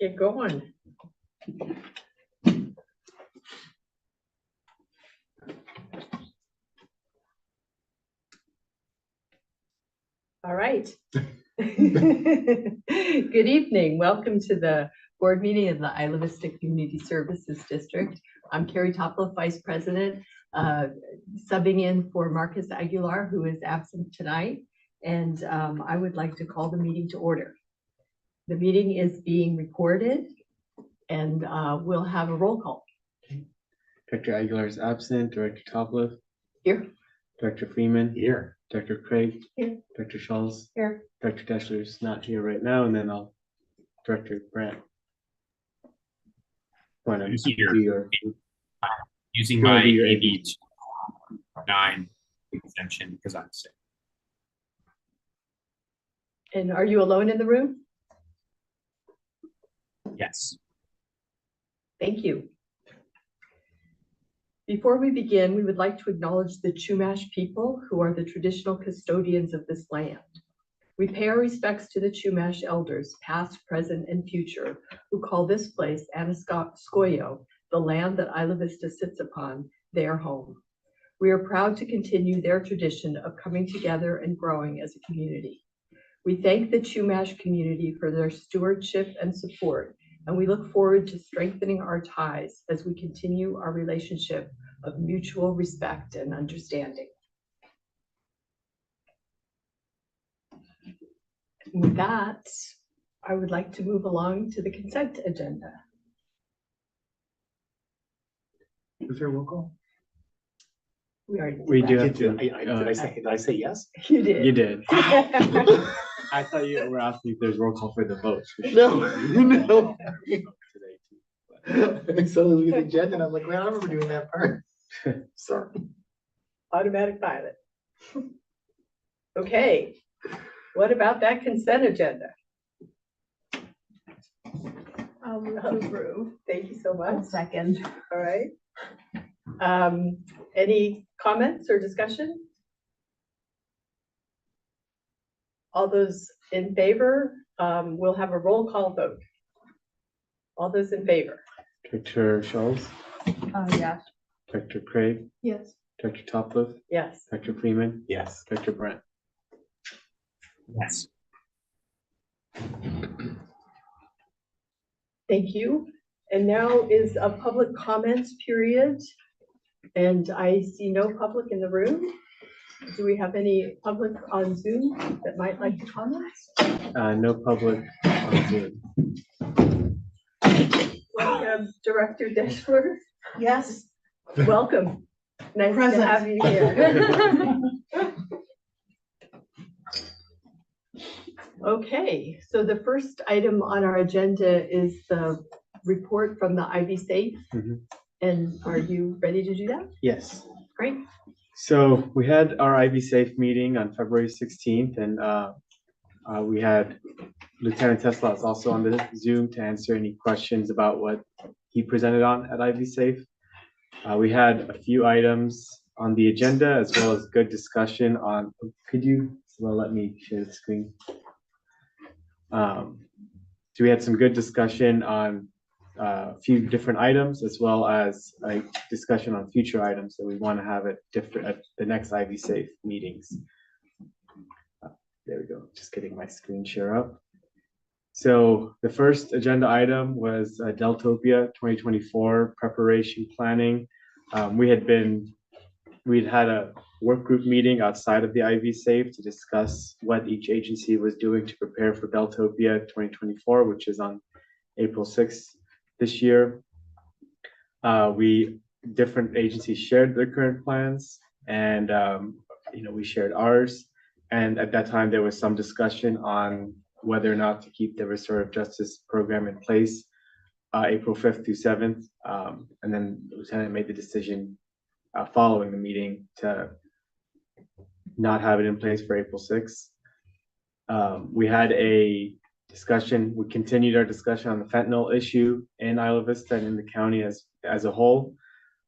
Get going. All right. Good evening. Welcome to the board meeting of the Isla Vista Community Services District. I'm Carrie Topliff, Vice President, subbing in for Marcus Aguilar, who is absent tonight. And I would like to call the meeting to order. The meeting is being recorded and we'll have a roll call. Director Aguilar is absent. Director Topliff Here. Director Freeman Here. Director Craig Here. Director Schulz Here. Director Deschler is not here right now, and then Director Brandt. Here. Using my AB 9 exemption because I'm sick. And are you alone in the room? Yes. Thank you. Before we begin, we would like to acknowledge the Chumash people who are the traditional custodians of this land. We pay our respects to the Chumash elders, past, present, and future, who call this place Anaskoyo, the land that Isla Vista sits upon, their home. We are proud to continue their tradition of coming together and growing as a community. We thank the Chumash community for their stewardship and support, and we look forward to strengthening our ties as we continue our relationship of mutual respect and understanding. With that, I would like to move along to the consent agenda. Was there a roll call? We already did We that. do have to. Did I say yes? You did. You did. I thought you were asking if there's roll call for the votes. No. No. So we the agenda, and I'm like, well, I remember doing that part. Sorry. Automatic pilot. Okay, what about that consent agenda? I'll move to approve. Thank you so much. Second. All right. Any comments or discussion? All those in favor, we'll have a roll call vote. All those in favor? Director Schulz, Yes. Director Craig, Yes. Director Topliff, Yes. Director Freeman, Yes. Director Brandt. Yes. Thank you. And now is a public comments period. And I see no public in the room. Do we have any public on Zoom that might like to comment? No public on Zoom. Welcome, Director Deschler. Yes. Welcome. Nice Present. to have you here. Okay, so the first item on our agenda is the report from the IVCSD. Mhm. And are you ready to do that? Yes. Great. So we had our IB Safe meeting on February 16th, and we had Lieutenant Tesla is also on the Zoom to answer any questions about what he presented on at IB Safe. We had a few items on the agenda as well as good discussion on, could you, well, let me share the screen. So we had some good discussion on a few different items as well as a discussion on future items that we want to have at the next IB Safe meetings. There we go, just getting my screen share up. So the first agenda item was Deltopia 2024 preparation planning. We'd had a work group meeting outside of the IB Safe to discuss what each agency was doing to prepare for Deltopia 2024, which is on April 6th this year. Different agencies shared their current plans, and we shared ours. And at that time, there was some discussion on whether or not to keep the restorative justice program in place April 5th through 7th. And then the lieutenant made the decision following the meeting to not have it in place for April 6th. We had a discussion, we continued our discussion on the fentanyl issue in Isla Vista and in the county as a whole.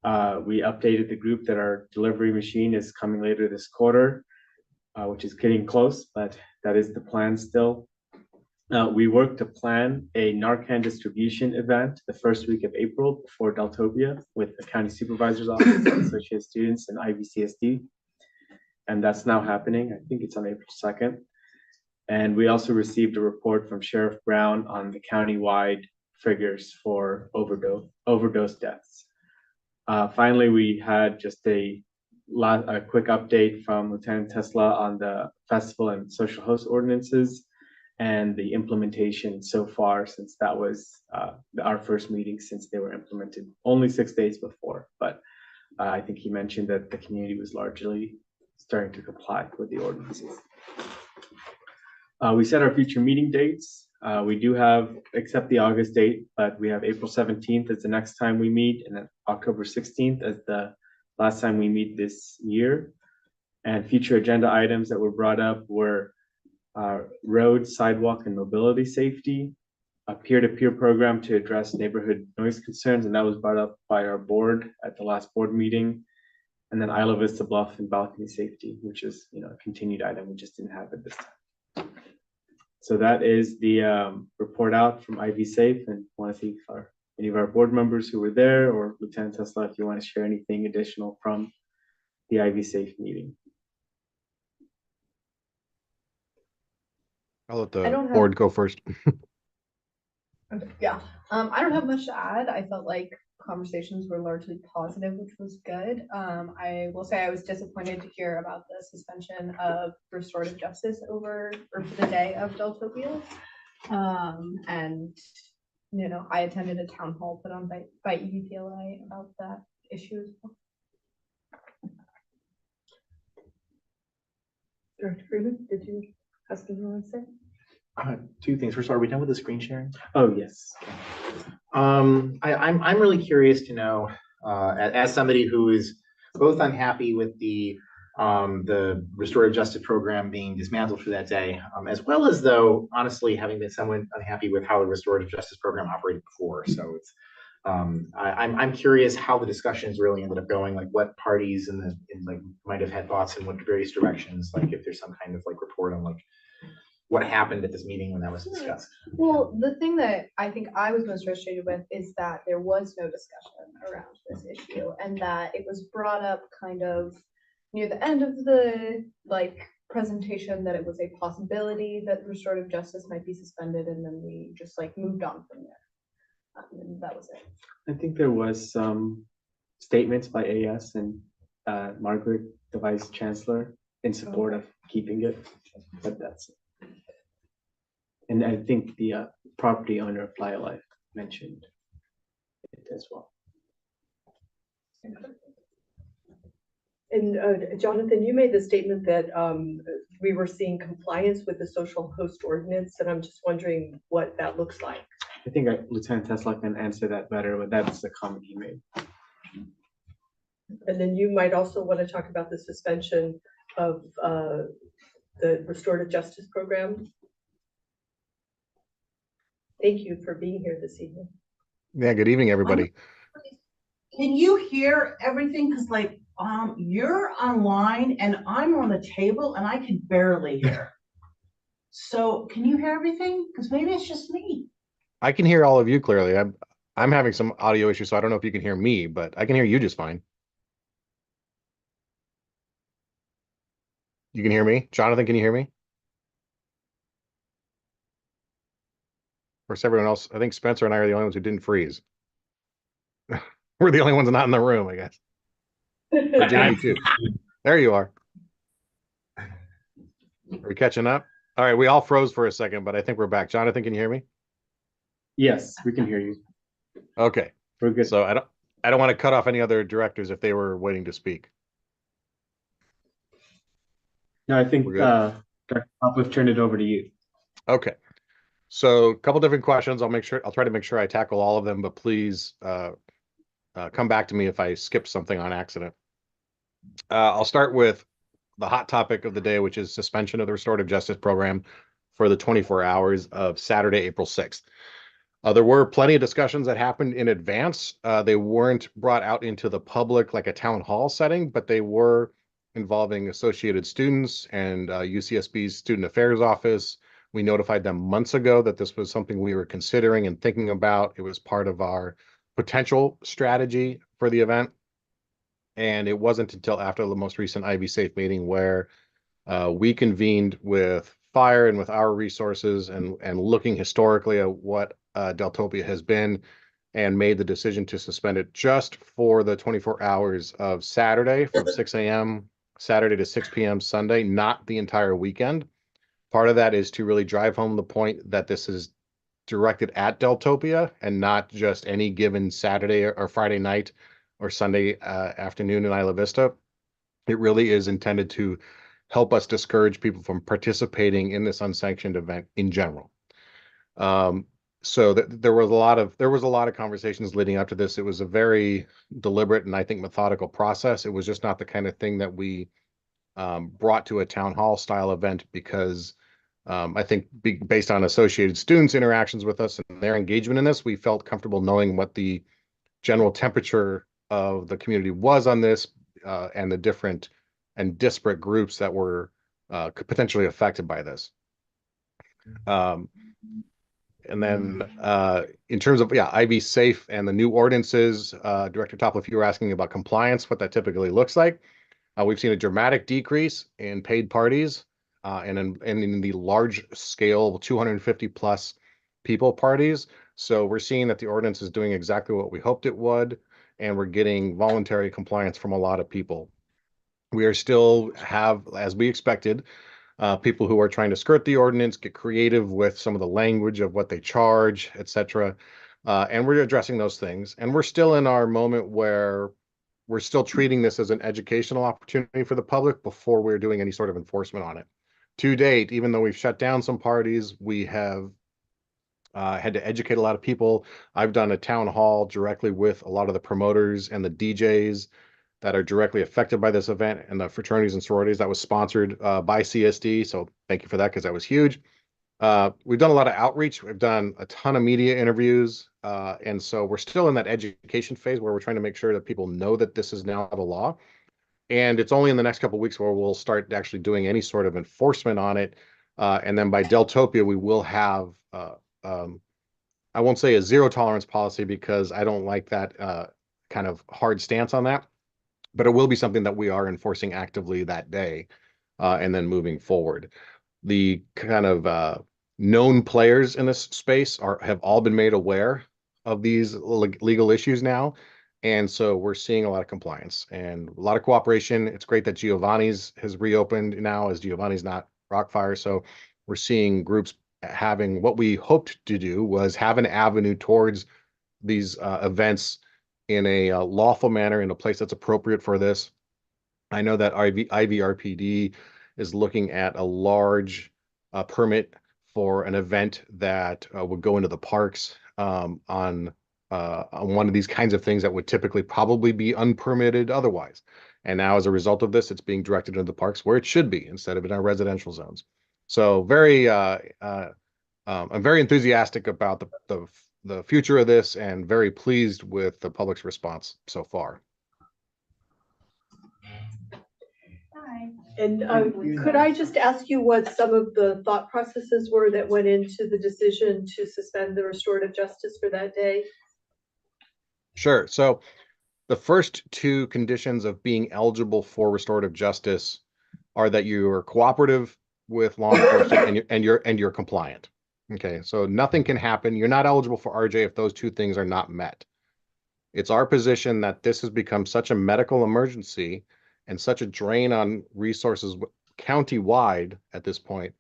We updated the group that our delivery machine is coming later this quarter, which is getting close, but that is the plan still. We worked to plan a Narcan distribution event the first week of April before Deltopia with the county supervisor's office, associated students, and IVCSD. And that's now happening. I think it's on April 2nd. And we also received a report from Sheriff Brown on the countywide figures for overdose deaths. Finally, we had just a quick update from Lieutenant Tesla on the festival and social host ordinances and the implementation so far, since that was our first meeting since they were implemented only 6 days before. But I think he mentioned that the community was largely starting to comply with the ordinances. We set our future meeting dates. We do have, except the August date, but we have April 17th as the next time we meet, and then October 16th as the last time we meet this year. And future agenda items that were brought up were road, sidewalk, and mobility safety, a peer-to-peer program to address neighborhood noise concerns, and that was brought up by our board at the last board meeting. And then Isla Vista Bluff and balcony safety, which is a continued item we just didn't have at this time. So that is the report out from IV Safe, and want to thank any of our board members who were there, or Lieutenant Tesla, if you want to share anything additional from the IV Safe meeting. I'll let I the don't have- board go first. Yeah, I don't have much to add. I felt like conversations were largely positive, which was good. I will say I was disappointed to hear about the suspension of restorative justice for the day of Deltopia. And I attended a town hall put on by EVPLA about that issue as well. Director Freeman, did you have something you want to say? Two things. First, are we done with the screen sharing? Oh, yes. I'm really curious to know, as somebody who is both unhappy with the restorative justice program being dismantled for that day, as well as though honestly having been someone unhappy with how the restorative justice program operated before. So it's I'm curious how the discussions really ended up going, like what parties might have had thoughts in what various directions, like if there's some kind of report on what happened at this meeting when that was discussed. Well, the thing that I think I was most frustrated with is that there was no discussion around this issue, and that it was brought up kind of near the end of the presentation that it was a possibility that restorative justice might be suspended, and then we just moved on from there. And that was it. I think there was some statements by AS and Margaret, the Vice Chancellor, in support of keeping it, but that's it. And I think the property owner of Fly Alive mentioned it as well. And Jonathan, you made the statement that we were seeing compliance with the social host ordinance, and I'm just wondering what that looks like. I think Lieutenant Tesla can answer that better, but that's the comment he made. And then you might also want to talk about the suspension of the restorative justice program. Thank you for being here this evening. Yeah, good evening, everybody. Can you hear everything? Because you're online and I'm on the table and I can barely hear. So can you hear everything? Because maybe it's just me. I can hear all of you clearly. I'm having some audio issues, so I don't know if you can hear me, but I can hear you just fine. You can hear me? Jonathan, can you hear me? Of course, everyone else, I think Spencer and I are the only ones who didn't freeze. We're the only ones not in the room, I guess. But Jamie too. There you are. Are we catching up? All right, we all froze for a second, but I think we're back. Jonathan, can you hear me? Yes, we can hear you. Okay. We're good. So I don't want to cut off any other directors if they were waiting to speak. No, I think We're good. Dr. Popoff turned it over to you. Okay. So a couple different questions. I'll try to make sure I tackle all of them, but please come back to me if I skip something on accident. I'll start with the hot topic of the day, which is suspension of the restorative justice program for the 24 hours of Saturday, April 6th. There were plenty of discussions that happened in advance. They weren't brought out into the public like a town hall setting, but they were involving associated students and UCSB's Student Affairs Office, We notified them months ago that this was something we were considering and thinking about. It was part of our potential strategy for the event. And it wasn't until after the most recent Ivy Safe meeting where we convened with fire and with our resources and looking historically at what Deltopia has been and made the decision to suspend it just for the 24 hours of Saturday from 6 a.m. Saturday to 6 p.m. Sunday, not the entire weekend. Part of that is to really drive home the point that this is directed at Deltopia and not just any given Saturday or Friday night or Sunday afternoon in Isla Vista. It really is intended to help us discourage people from participating in this unsanctioned event in general. So there was a lot of conversations leading up to this. It was a very deliberate and I think methodical process. It was just not the kind of thing that we brought to a town hall style event because I think based on Associated Students' interactions with us and their engagement in this, we felt comfortable knowing what the general temperature of the community was on this and the different and disparate groups that were potentially affected by this. And then in terms of, Ivy Safe and the new ordinances, Director Topol, if you were asking about compliance, what that typically looks like, we've seen a dramatic decrease in paid parties and in the large scale 250 plus people parties. So we're seeing that the ordinance is doing exactly what we hoped it would, and we're getting voluntary compliance from a lot of people. We are still have, as we expected, people who are trying to skirt the ordinance, get creative with some of the language of what they charge, etc. And we're addressing those things. And we're still in our moment where we're still treating this as an educational opportunity for the public before we're doing any sort of enforcement on it. To date, even though we've shut down some parties, we have had to educate a lot of people. I've done a town hall directly with a lot of the promoters and the DJs that are directly affected by this event and the fraternities and sororities. That was sponsored by CSD. So thank you for that, because that was huge. We've done a lot of outreach. We've done a ton of media interviews. And so we're still in that education phase where we're trying to make sure that people know that this is now the law. And it's only in the next couple of weeks where we'll start actually doing any sort of enforcement on it. And then by Deltopia, we will have, I won't say a zero tolerance policy because I don't like that kind of hard stance on that. But it will be something that we are enforcing actively that day and then moving forward. The kind of known players in this space have all been made aware of these legal issues now. And so we're seeing a lot of compliance and a lot of cooperation. It's great that Giovanni's has reopened now, as Giovanni's not Rockfire. So we're seeing groups having what we hoped to do was have an avenue towards these events in a lawful manner, in a place that's appropriate for this. I know that IVRPD is looking at a large permit for an event that would go into the parks on one of these kinds of things that would typically probably be unpermitted otherwise. And now as a result of this, it's being directed into the parks where it should be instead of in our residential zones. So I'm very enthusiastic about the future of this and very pleased with the public's response so far. And could I just ask you what some of the thought processes were that went into the decision to suspend the restorative justice for that day? Sure. So the first two conditions of being eligible for restorative justice are that you are cooperative with law enforcement and you're compliant. Okay, so nothing can happen. You're not eligible for RJ if those two things are not met. It's our position that this has become such a medical emergency and such a drain on resources county-wide at this point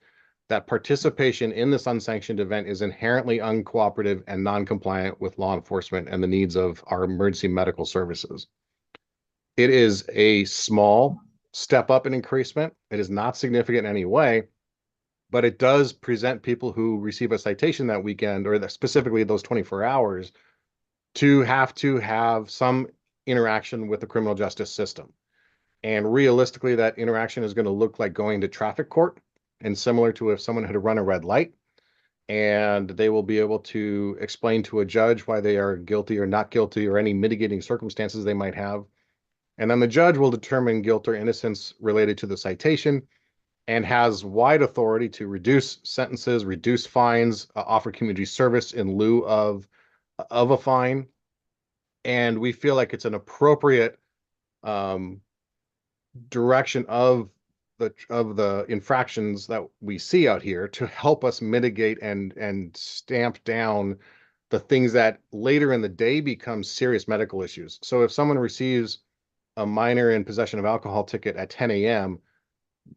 that participation in this unsanctioned event is inherently uncooperative and non-compliant with law enforcement and the needs of our emergency medical services. It is a small step up in increasement. It is not significant in any way, but it does present people who receive a citation that weekend, or specifically those 24 hours, to have some interaction with the criminal justice system. And realistically, that interaction is going to look like going to traffic court, and similar to if someone had run a red light, and they will be able to explain to a judge why they are guilty or not guilty or any mitigating circumstances they might have. And then the judge will determine guilt or innocence related to the citation. and has wide authority to reduce sentences, reduce fines, offer community service in lieu of a fine. And we feel like it's an appropriate direction of the infractions that we see out here to help us mitigate and stamp down the things that later in the day become serious medical issues. So if someone receives a minor in possession of alcohol ticket at 10 a.m.,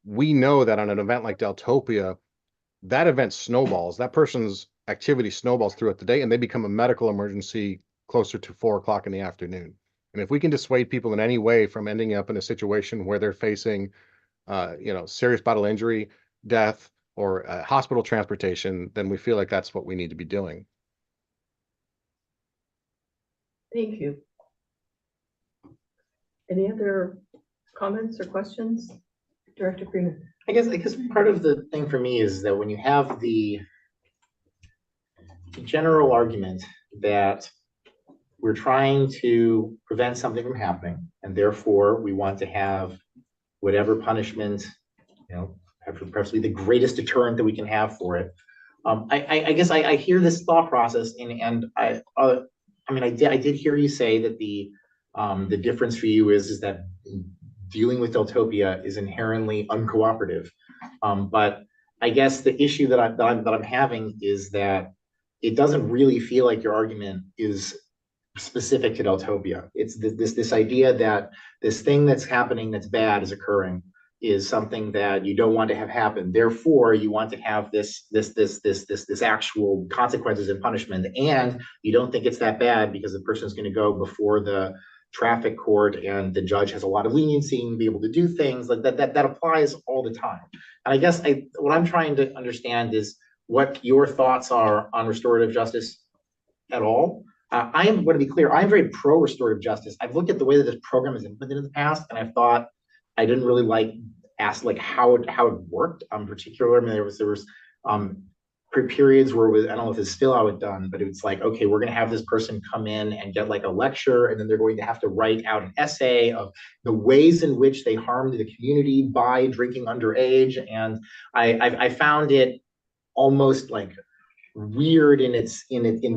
we know that on an event like Deltopia, that event snowballs, that person's activity snowballs throughout the day, and they become a medical emergency closer to 4 o'clock in the afternoon. And if we can dissuade people in any way from ending up in a situation where they're facing, serious bodily injury, death, or hospital transportation, then we feel like that's what we need to be doing. Thank you. Any other comments or questions? Director Freeman. I guess part of the thing for me is that when you have the general argument that we're trying to prevent something from happening, and therefore we want to have whatever punishment, preferably the greatest deterrent that we can have for it. I guess I hear this thought process, and I did hear you say that the difference for you is that dealing with Deltopia is inherently uncooperative. But I guess the issue that I'm having is that it doesn't really feel like your argument is specific to Deltopia. It's this idea that this thing that's happening that's bad is occurring is something that you don't want to have happen. Therefore, you want to have this actual consequences and punishment, and you don't think it's that bad because the person is going to go before the traffic court and the judge has a lot of leniency and be able to do things like that. That applies all the time. And I guess what I'm trying to understand is what your thoughts are on restorative justice at all. I want to be clear. I'm very pro restorative justice. I've looked at the way that this program is implemented in the past, and I thought I didn't really ask how it worked. Particularly, there was periods where I don't know if it's still how it's done, but it's like, okay, we're going to have this person come in and get like a lecture, and then they're going to have to write out an essay of the ways in which they harmed the community by drinking underage. And I found it almost like weird in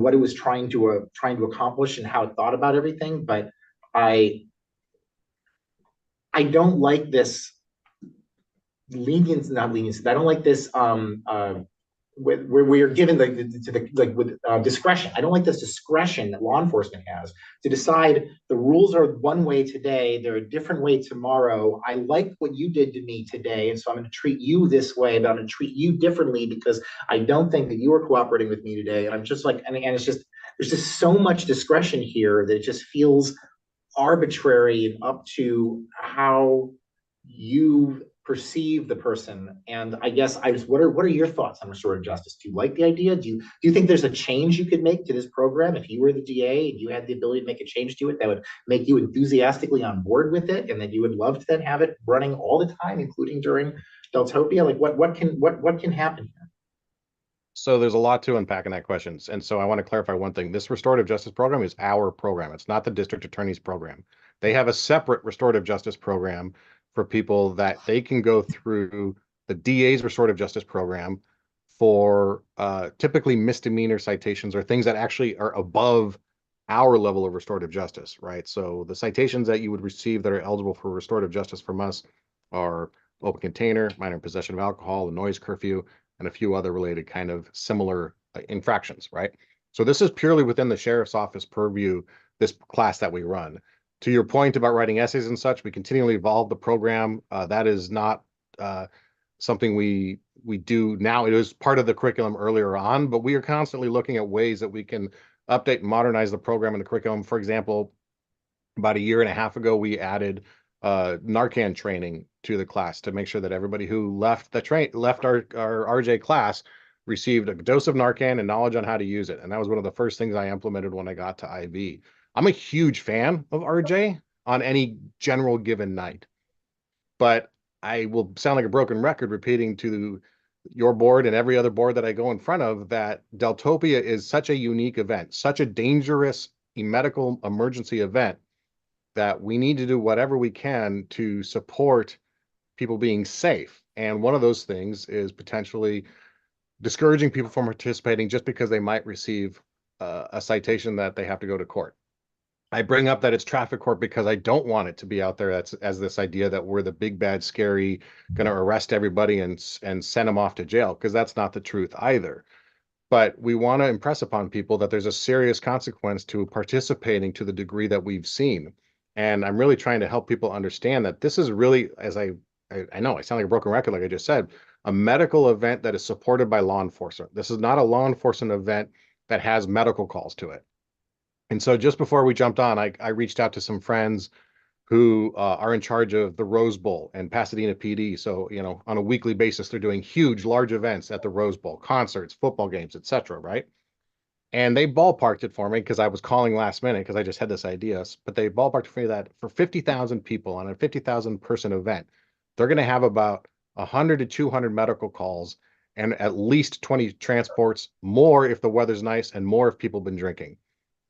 what it was trying to accomplish and how it thought about everything. But I don't like this not lenience. I don't like this where we are given with discretion. I don't like this discretion that law enforcement has to decide the rules are one way today, they're a different way tomorrow. I like what you did to me today, and so I'm going to treat you this way, but I'm going to treat you differently because I don't think that you are cooperating with me today. And I'm just like, and it's just, there's just so much discretion here that it just feels arbitrary and up to how you perceive the person. And I guess what are your thoughts on restorative justice? Do you like the idea? Do you think there's a change you could make to this program if you were the DA and you had the ability to make a change to it that would make you enthusiastically on board with it, and that you would love to then have it running all the time, including during Deltopia? Like what can happen here? So there's a lot to unpack in that question. And so I want to clarify one thing. This restorative justice program is our program. It's not the district attorney's program. They have a separate restorative justice program for people that they can go through the DA's restorative justice program for typically misdemeanor citations or things that actually are above our level of restorative justice, right? So the citations that you would receive that are eligible for restorative justice from us are open container, minor possession of alcohol, the noise curfew, and a few other related kind of similar infractions, right? So this is purely within the sheriff's office purview, this class that we run. To your point about writing essays and such, we continually evolve the program. That is not something we do now. It was part of the curriculum earlier on, but we are constantly looking at ways that we can update and modernize the program and the curriculum. For example, about a year and a half ago, we added Narcan training to the class to make sure that everybody who left our RJ class received a dose of Narcan and knowledge on how to use it. And that was one of the first things I implemented when I got to IV. I'm a huge fan of RJ on any general given night, but I will sound like a broken record repeating to your board and every other board that I go in front of that Deltopia is such a unique event, such a dangerous medical emergency event, that we need to do whatever we can to support people being safe. And one of those things is potentially discouraging people from participating just because they might receive a citation that they have to go to court. I bring up that it's traffic court because I don't want it to be out there as this idea that we're the big bad scary going to arrest everybody and send them off to jail, because that's not the truth either. But we want to impress upon people that there's a serious consequence to participating to the degree that we've seen. And I'm really trying to help people understand that this is really, as I know I sound like a broken record, like I just said, a medical event that is supported by law enforcement. This is not a law enforcement event that has medical calls to it. And so just before we jumped on, I reached out to some friends who are in charge of the Rose Bowl and Pasadena PD. So, you know, on a weekly basis, they're doing huge, large events at the Rose Bowl, concerts, football games, etc. Right? And they ballparked it for me because I was calling last minute because I just had this idea. But they ballparked for me that for 50,000 people on a 50,000 person event, they're going to have about 100 to 200 medical calls and at least 20 transports, more if the weather's nice and more if people have been drinking.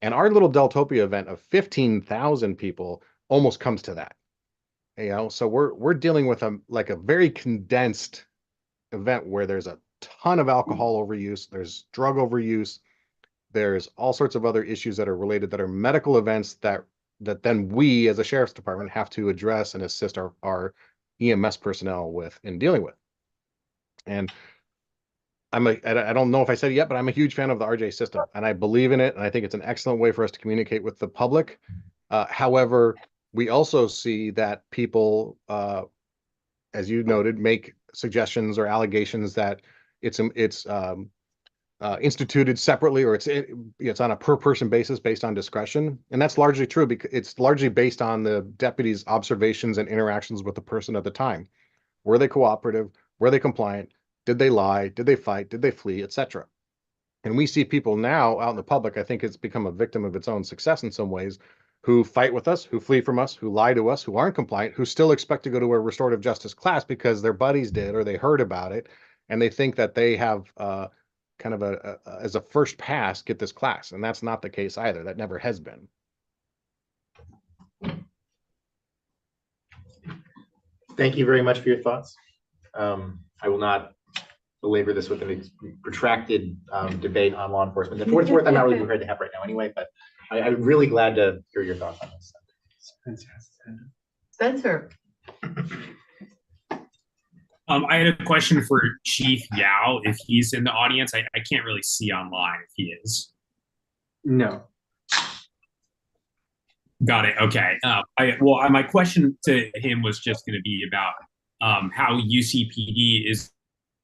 And our little Deltopia event of 15,000 people almost comes to that. You know, so we're dealing with a very condensed event where there's a ton of alcohol overuse, there's drug overuse, there's all sorts of other issues that are related that are medical events that then we as a sheriff's department have to address and assist our EMS personnel with in dealing with. And I don't know if I said it yet, but I'm a huge fan of the RJ system and I believe in it. And I think it's an excellent way for us to communicate with the public. However, we also see that people, as you noted, make suggestions or allegations that it's instituted separately, or it's on a per person basis based on discretion. And that's largely true because it's largely based on the deputy's observations and interactions with the person at the time. Were they cooperative? Were they compliant? Did they lie? Did they fight? Did they flee, etc.? And we see people now out in the public, I think it's become a victim of its own success in some ways, who fight with us, who flee from us, who lie to us, who aren't compliant, who still expect to go to a restorative justice class because their buddies did or they heard about it, and they think that they have kind of as a first pass get this class. And that's not the case either. That never has been. Thank you very much for your thoughts. I will not belabor this with a protracted debate on law enforcement. And for what it's worth, I'm not really prepared to have right now anyway, but I'm really glad to hear your thoughts on this. Spencer. I had a question for Chief Yao, if he's in the audience. I can't really see online if he is. No. Got it. Okay. My question to him was just going to be about how UCPD is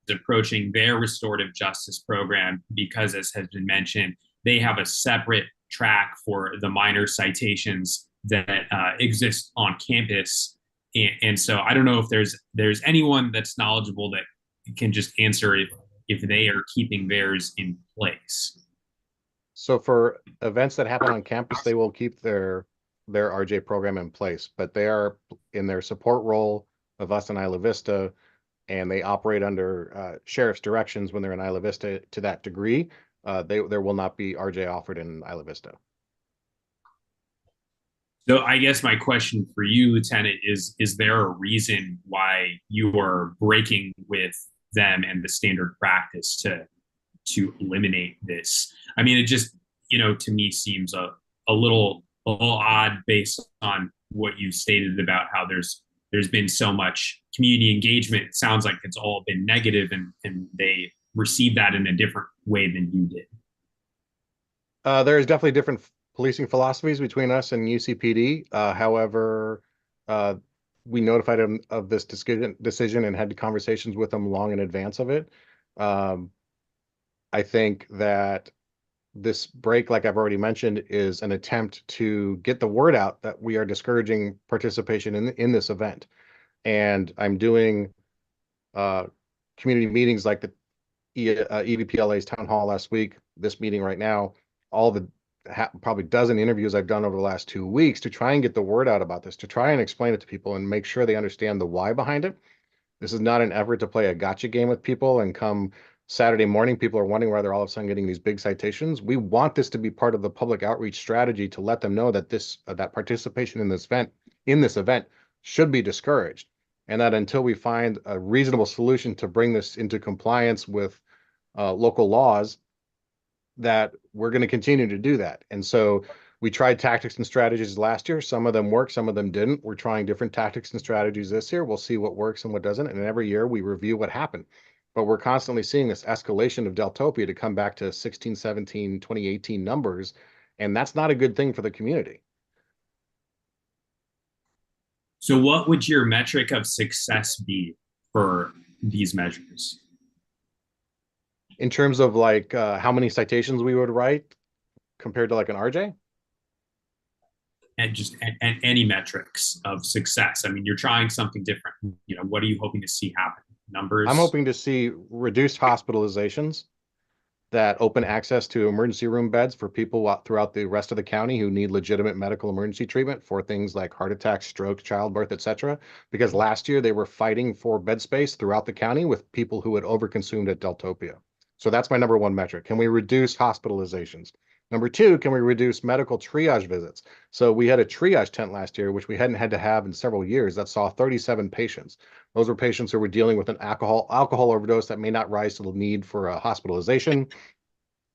approaching their restorative justice program, because, as has been mentioned, they have a separate track for the minor citations that exist on campus. And so I don't know if there's anyone that's knowledgeable that can just answer if they are keeping theirs in place. So for events that happen on campus, they will keep their RJ program in place, but they are in their support role of us in Isla Vista, and they operate under sheriff's directions when they're in Isla Vista to that degree. There will not be RJ offered in Isla Vista. So I guess my question for you, Lieutenant, is there a reason why you are breaking with them and the standard practice to eliminate this? I mean, it just, to me seems a little odd based on what you stated about how there's been so much community engagement. It sounds like it's all been negative and they received that in a different way than you did. There's definitely different policing philosophies between us and UCPD. However, we notified them of this decision and had conversations with them long in advance of it. I think that this break, like I've already mentioned, is an attempt to get the word out that we are discouraging participation in this event. And I'm doing community meetings like the EVPLA's town hall last week, this meeting right now, all the probably dozen interviews I've done over the last 2 weeks to try and get the word out about this, to try and explain it to people and make sure they understand the why behind it. This is not an effort to play a gotcha game with people and come Saturday morning, people are wondering why they're all of a sudden getting these big citations. We want this to be part of the public outreach strategy to let them know that that participation in this event should be discouraged. and that until we find a reasonable solution to bring this into compliance with local laws, that we're going to continue to do that. And so we tried tactics and strategies last year. Some of them worked, some of them didn't. We're trying different tactics and strategies this year. We'll see what works and what doesn't. And every year we review what happened. But we're constantly seeing this escalation of Deltopia to come back to 16, 17, 2018 numbers. And that's not a good thing for the community. So what would your metric of success be for these measures? In terms of like how many citations we would write compared to like an RJ? And just and any metrics of success. I mean, you're trying something different. You know, what are you hoping to see happen? Numbers? I'm hoping to see reduced hospitalizations, that open access to emergency room beds for people throughout the rest of the county who need legitimate medical emergency treatment for things like heart attacks, stroke, childbirth, etc. Because last year they were fighting for bed space throughout the county with people who had overconsumed at Deltopia. So that's my number one metric. Can we reduce hospitalizations? Number two, can we reduce medical triage visits? So we had a triage tent last year, which we hadn't had to have in several years, that saw 37 patients. Those were patients who were dealing with an alcohol overdose that may not rise to the need for a hospitalization,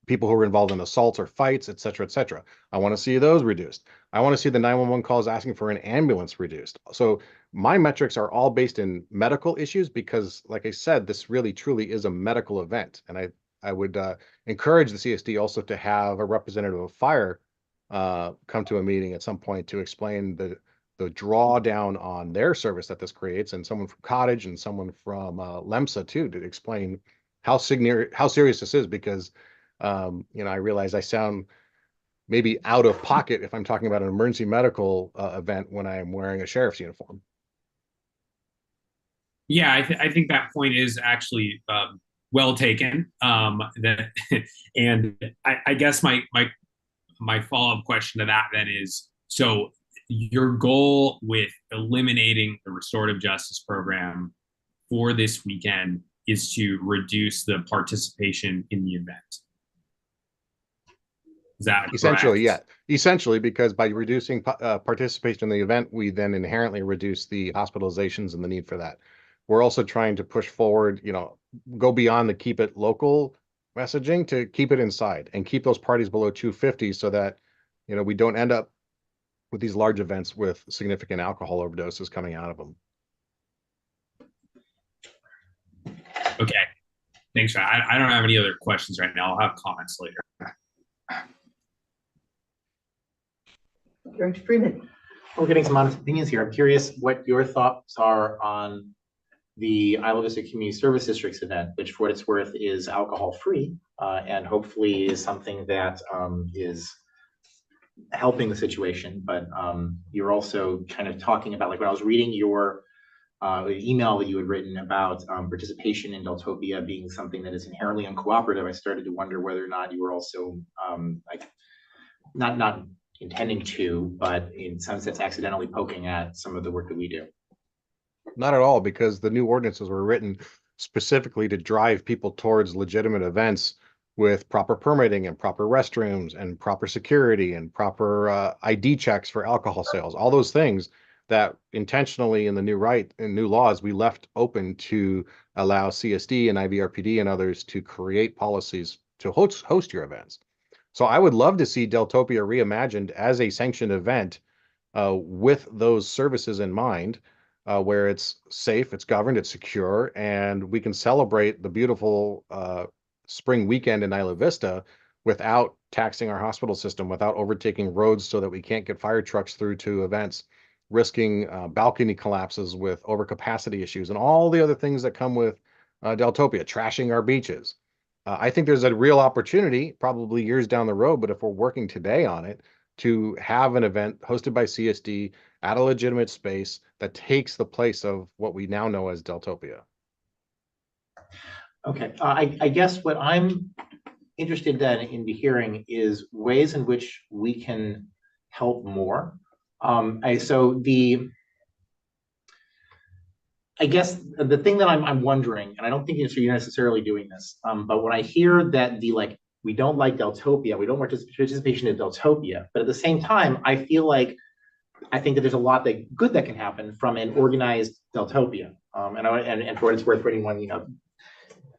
people who were involved in assaults or fights, et cetera, et cetera. I want to see those reduced. I want to see the 911 calls asking for an ambulance reduced. So my metrics are all based in medical issues because, like I said, this really truly is a medical event. And I would encourage the CSD also to have a representative of fire come to a meeting at some point to explain the drawdown on their service that this creates, and someone from Cottage and someone from LEMSA too, to explain how serious this is, because you know, I realize I sound maybe out of pocket if I'm talking about an emergency medical event when I'm wearing a sheriff's uniform. Yeah, I think that point is actually well taken. That and I guess my follow-up question to that then is, so your goal with eliminating the restorative justice program for this weekend is to reduce the participation in the event. Is that essentially correct? Yeah, essentially, because by reducing participation in the event, we then inherently reduce the hospitalizations and the need for that. We're also trying to push forward, you know, go beyond the keep it local messaging to keep it inside and keep those parties below 250, so that, you know, we don't end up with these large events with significant alcohol overdoses coming out of them. Okay, thanks. I don't have any other questions right now. I'll have comments later. Director Freeman. We're getting some honest opinions here. I'm curious what your thoughts are on the Isla Vista Community Service Districts event, which for what it's worth is alcohol-free, and hopefully is something that is helping the situation. But you're also kind of talking about, like when I was reading your email that you had written about participation in Deltopia being something that is inherently uncooperative, I started to wonder whether or not you were also like not intending to, but in some sense accidentally poking at some of the work that we do. Not at all, because the new ordinances were written specifically to drive people towards legitimate events with proper permitting and proper restrooms and proper security and proper ID checks for alcohol sales, all those things that intentionally in the new laws, we left open to allow CSD and IVRPD and others to create policies to host your events. So I would love to see Deltopia reimagined as a sanctioned event with those services in mind, where it's safe, it's governed, it's secure, and we can celebrate the beautiful spring weekend in Isla Vista without taxing our hospital system, without overtaking roads so that we can't get fire trucks through to events, risking balcony collapses with overcapacity issues and all the other things that come with Deltopia, trashing our beaches. I think there's a real opportunity, probably years down the road, but if we're working today on it, to have an event hosted by CSD at a legitimate space that takes the place of what we now know as Deltopia. Okay, I guess what I'm interested then in hearing is ways in which we can help more. I guess the thing that I'm wondering, and I don't think you're necessarily doing this, but when I hear that we don't like Deltopia, we don't want participation in Deltopia, but at the same time, I feel like I think that there's a lot that good that can happen from an organized Deltopia. And for what it's worth, for anyone,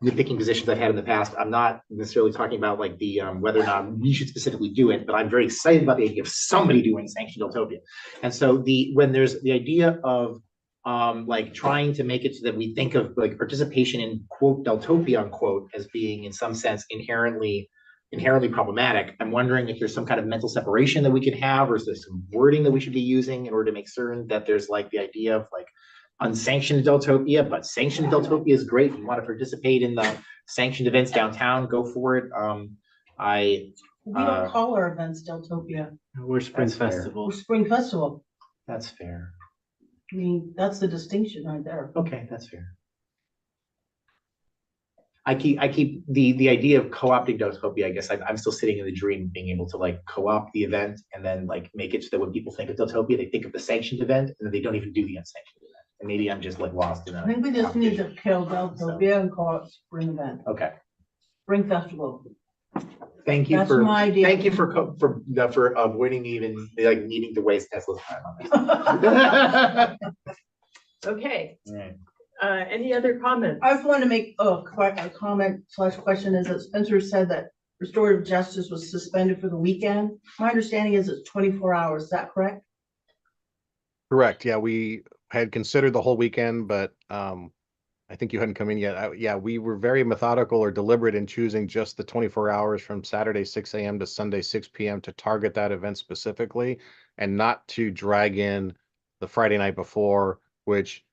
nitpicking positions I've had in the past, I'm not necessarily talking about like the whether or not we should specifically do it, but I'm very excited about the idea of somebody doing sanctioned Deltopia. And so when there's the idea of like trying to make it so that we think of like participation in quote Deltopia unquote as being in some sense inherently problematic, I'm wondering if there's some kind of mental separation that we can have, or is there some wording that we should be using in order to make certain that there's like the idea of like unsanctioned Deltopia, but sanctioned Deltopia is great. If you want to participate in the sanctioned events downtown, go for it. We don't call our events Deltopia, We're Spring That's fair. Festival. or Spring Festival. That's fair. I mean, that's the distinction right there. Okay, that's fair. I keep the idea of co-opting Deltopia. I guess I'm still sitting in the dream of being able to like co-opt the event and then like make it so that when people think of Deltopia, they think of the sanctioned event and then they don't even do the unsanctioned event. And maybe I'm just like lost in I think we just need to kill Deltopia and call it Spring Event, Okay. Spring Festival. Thank you That's for my idea. thank you for avoiding even like needing to waste Tesla's time on this. Okay, All right. any other comments? I just wanted to make a comment / question is that Spencer said that restorative justice was suspended for the weekend. My understanding is it's 24 hours. Is that correct? Correct. Yeah, we had considered the whole weekend, but I think you hadn't come in yet. Yeah, we were very methodical or deliberate in choosing just the 24 hours from Saturday 6 a.m. to Sunday 6 p.m. to target that event specifically, and not to drag in the Friday night before, which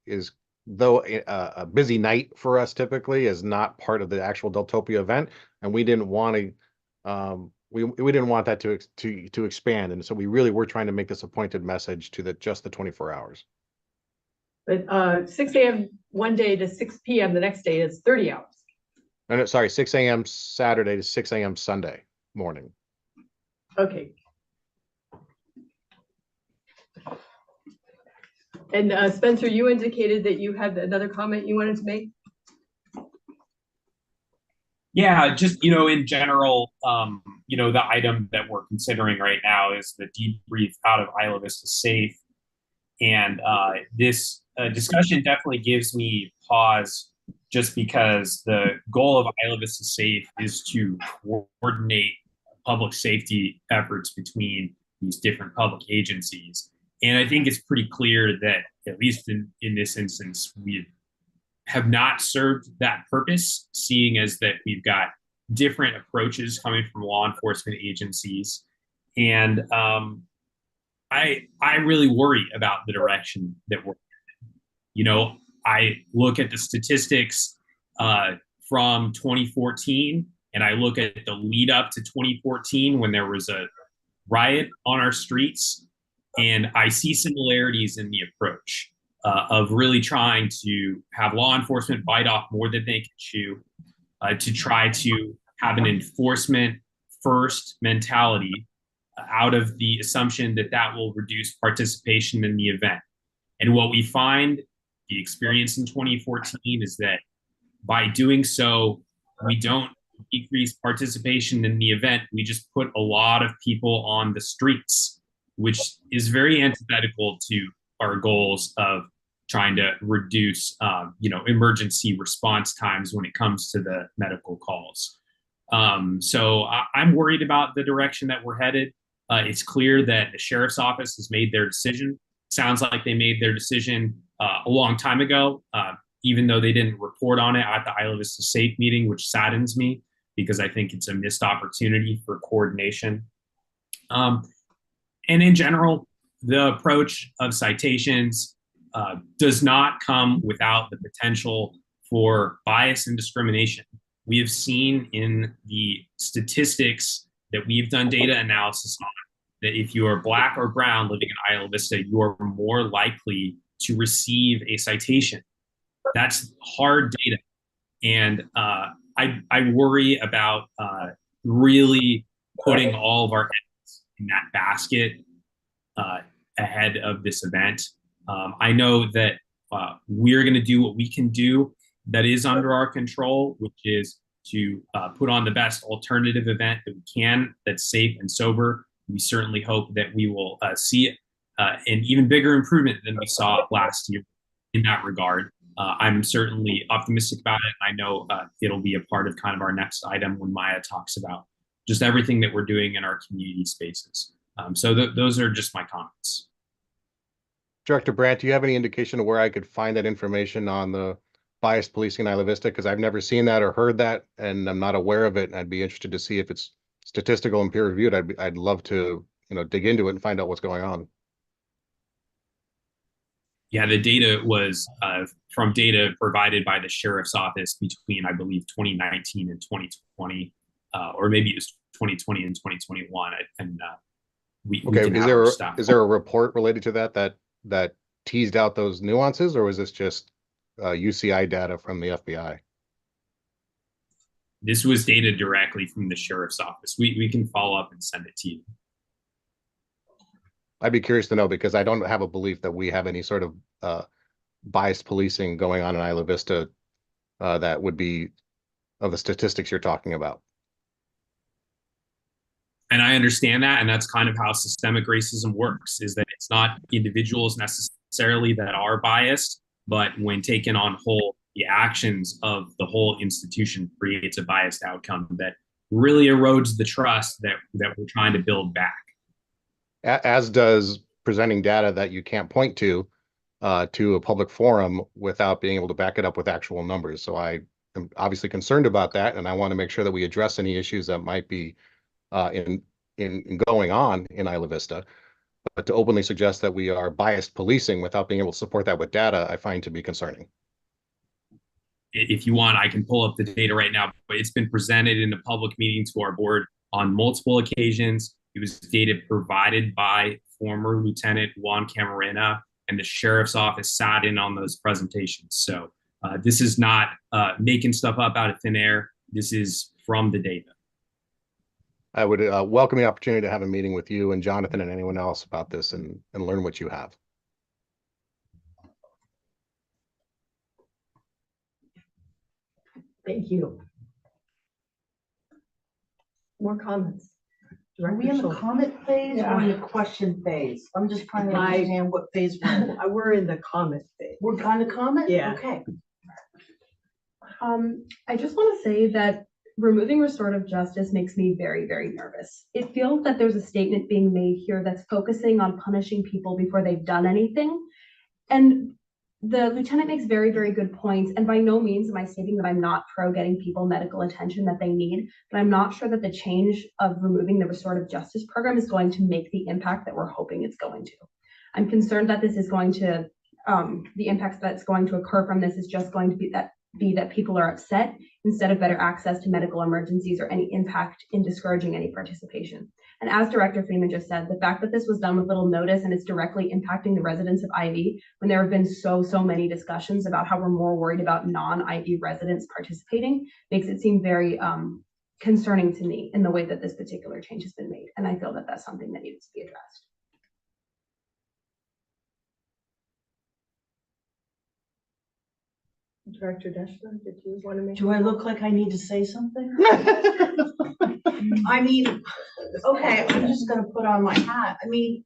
is, though a busy night for us typically, is not part of the actual Deltopia event, and we didn't want to we didn't want that to expand, and so we really were trying to make this a pointed message to just the 24 hours. But 6 a.m. one day to 6 p.m. the next day is 30 hours. No, sorry, 6 a.m. Saturday to 6 a.m. Sunday morning. Okay. And Spencer, you indicated that you had another comment you wanted to make? Yeah, just, in general, the item that we're considering right now is the debrief out of Isla Vista Safe. And this discussion definitely gives me pause, just because the goal of Isla Vista Safe is to coordinate public safety efforts between these different public agencies. And I think it's pretty clear that, at least in this instance, we have not served that purpose, seeing as that we've got different approaches coming from law enforcement agencies. And I really worry about the direction that we're in. I look at the statistics from 2014, and I look at the lead up to 2014 when there was a riot on our streets, and I see similarities in the approach of really trying to have law enforcement bite off more than they can chew, to try to have an enforcement first mentality out of the assumption that that will reduce participation in the event. And what we find, the experience in 2014, is that by doing so, we don't decrease participation in the event. We just put a lot of people on the streets, which is very antithetical to our goals of trying to reduce, emergency response times when it comes to the medical calls. So I'm worried about the direction that we're headed. It's clear that the sheriff's office has made their decision. Sounds like they made their decision a long time ago, even though they didn't report on it at the Isla Vista Safe meeting, which saddens me because I think it's a missed opportunity for coordination. And in general, the approach of citations does not come without the potential for bias and discrimination. We have seen in the statistics that we've done data analysis on that if you are Black or brown living in Isla Vista, you are more likely to receive a citation. That's hard data. And I worry about really putting all of our eggs in that basket ahead of this event. I know that we're going to do what we can do that is under our control, which is to put on the best alternative event that we can that's safe and sober. We certainly hope that we will see an even bigger improvement than we saw last year in that regard. I'm certainly optimistic about it. I know it'll be a part of kind of our next item when Maya talks about just everything that we're doing in our community spaces. So those are just my comments. Director Brandt, do you have any indication of where I could find that information on the biased policing in Isla Vista? Because I've never seen that or heard that, and I'm not aware of it. And I'd be interested to see if it's statistical and peer reviewed. I'd love to, dig into it and find out what's going on. Yeah, the data was from data provided by the sheriff's office between, I believe, 2019 and 2020, or maybe it was 2020 and 2021. And we Okay, can is have there our a, staff. is there a report related to that teased out those nuances, or was this just UCI data from the FBI? This was data directly from the sheriff's office. We can follow up and send it to you. I'd be curious to know, because I don't have a belief that we have any sort of biased policing going on in Isla Vista that would be of the statistics you're talking about. And I understand that, and that's kind of how systemic racism works, is that it's not individuals necessarily that are biased, but when taken on whole, the actions of the whole institution creates a biased outcome that really erodes the trust that we're trying to build back. As does presenting data that you can't point to a public forum without being able to back it up with actual numbers. So I am obviously concerned about that, and I want to make sure that we address any issues that might be in going on in Isla Vista. But to openly suggest that we are biased policing without being able to support that with data, I find to be concerning. If you want, I can pull up the data right now, but it's been presented in a public meeting to our board on multiple occasions. It was data provided by former Lieutenant Juan Camarena, and the sheriff's office sat in on those presentations. So this is not making stuff up out of thin air. This is from the data. I would welcome the opportunity to have a meeting with you and Jonathan and anyone else about this and learn what you have. Thank you. More comments? Are we in the Schultz. comment phase or in the question phase? I'm just trying to understand what phase we're in. We're in the comment phase. We're on the comment? Yeah. Okay. I just want to say that removing restorative justice makes me very, very nervous. It feels that there's a statement being made here that's focusing on punishing people before they've done anything. And the lieutenant makes very, very good points. And by no means am I stating that I'm not pro getting people medical attention that they need, but I'm not sure that the change of removing the restorative justice program is going to make the impact that we're hoping it's going to. I'm concerned that this is going to, the impacts that's going to occur from this is just going to be that people are upset instead of better access to medical emergencies or any impact in discouraging any participation. And as Director Freeman just said, the fact that this was done with little notice and it's directly impacting the residents of IV, when there have been so many discussions about how we're more worried about non-IV residents participating, makes it seem very concerning to me in the way that this particular change has been made. And I feel that that's something that needs to be addressed. Director Deschler, did you want to make? Do I look like I need to say something? I mean, okay, I'm just gonna put on my hat. I mean,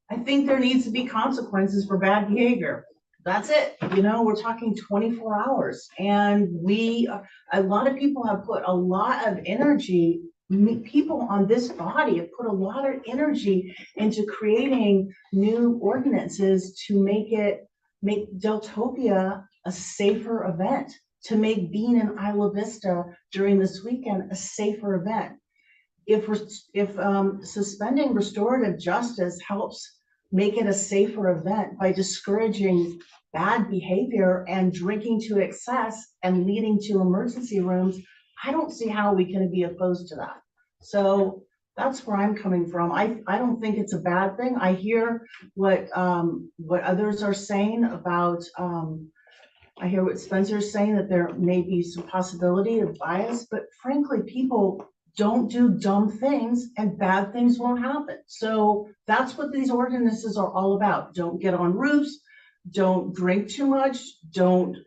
I think there needs to be consequences for bad behavior. That's it. We're talking 24 hours and a lot of people have put a lot of energy, people on this body have put a lot of energy into creating new ordinances to make Deltopia a safer event, to make being in Isla Vista during this weekend a safer event. If suspending restorative justice helps make it a safer event by discouraging bad behavior and drinking to excess and leading to emergency rooms, I don't see how we can be opposed to that. So that's where I'm coming from. I don't think it's a bad thing. I hear what others are saying about, I hear what Spencer's saying, that there may be some possibility of bias, but frankly, people don't do dumb things and bad things won't happen. So that's what these ordinances are all about. Don't get on roofs, don't drink too much, don't,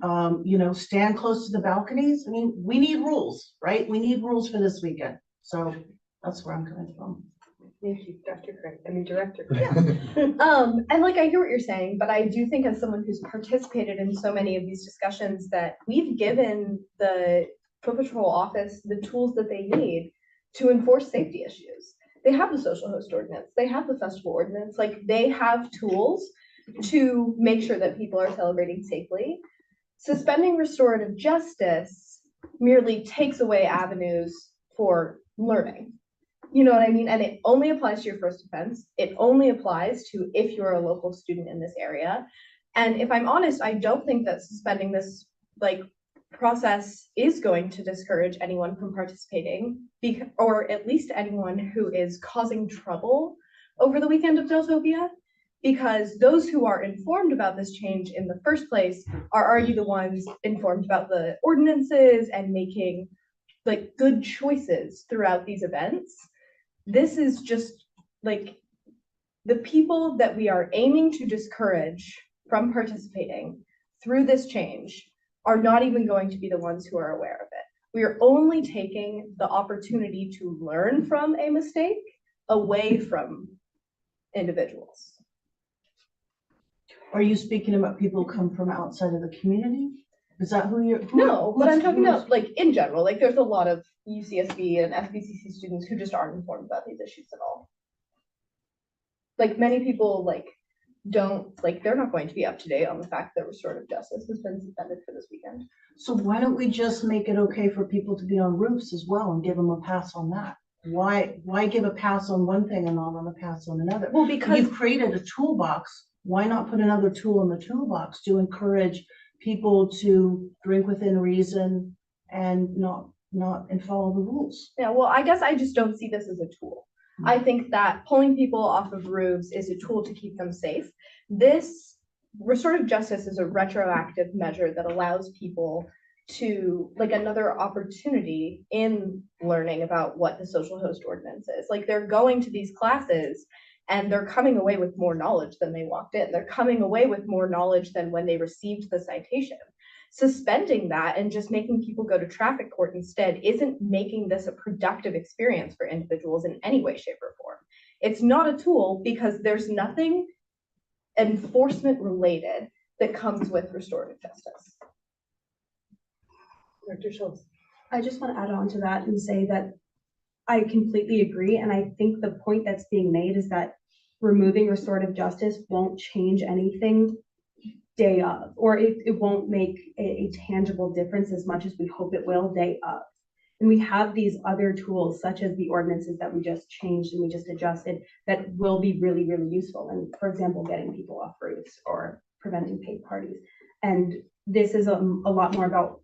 stand close to the balconies. I mean, we need rules, right? We need rules for this weekend. So that's where I'm coming from. Thank you, Dr. Craig, Director. And like, I hear what you're saying, but I do think as someone who's participated in so many of these discussions that we've given the Foot Patrol office the tools that they need to enforce safety issues. They have the social host ordinance, they have the festival ordinance, like they have tools to make sure that people are celebrating safely. Suspending restorative justice merely takes away avenues for learning. You know what I mean? And it only applies to your first offense. It only applies to if you're a local student in this area. And if I'm honest, I don't think that suspending this like process is going to discourage anyone from participating, or at least anyone who is causing trouble over the weekend of Deltopia, because those who are informed about this change in the first place are already the ones informed about the ordinances and making like good choices throughout these events. This is just like the people that we are aiming to discourage from participating through this change are not even going to be the ones who are aware of it. We are only taking the opportunity to learn from a mistake away from individuals. Are you speaking about people who come from outside of the community? Is that who you're? No, but I'm talking about like in general, like there's a lot of UCSD and FBCC students who just aren't informed about these issues at all. Like many people like don't, like they're not going to be up to date on the fact that restorative justice has been suspended for this weekend. So why don't we just make it okay for people to be on roofs as well and give them a pass on that? Why give a pass on one thing and not on a pass on another? Well, because You've created a toolbox. Why not put another tool in the toolbox to encourage people to drink within reason and not and follow the rules? yeah, well, I guess I just don't see this as a tool. I think that pulling people off of roofs is a tool to keep them safe. This restorative justice is a retroactive measure that allows people to like another opportunity in learning about what the social host ordinance is. Like they're going to these classes and they're coming away with more knowledge than they walked in. They're coming away with more knowledge than when they received the citation. Suspending that and just making people go to traffic court instead isn't making this a productive experience for individuals in any way, shape, or form. It's not a tool because there's nothing enforcement related that comes with restorative justice. Dr. Schultz. I just want to add on to that and say that I completely agree. And I think the point that's being made is that removing restorative justice won't change anything day of, or it won't make a tangible difference as much as we hope it will day of. And we have these other tools, such as the ordinances that we just changed and we just adjusted, that will be really, really useful. And for example, getting people off roofs or preventing paid parties. And this is a lot more about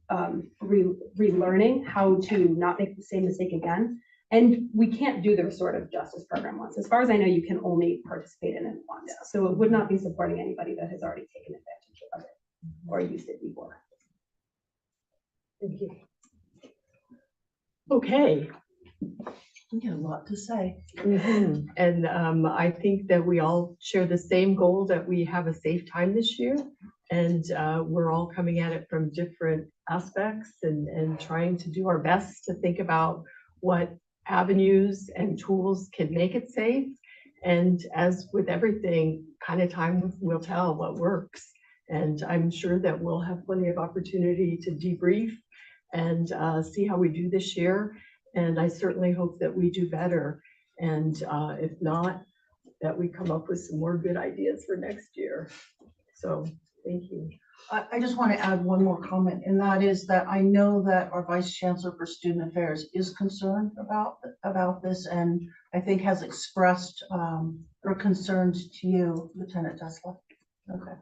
relearning how to not make the same mistake again. And we can't do the restorative justice program once. As far as I know, you can only participate in it once. So it would not be supporting anybody that has already taken advantage of it or used it before. Thank you. Okay. We got a lot to say. And I think that we all share the same goal that we have a safe time this year. And we're all coming at it from different aspects and trying to do our best to think about what avenues and tools can make it safe. And as with everything, kind of time will tell what works. And I'm sure that we'll have plenty of opportunity to debrief and see how we do this year. And I certainly hope that we do better. And if not, that we come up with some more good ideas for next year. So thank you. I just want to add one more comment, and that is that I know that our Vice Chancellor for Student Affairs is concerned about this, and I think has expressed her concerns to you, Lieutenant Tesla. Okay.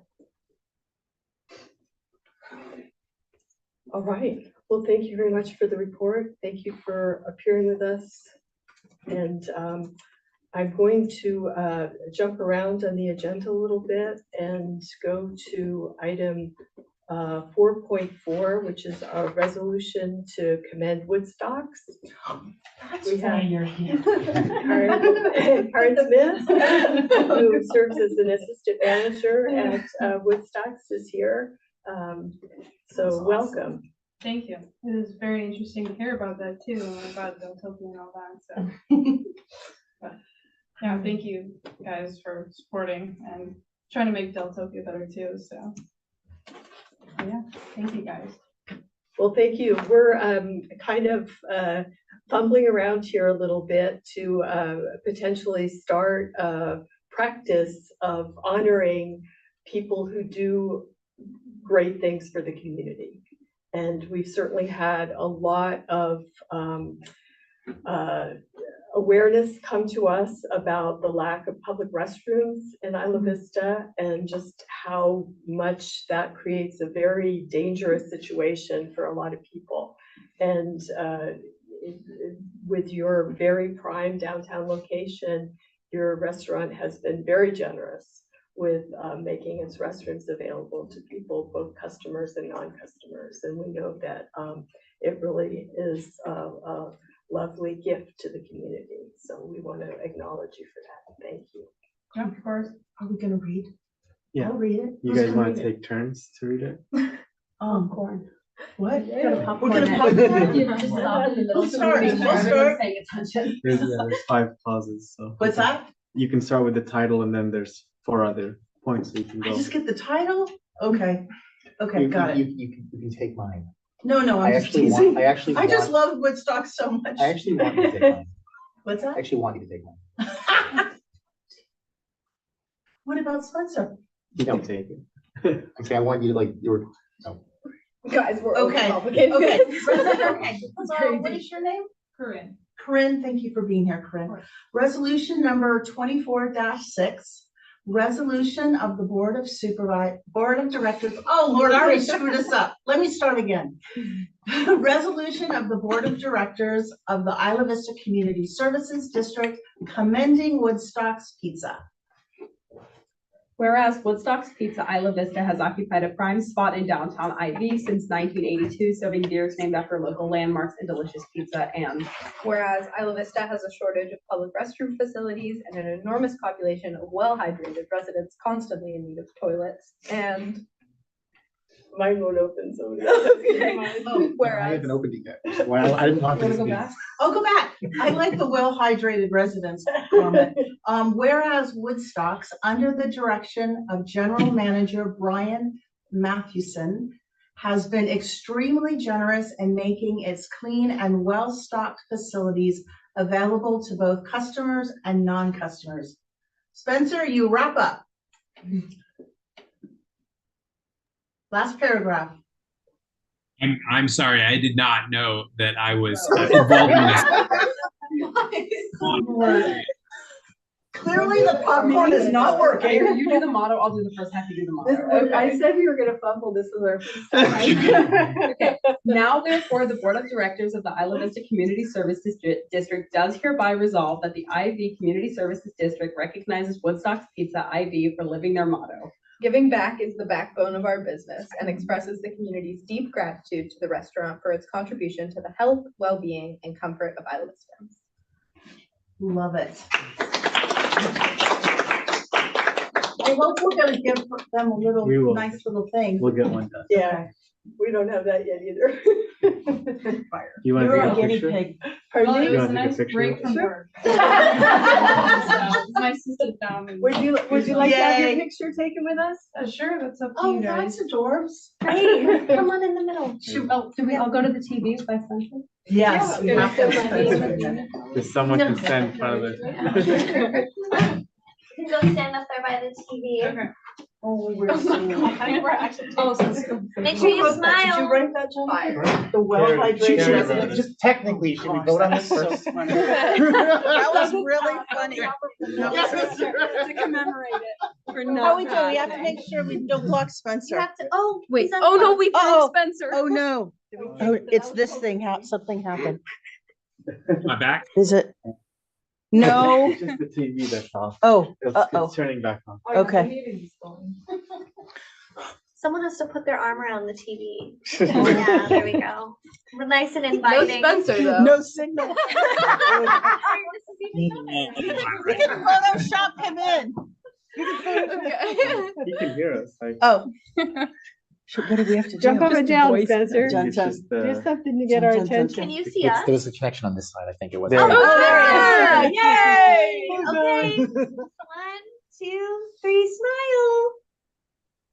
All right. Well, thank you very much for the report. Thank you for appearing with us. And I'm going to jump around on the agenda a little bit and go to item 4.4, which is our resolution to commend Woodstocks. We have Karen Smith, who serves as an assistant manager at Woodstocks, is here. So awesome. Welcome. Thank you. It is very interesting to hear about that too, about Deltopia and all that. So Yeah, thank you guys for supporting and trying to make Deltopia better too, so. Yeah, thank you guys. Well, thank you. We're kind of fumbling around here a little bit to potentially start a practice of honoring people who do great things for the community. And we've certainly had a lot of awareness come to us about the lack of public restrooms in Isla Vista and just how much that creates a very dangerous situation for a lot of people. And with your very prime downtown location, your restaurant has been very generous with making its restrooms available to people, both customers and non-customers. And we know that it really is a lovely gift to the community. So we want to acknowledge you for that. Thank you. Yeah, of course. Are we gonna read? Yeah. I'll read it. You Who's guys gonna want to read it? take turns to read it? Popcorn. What? Yeah. We're Popcorn gonna it. popcorn? You just stop in the middle We'll so start, we make sure we'll everyone's start. paying attention. There's 5 clauses, so. What's that? You can start with the title and then there's 4 other points that you can I go. just get the title? Okay. Okay, You- got you- it. You can take mine. No, I I'm just actually teasing. want, I actually I just want, love Woodstock so much. I actually want you to take mine. What's I that? actually want you to take mine. What about Spencer? You can take it. Okay, I want you to like, you're, Guys, we're Okay, overcomplicating okay. this. Okay. What is your name? Corinne. Corinne, thank you for being here, Corinne. Resolution number 24-6, resolution of the Board of Directors. Oh, Lord, I already screwed this up. Let me start again. Resolution of the Board of Directors of the Isla Vista Community Services District commending Woodstock's Pizza. Whereas Woodstock's Pizza Isla Vista has occupied a prime spot in downtown IV since 1982, serving beers named after local landmarks and delicious pizza. And Whereas Isla Vista has a shortage of public restroom facilities and an enormous population of well-hydrated residents constantly in need of toilets. And Mine won't open, so. Oh, I whereas haven't opened it yet. Well, I didn't want wanna this go to be. back? Oh, go back. I like the well-hydrated residents comment. Whereas Woodstocks, under the direction of General Manager Brian Mathewson, has been extremely generous in making its clean and well-stocked facilities available to both customers and non-customers. Spencer, you wrap up. Last paragraph. I'm sorry, I did not know that I was involved in this. Clearly, the popcorn is not working. You do the motto, I'll do the first half, you do the motto. I said we were gonna fumble, this is our first time. Okay, now therefore, the Board of Directors of the Isla Vista Community Services District does hereby resolve that the IV Community Services District recognizes Woodstock's Pizza IV for living their motto. giving back is the backbone of our business and expresses the community's deep gratitude to the restaurant for its contribution to the health, well-being, and comfort of Isla Vista. Love it. I hope we're gonna give them a little, We will. nice little thing. We'll get one done. Yeah, we don't have that yet either. You want to You're a take a guinea picture? pig. Pardon Well, me? it You was a wanna take a nice picture? break from Sure. work. So, it's nice to sit down and. Would you like to have your Yay. picture taken with us? Sure, that's up to Oh, you guys. that's adorbs. Hey, come on in the middle. Oh, Do we all go to the TV by Spencer? yes. we Yeah. have to have Spencer in there. Does someone can stand in front of it? You can go stand up there by the TV. Okay. Oh, we're so. I think we're actually. Make sure you Did you smile. write that, John? Fine. The well-hydrated Karen, residents. Just technically, should we vote on this Gosh, first? that's so funny. That was really funny. To commemorate it. For How we do? We have to make sure we don't block You Spencer. have to, oh. Wait, he's on oh no, phone. we Uh-oh. found Spencer. Oh, no. Oh, it's this thing. Something happened. My back. Is it? No. It's just the TV that's off. Oh, It's, uh-oh. it's turning back on. Okay. Someone has to put their arm around the TV. Yeah, there we go. We're nice and No inviting. Spencer though. No signal. This is even better. We can Photoshop him in. Okay. He can hear us. Like, Oh, What do we have to do? Jump up and down, Spencer. I think it's just, Do something to get our Dun, dun, dun, attention. Can you see us? There was a connection on this side. I think it was. There Oh, we go. there it is. Yay! Okay. 1, 2, 3, smile.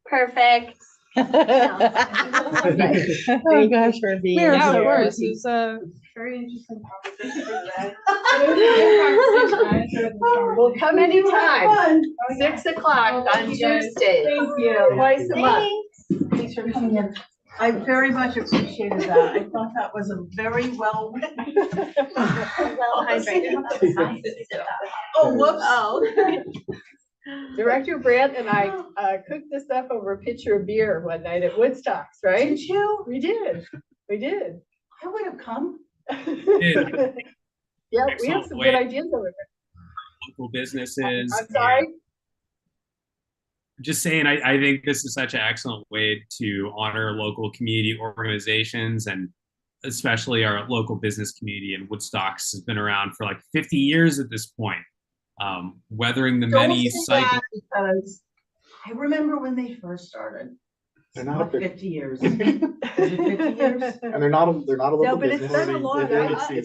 Perfect. Oh gosh, Ruby. We're Yeah, so of course. happy. It was a very interesting conversation today. Well, come anytime. 6 o'clock on Tuesday. Thank you. Twice a month. Thanks for coming in. I very much appreciated that. I thought that was a very well written. Well hydrated. Oh, whoops. Oh. Director Brandt and I cooked this up over a pitcher of beer one night at Woodstock's, right? Did you? We did. We did. I would have come. Yeah, we have some good ideas over there. Local businesses. I'm sorry. Just saying, I think this is such an excellent way to honor local community organizations, and especially our local business community. And Woodstocks has been around for like 50 years at this point, weathering the many Don't say that, cycles. because I remember when they first started. They're It's not not up there. 50 years. Is it 50 years? And they're not a local No, but it's business. been a long It's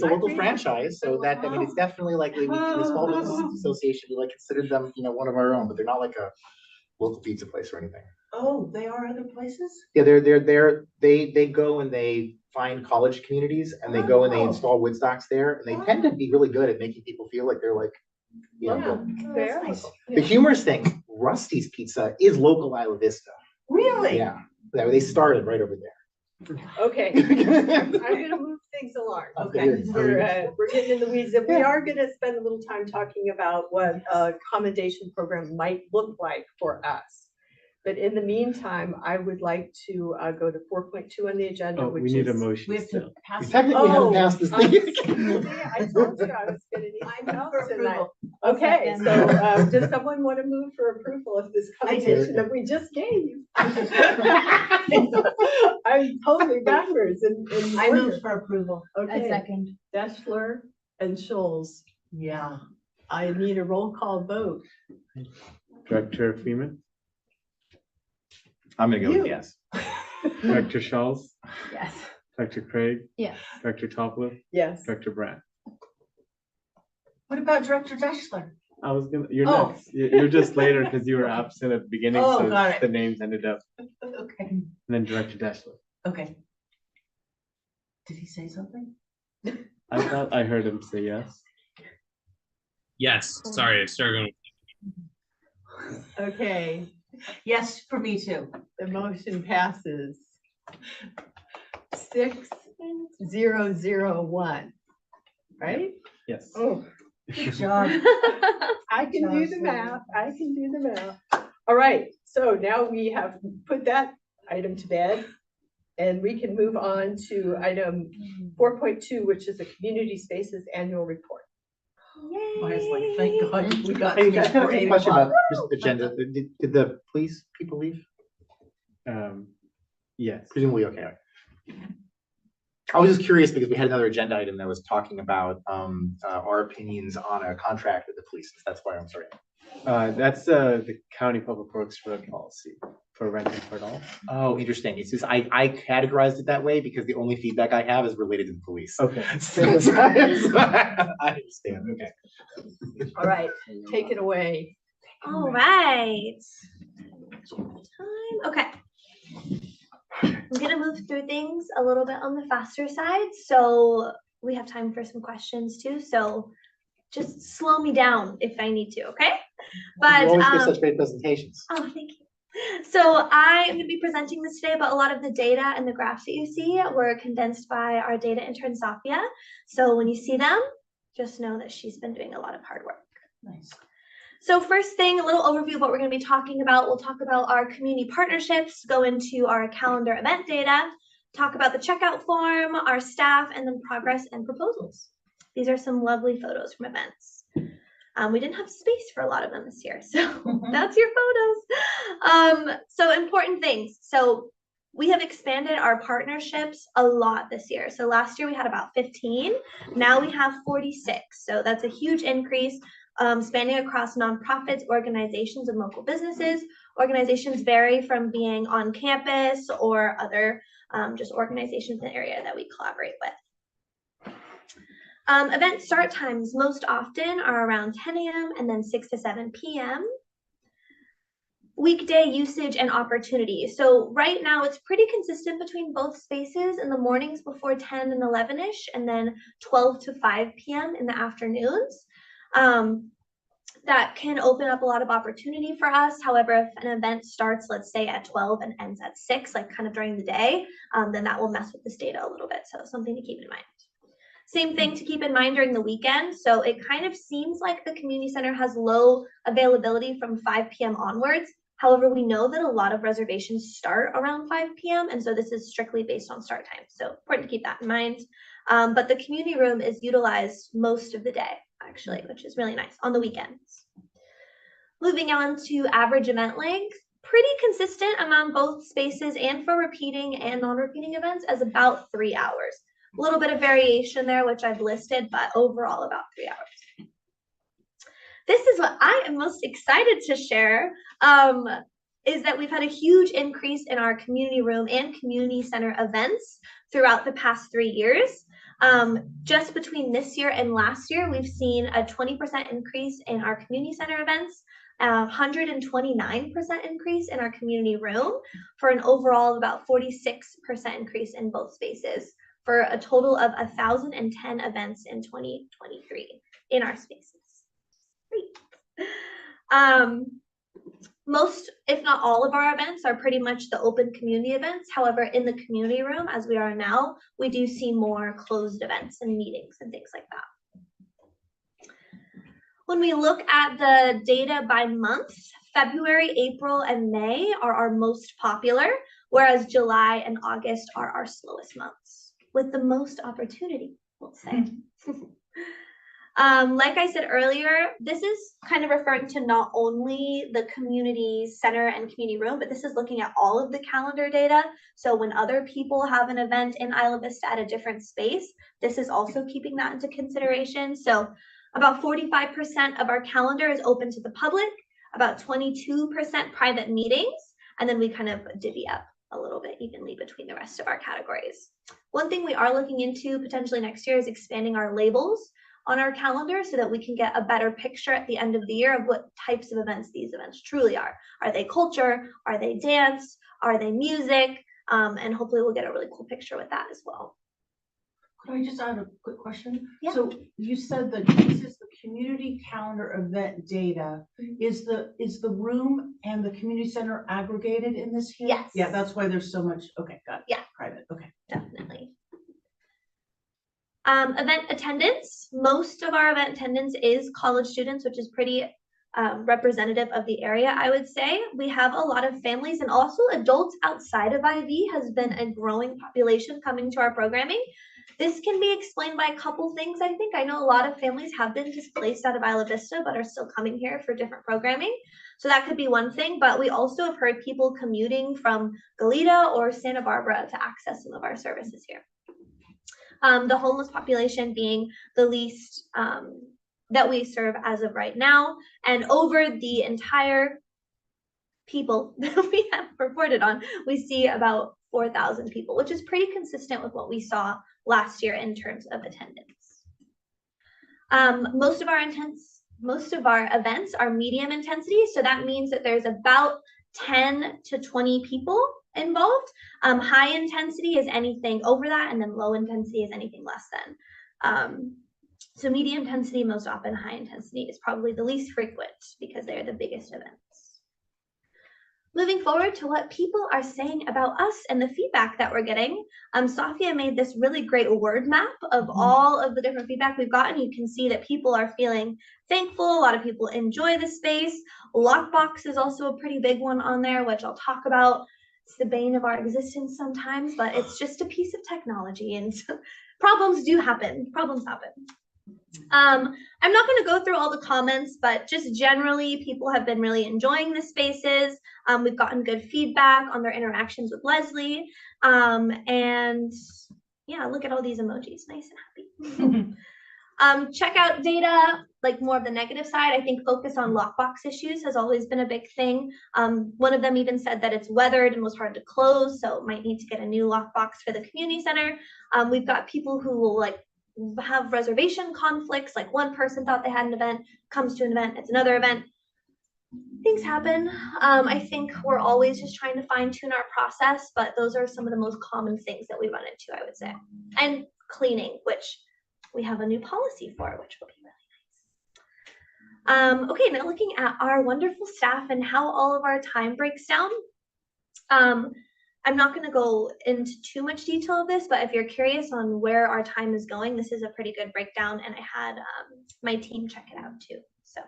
a time. local franchise, so that, I mean, it's definitely like, the Small Business Association, we like considered them, one of our own, but they're not like a local pizza place or anything. Oh, they are other places? Yeah, they go and they find college communities and they go and they install Woodstocks there, and they tend to be really good at making people feel like they're like, Very Nice. the humorous thing, Rusty's Pizza is local Isla Vista. Really? Yeah, they started right over there. Okay, I'm gonna move things along. Okay. We're getting in the weeds, and we are gonna spend a little time talking about what a accommodation program might look like for us. But in the meantime, I would like to go to 4.2 on the agenda, Oh, which we need a is. motion We have to still. pass. We technically haven't passed this thing. I told you I was gonna need I'm some up for help tonight. approval. Okay, so does someone want to move for approval of this I did. accommodation that we just gave? I'm totally backwards in I order. move for approval. Okay, second. Deschler and Scholes. Yeah. I need a roll call vote. Director Freeman, I'm gonna go with You. yes. Director Schulz, Yes. Director Craig, Yes. Director Topliff, Yes. Director Brandt. What about Director Deschler? I was gonna, you're Oh. next. You're just later because you were absent at the beginning, Oh, so got it. the names ended up, Okay. and then Director Deschler. Okay. Did he say something? I thought I heard him say yes. Yes, sorry, I started going. Okay, Yes, for me too. the motion passes. 6001, right? Yes. Oh, Good job. I can do the math. I can do the math. All right, so now we have put that item to bed. And we can move on to item 4.2, which is the Community Spaces Annual Report. I was like, thank God we got. Hey, just to a it. question about this agenda. Did the police people leave? Yes. Presumably, okay. I was just curious because we had another agenda item that was talking about our opinions on a contract with the police. That's why I'm sorry. That's the county public works road policy for renting for all. Oh, interesting. It's just I categorized it that way because the only feedback I have is related to the police. Okay. I understand. Okay. All right, take it away. All right. Time. Okay. I'm gonna move through things a little bit on the faster side, so we have time for some questions too. So just slow me down if I need to, okay? But You always give such great presentations. oh, thank you. So I am going to be presenting this today, but a lot of the data and the graphs that you see were condensed by our data intern, Safia. So when you see them, just know that she's been doing a lot of hard work. Nice. So first thing, a little overview of what we're going to be talking about. We'll talk about our community partnerships, go into our calendar event data, talk about the checkout form, our staff, and then progress and proposals. These are some lovely photos from events. We didn't have space for a lot of them this year, so that's your photos. So important things. So we have expanded our partnerships a lot this year. So last year we had about 15. Now we have 46. So that's a huge increase. spanning across nonprofits, organizations, and local businesses. Organizations vary from being on campus or other just organizations in the area that we collaborate with. Event start times most often are around 10 a.m. and then 6 to 7 p.m. Weekday usage and opportunity. So right now it's pretty consistent between both spaces in the mornings before 10 and 11ish, and then 12 to 5 p.m. in the afternoons. That can open up a lot of opportunity for us. However, if an event starts, let's say at 12 and ends at 6, like kind of during the day, then that will mess with this data a little bit. So something to keep in mind. Same thing to keep in mind during the weekend. So it kind of seems like the community center has low availability from 5 p.m. onwards. However, we know that a lot of reservations start around 5 p.m. And so this is strictly based on start time. So important to keep that in mind. But the community room is utilized most of the day, actually, which is really nice on the weekends. Moving on to average event length, pretty consistent among both spaces and for repeating and non-repeating events as about 3 hours. A little bit of variation there, which I've listed, but overall about 3 hours. This is what I am most excited to share, is that we've had a huge increase in our community room and community center events throughout the past 3 years. Just between this year and last year, we've seen a 20% increase in our community center events, 129% increase in our community room, for an overall of about 46% increase in both spaces, for a total of 1,010 events in 2023 in our spaces. Great. Most, if not all of our events are pretty much the open community events. However, in the community room, as we are now, we do see more closed events and meetings and things like that. When we look at the data by month, February, April, and May are our most popular, whereas July and August are our slowest months, with the most opportunity, we'll say. Like I said earlier, this is kind of referring to not only the community center and community room, but this is looking at all of the calendar data. So when other people have an event in Isla Vista at a different space, this is also keeping that into consideration. So about 45% of our calendar is open to the public, about 22% private meetings, and then we kind of divvy up a little bit evenly between the rest of our categories. One thing we are looking into potentially next year is expanding our labels on our calendar so that we can get a better picture at the end of the year of what types of events these events truly are. Are they culture? Are they dance? Are they music? And hopefully we'll get a really cool picture with that as well. Could I just add a quick question? Yeah. So you said that this is the community calendar event data. Is the room and the community center aggregated in this here? Yes. Yeah, that's why there's so much. Okay, got it. Yeah. Private. Okay. Definitely. Event attendance. Most of our event attendance is college students, which is pretty representative of the area, I would say. We have a lot of families and also adults outside of IV has been a growing population coming to our programming. This can be explained by a couple things, I think. I know a lot of families have been displaced out of Isla Vista, but are still coming here for different programming. So that could be one thing, but we also have heard people commuting from Goleta or Santa Barbara to access some of our services here. The homeless population being the least that we serve as of right now. And over the entire people that we have reported on, we see about 4,000 people, which is pretty consistent with what we saw last year in terms of attendance. Most of our events are medium intensity. So that means that there's about 10 to 20 people involved. High intensity is anything over that, and then low intensity is anything less than. So medium intensity, most often high intensity is probably the least frequent because they're the biggest events. Moving forward to what people are saying about us and the feedback that we're getting. Sophia made this really great word map of all of the different feedback we've gotten. You can see that people are feeling thankful. A lot of people enjoy the space. Lockbox is also a pretty big one on there, which I'll talk about. It's the bane of our existence sometimes, but it's just a piece of technology and problems do happen. Problems happen. I'm not going to go through all the comments, but just generally people have been really enjoying the spaces. We've gotten good feedback on their interactions with Leslie. And yeah, look at all these emojis, nice and happy. Checkout data, like more of the negative side, I think focus on lockbox issues has always been a big thing. One of them even said that it's weathered and was hard to close, so might need to get a new lockbox for the community center. We've got people who will like have reservation conflicts, like one person thought they had an event, comes to an event, it's another event. Things happen. I think we're always just trying to fine tune our process, but those are some of the most common things that we run into, I would say. And cleaning, which we have a new policy for, which will be really nice. Okay, now looking at our wonderful staff and how all of our time breaks down. I'm not going to go into too much detail of this, but if you're curious on where our time is going, this is a pretty good breakdown, and I had my team check it out too. So,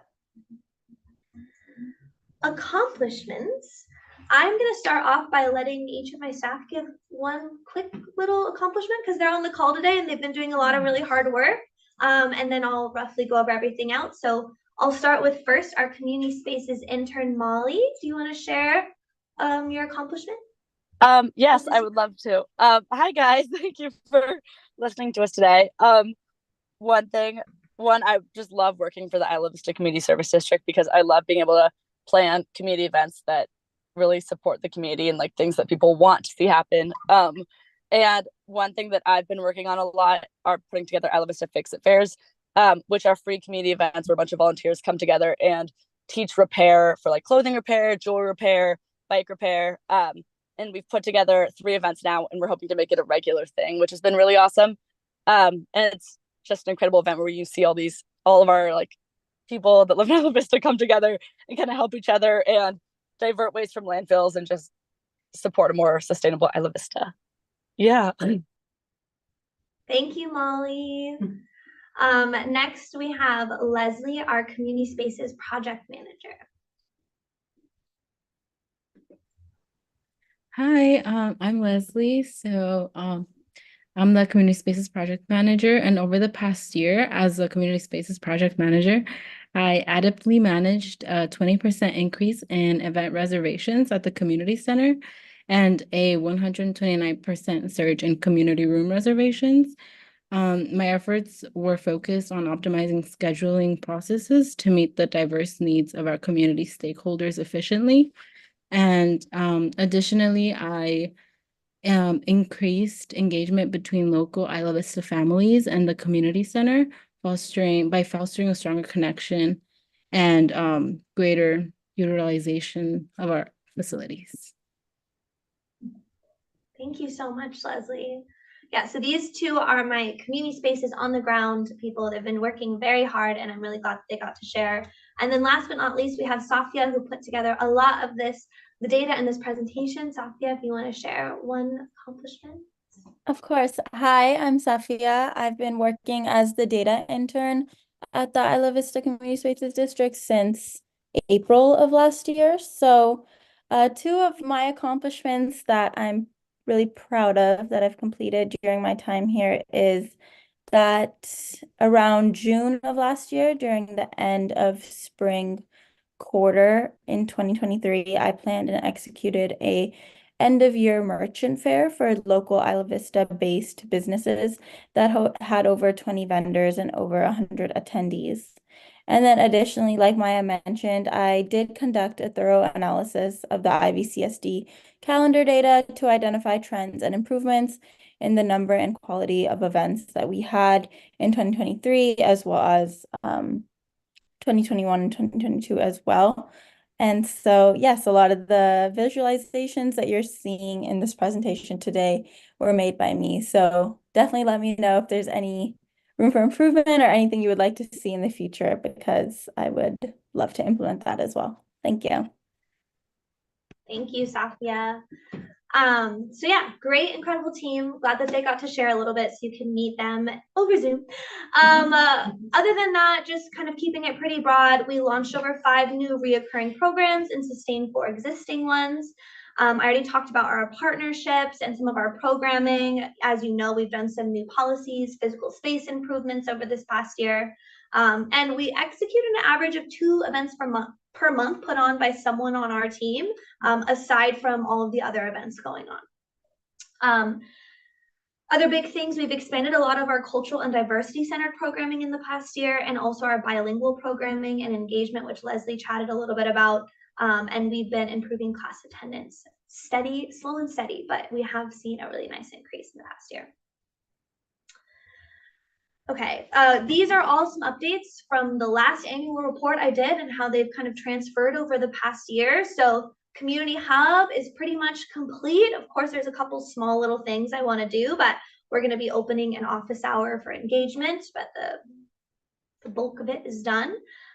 accomplishments. I'm going to start off by letting each of my staff give one quick little accomplishment because they're on the call today and they've been doing a lot of really hard work. And then I'll roughly go over everything else. So I'll start with first our community spaces intern, Molly. Do you want to share your accomplishment? Yes, I would love to. Hi guys, thank you for listening to us today. I just love working for the Isla Vista Community Service District because I love being able to plan community events that really support the community and like things that people want to see happen. And one thing that I've been working on a lot are putting together Isla Vista Fix It fairs, which are free community events where a bunch of volunteers come together and teach repair for like clothing repair, jewelry repair, bike repair. And we've put together 3 events now, and we're hoping to make it a regular thing, which has been really awesome. And it's just an incredible event where you see all of our like people that live in Isla Vista come together and kind of help each other and divert waste from landfills and just support a more sustainable Isla Vista. Yeah. Thank you, Molly. Next, we have Leslie, our community spaces project manager. Hi, I'm Leslie. So I'm the Community Spaces Project Manager, and over the past year as a Community Spaces Project Manager, I adeptly managed a 20% increase in event reservations at the community center and a 129% surge in community room reservations. My efforts were focused on optimizing scheduling processes to meet the diverse needs of our community stakeholders efficiently. And additionally, I increased engagement between local Isla Vista families and the community center, fostering a stronger connection and greater utilization of our facilities. Thank you so much, Leslie. Yeah, so these two are my community spaces on the ground people that have been working very hard, and I'm really glad they got to share. And then last but not least, we have Safia, who put together a lot of the data in this presentation. Safia, if you want to share one accomplishment. Of course. Hi, I'm Safia. I've been working as the data intern at the Isla Vista Community Spaces District since April of last year. So 2 of my accomplishments that I'm really proud of that I've completed during my time here is that around June of last year, during the end of spring quarter in 2023, I planned and executed a end of year merchant fair for local Isla Vista based businesses that had over 20 vendors and over 100 attendees. And then additionally, like Maya mentioned, I did conduct a thorough analysis of the IVCSD calendar data to identify trends and improvements in the number and quality of events that we had in 2023, as well as 2021 and 2022 as well. And so, yes, a lot of the visualizations that you're seeing in this presentation today were made by me. So definitely let me know if there's any room for improvement or anything you would like to see in the future, because I would love to implement that as well. Thank you. Thank you, Safia. So yeah, great, incredible team. Glad that they got to share a little bit so you can meet them over Zoom. Other than that, just kind of keeping it pretty broad, we launched over 5 new reoccurring programs and sustained 4 existing ones. I already talked about our partnerships and some of our programming. As you know, we've done some new policies, physical space improvements over this past year. And we executed an average of 2 events per month put on by someone on our team, aside from all of the other events going on. Other big things, we've expanded a lot of our cultural and diversity centered programming in the past year, and also our bilingual programming and engagement, which Leslie chatted a little bit about. And we've been improving class attendance, steady, slow and steady, but we have seen a really nice increase in the past year. Okay, these are all some updates from the last annual report I did and how they've kind of transferred over the past year. So Community Hub is pretty much complete. Of course, there's a couple small little things I want to do, but we're going to be opening an office hour for engagement, but the bulk of it is done.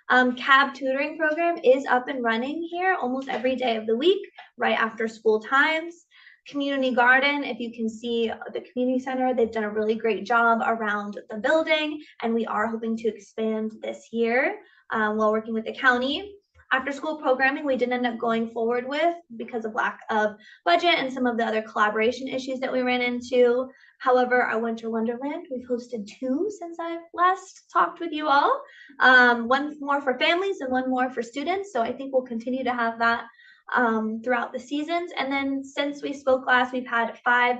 CAB tutoring program is up and running here almost every day of the week, right after school times. Community garden, if you can see the community center, they've done a really great job around the building, and we are hoping to expand this year while working with the county. After school programming, we didn't end up going forward with because of lack of budget and some of the other collaboration issues that we ran into. However, our Winter Wonderland, we've hosted 2 since I last talked with you all. One more for families and one more for students. So I think we'll continue to have that throughout the seasons. And then since we spoke last, we've had 5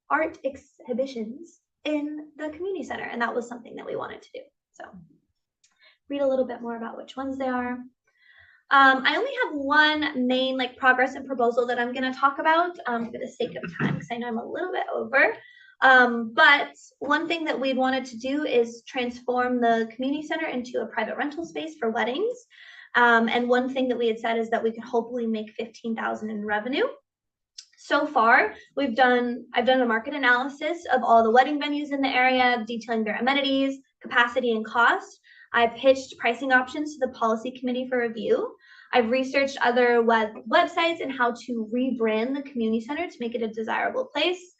art exhibitions in the community center, and that was something that we wanted to do. So read a little bit more about which ones they are. I only have one main progress and proposal that I'm going to talk about for the sake of time, because I know I'm a little bit over. But one thing that we wanted to do is transform the community center into a private rental space for weddings. And one thing that we had said is that we could hopefully make $15,000 in revenue. So far, I've done a market analysis of all the wedding venues in the area, detailing their amenities, capacity, and cost. I pitched pricing options to the policy committee for review. I've researched other websites and how to rebrand the community center to make it a desirable place.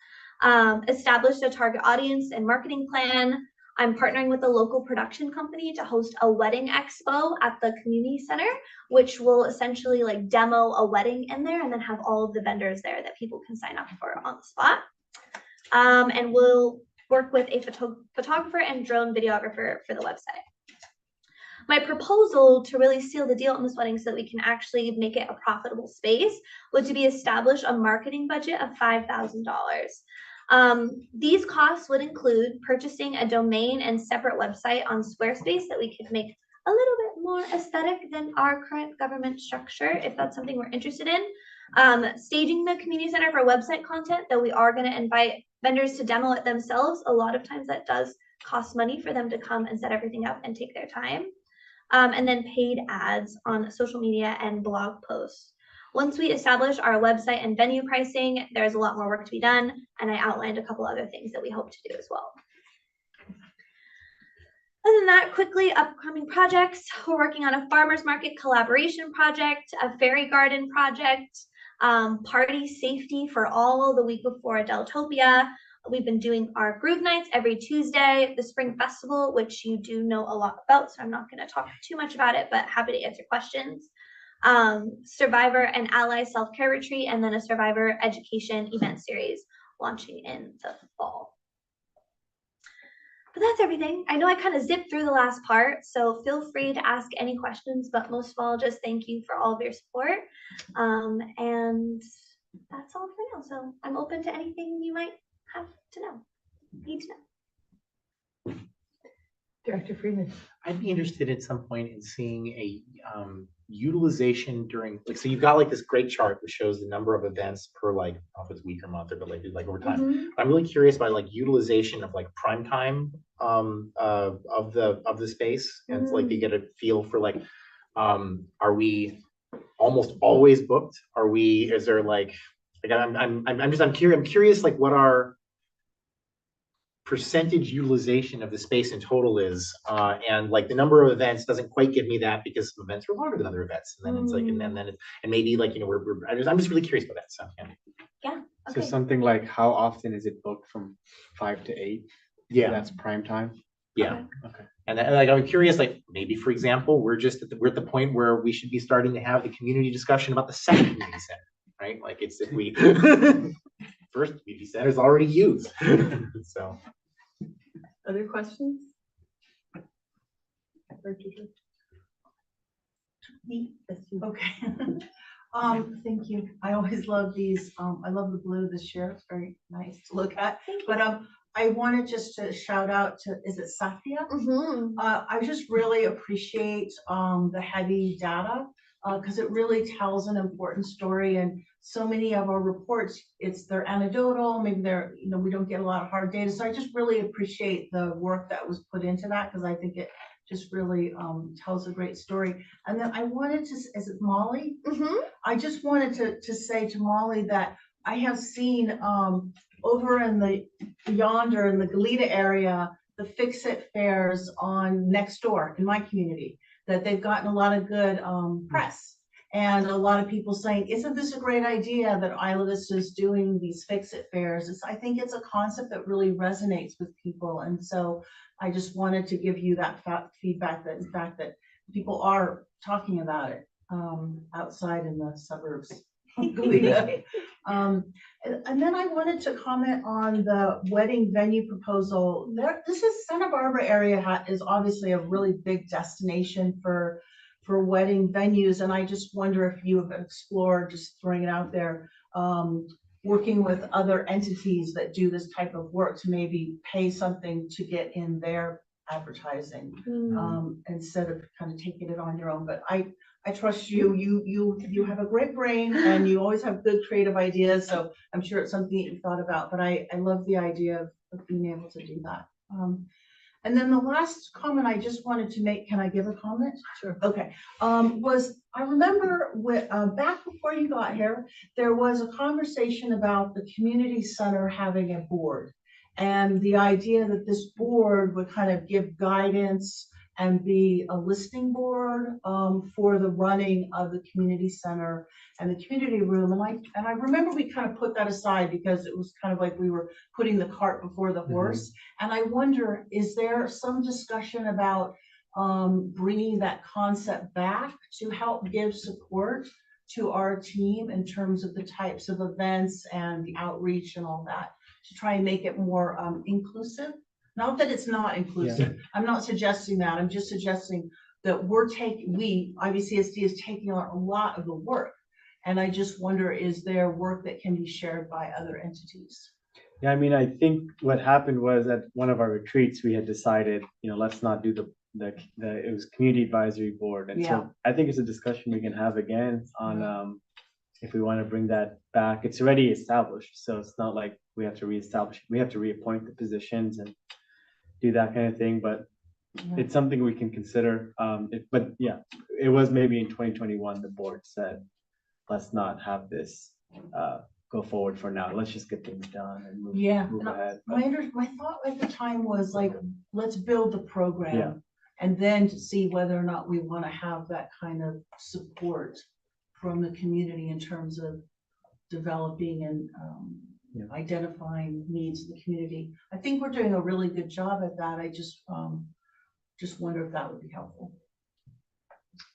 Established a target audience and marketing plan. I'm partnering with a local production company to host a wedding expo at the community center, which will essentially demo a wedding in there and then have all of the vendors there that people can sign up for on the spot. And we'll work with a photographer and drone videographer for the website. My proposal to really seal the deal on this wedding so that we can actually make it a profitable space was to be establish a marketing budget of $5,000. These costs would include purchasing a domain and separate website on Squarespace that we could make a little bit more aesthetic than our current government structure, if that's something we're interested in. Staging the community center for website content, though we are going to invite vendors to demo it themselves. A lot of times that does cost money for them to come and set everything up and take their time. And then paid ads on social media and blog posts. Once we establish our website and venue pricing, there's a lot more work to be done, and I outlined a couple other things that we hope to do as well. Other than that, quickly, upcoming projects. We're working on a farmers market collaboration project, a fairy garden project, party safety for all the week before Adeltopia. We've been doing our groove nights every Tuesday, the spring festival, which you do know a lot about, so I'm not going to talk too much about it, but happy to answer questions. Survivor and ally self-care retreat, and then a survivor education event series launching in the fall. But that's everything. I know I kind of zipped through the last part, so feel free to ask any questions, but most of all, just thank you for all of your support. And that's all for now. So I'm open to anything you might have to know, need to know. Director Freeman. I'd be interested at some point in seeing a utilization during, so you've got this great chart that shows the number of events per I don't know if it's week or month or but over time. Mm-hmm. I'm really curious about utilization of prime time of the space, and to get a feel for are we almost always booked? Is there I'm curious what our percentage utilization of the space in total is, and the number of events doesn't quite give me that, because some events are longer than other events, and then it's and maybe I'm just really curious about that. So yeah. Okay. So something how often is it booked from 5 to 8? Yeah, that's prime time. Yeah. Okay. And I'm curious, maybe for example, we're at the point where we should be starting to have the community discussion about the second community center, right? It's if we first community center is already used. So. Other questions? Me? Okay. Thank you. I always love these. I love the blue this year. It's very nice to look at. But I wanted just to shout out to, is it Safia? I just really appreciate the heavy data because it really tells an important story. And so many of our reports, they're anecdotal, maybe they're, we don't get a lot of hard data. So I just really appreciate the work that was put into that because I think it just really tells a great story. And then I wanted to, is it Molly? I just wanted to say to Molly that I have seen over in the yonder in the Goleta area, the Fix-It fairs on next door in my community, that they've gotten a lot of good press. And a lot of people saying, isn't this a great idea that Isla Vista is doing these Fix-It fairs? I think it's a concept that really resonates with people. And so I just wanted to give you that feedback that in fact that people are talking about it outside in the suburbs of Goleta. And then I wanted to comment on the wedding venue proposal. This is Santa Barbara area is obviously a really big destination for wedding venues. And I just wonder if you have explored, just throwing it out there, working with other entities that do this type of work to maybe pay something to get in their advertising instead of kind of taking it on your own. But I trust you. You have a great brain and you always have good creative ideas. So I'm sure it's something that you thought about. But I love the idea of being able to do that. And then the last comment I just wanted to make, can I give a comment? Sure. Okay. Was I remember back before you got here, there was a conversation about the community center having a board and the idea that this board would kind of give guidance and be a listening board for the running of the community center and the community room. And I remember we kind of put that aside because it was kind of like we were putting the cart before the horse. And I wonder, is there some discussion about bringing that concept back to help give support to our team in terms of the types of events and the outreach and all that, to try and make it more inclusive? Not that it's not inclusive. I'm not suggesting that. I'm just suggesting that IVCSD is taking on a lot of the work. And I just wonder, is there work that can be shared by other entities? Yeah, I mean, I think what happened was at one of our retreats, we had decided, let's not do it was community advisory board. And so I think it's a discussion we can have again on if we want to bring that back. It's already established. So it's not like we have to reestablish, we have to reappoint the positions and do that kind of thing, but it's something we can consider. But yeah, it was maybe in 2021, the board said, let's not have this go forward for now. Let's just get things done and move ahead. My thought at the time was like, let's build the program and then to see whether or not we want to have that kind of support from the community in terms of developing and identifying needs in the community. I think we're doing a really good job at that. I just wonder if that would be helpful.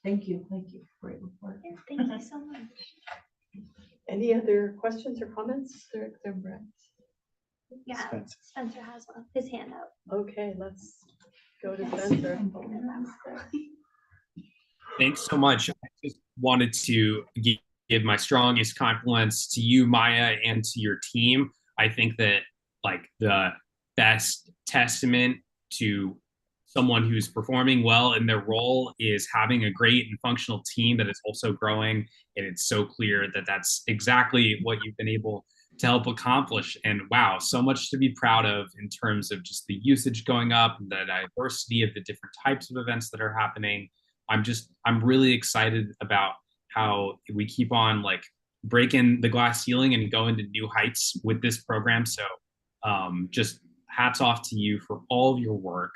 Thank you. Great report. Yeah, thank you so much. Any other questions or comments? Yeah, Spencer has one, his hand out. Okay, let's go to Spencer. Thanks so much. I just wanted to give my strongest compliments to you, Maya, and to your team. I think that like the best testament to someone who's performing well in their role is having a great and functional team that is also growing. And it's so clear that that's exactly what you've been able to help accomplish. And wow, so much to be proud of in terms of just the usage going up, the diversity of the different types of events that are happening. I'm really excited about how we keep on like breaking the glass ceiling and going to new heights with this program. So just hats off to you for all of your work.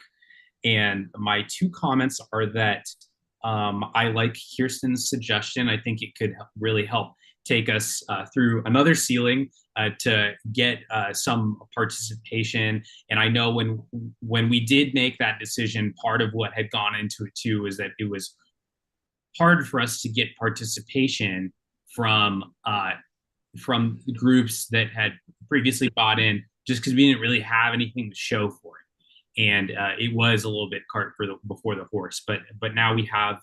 And my two comments are that I like Kirsten's suggestion. I think it could really help take us through another ceiling to get some participation. And I know when we did make that decision, part of what had gone into it too is that it was hard for us to get participation from groups that had previously bought in, just because we didn't really have anything to show for it. And it was a little bit cart before the horse, but now we have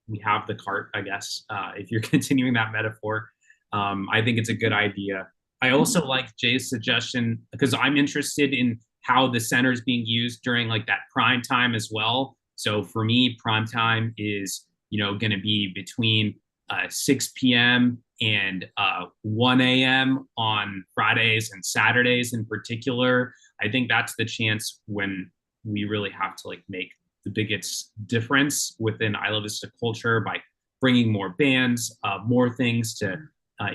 we have the cart, I guess, if you're continuing that metaphor. I think it's a good idea. I also like Jay's suggestion because I'm interested in how the center is being used during like that prime time as well. So for me, prime time is, going to be between 6 p.m. and 1 a.m. on Fridays and Saturdays in particular. I think that's the chance when we really have to like make the biggest difference within Isla Vista culture by bringing more bands, more things to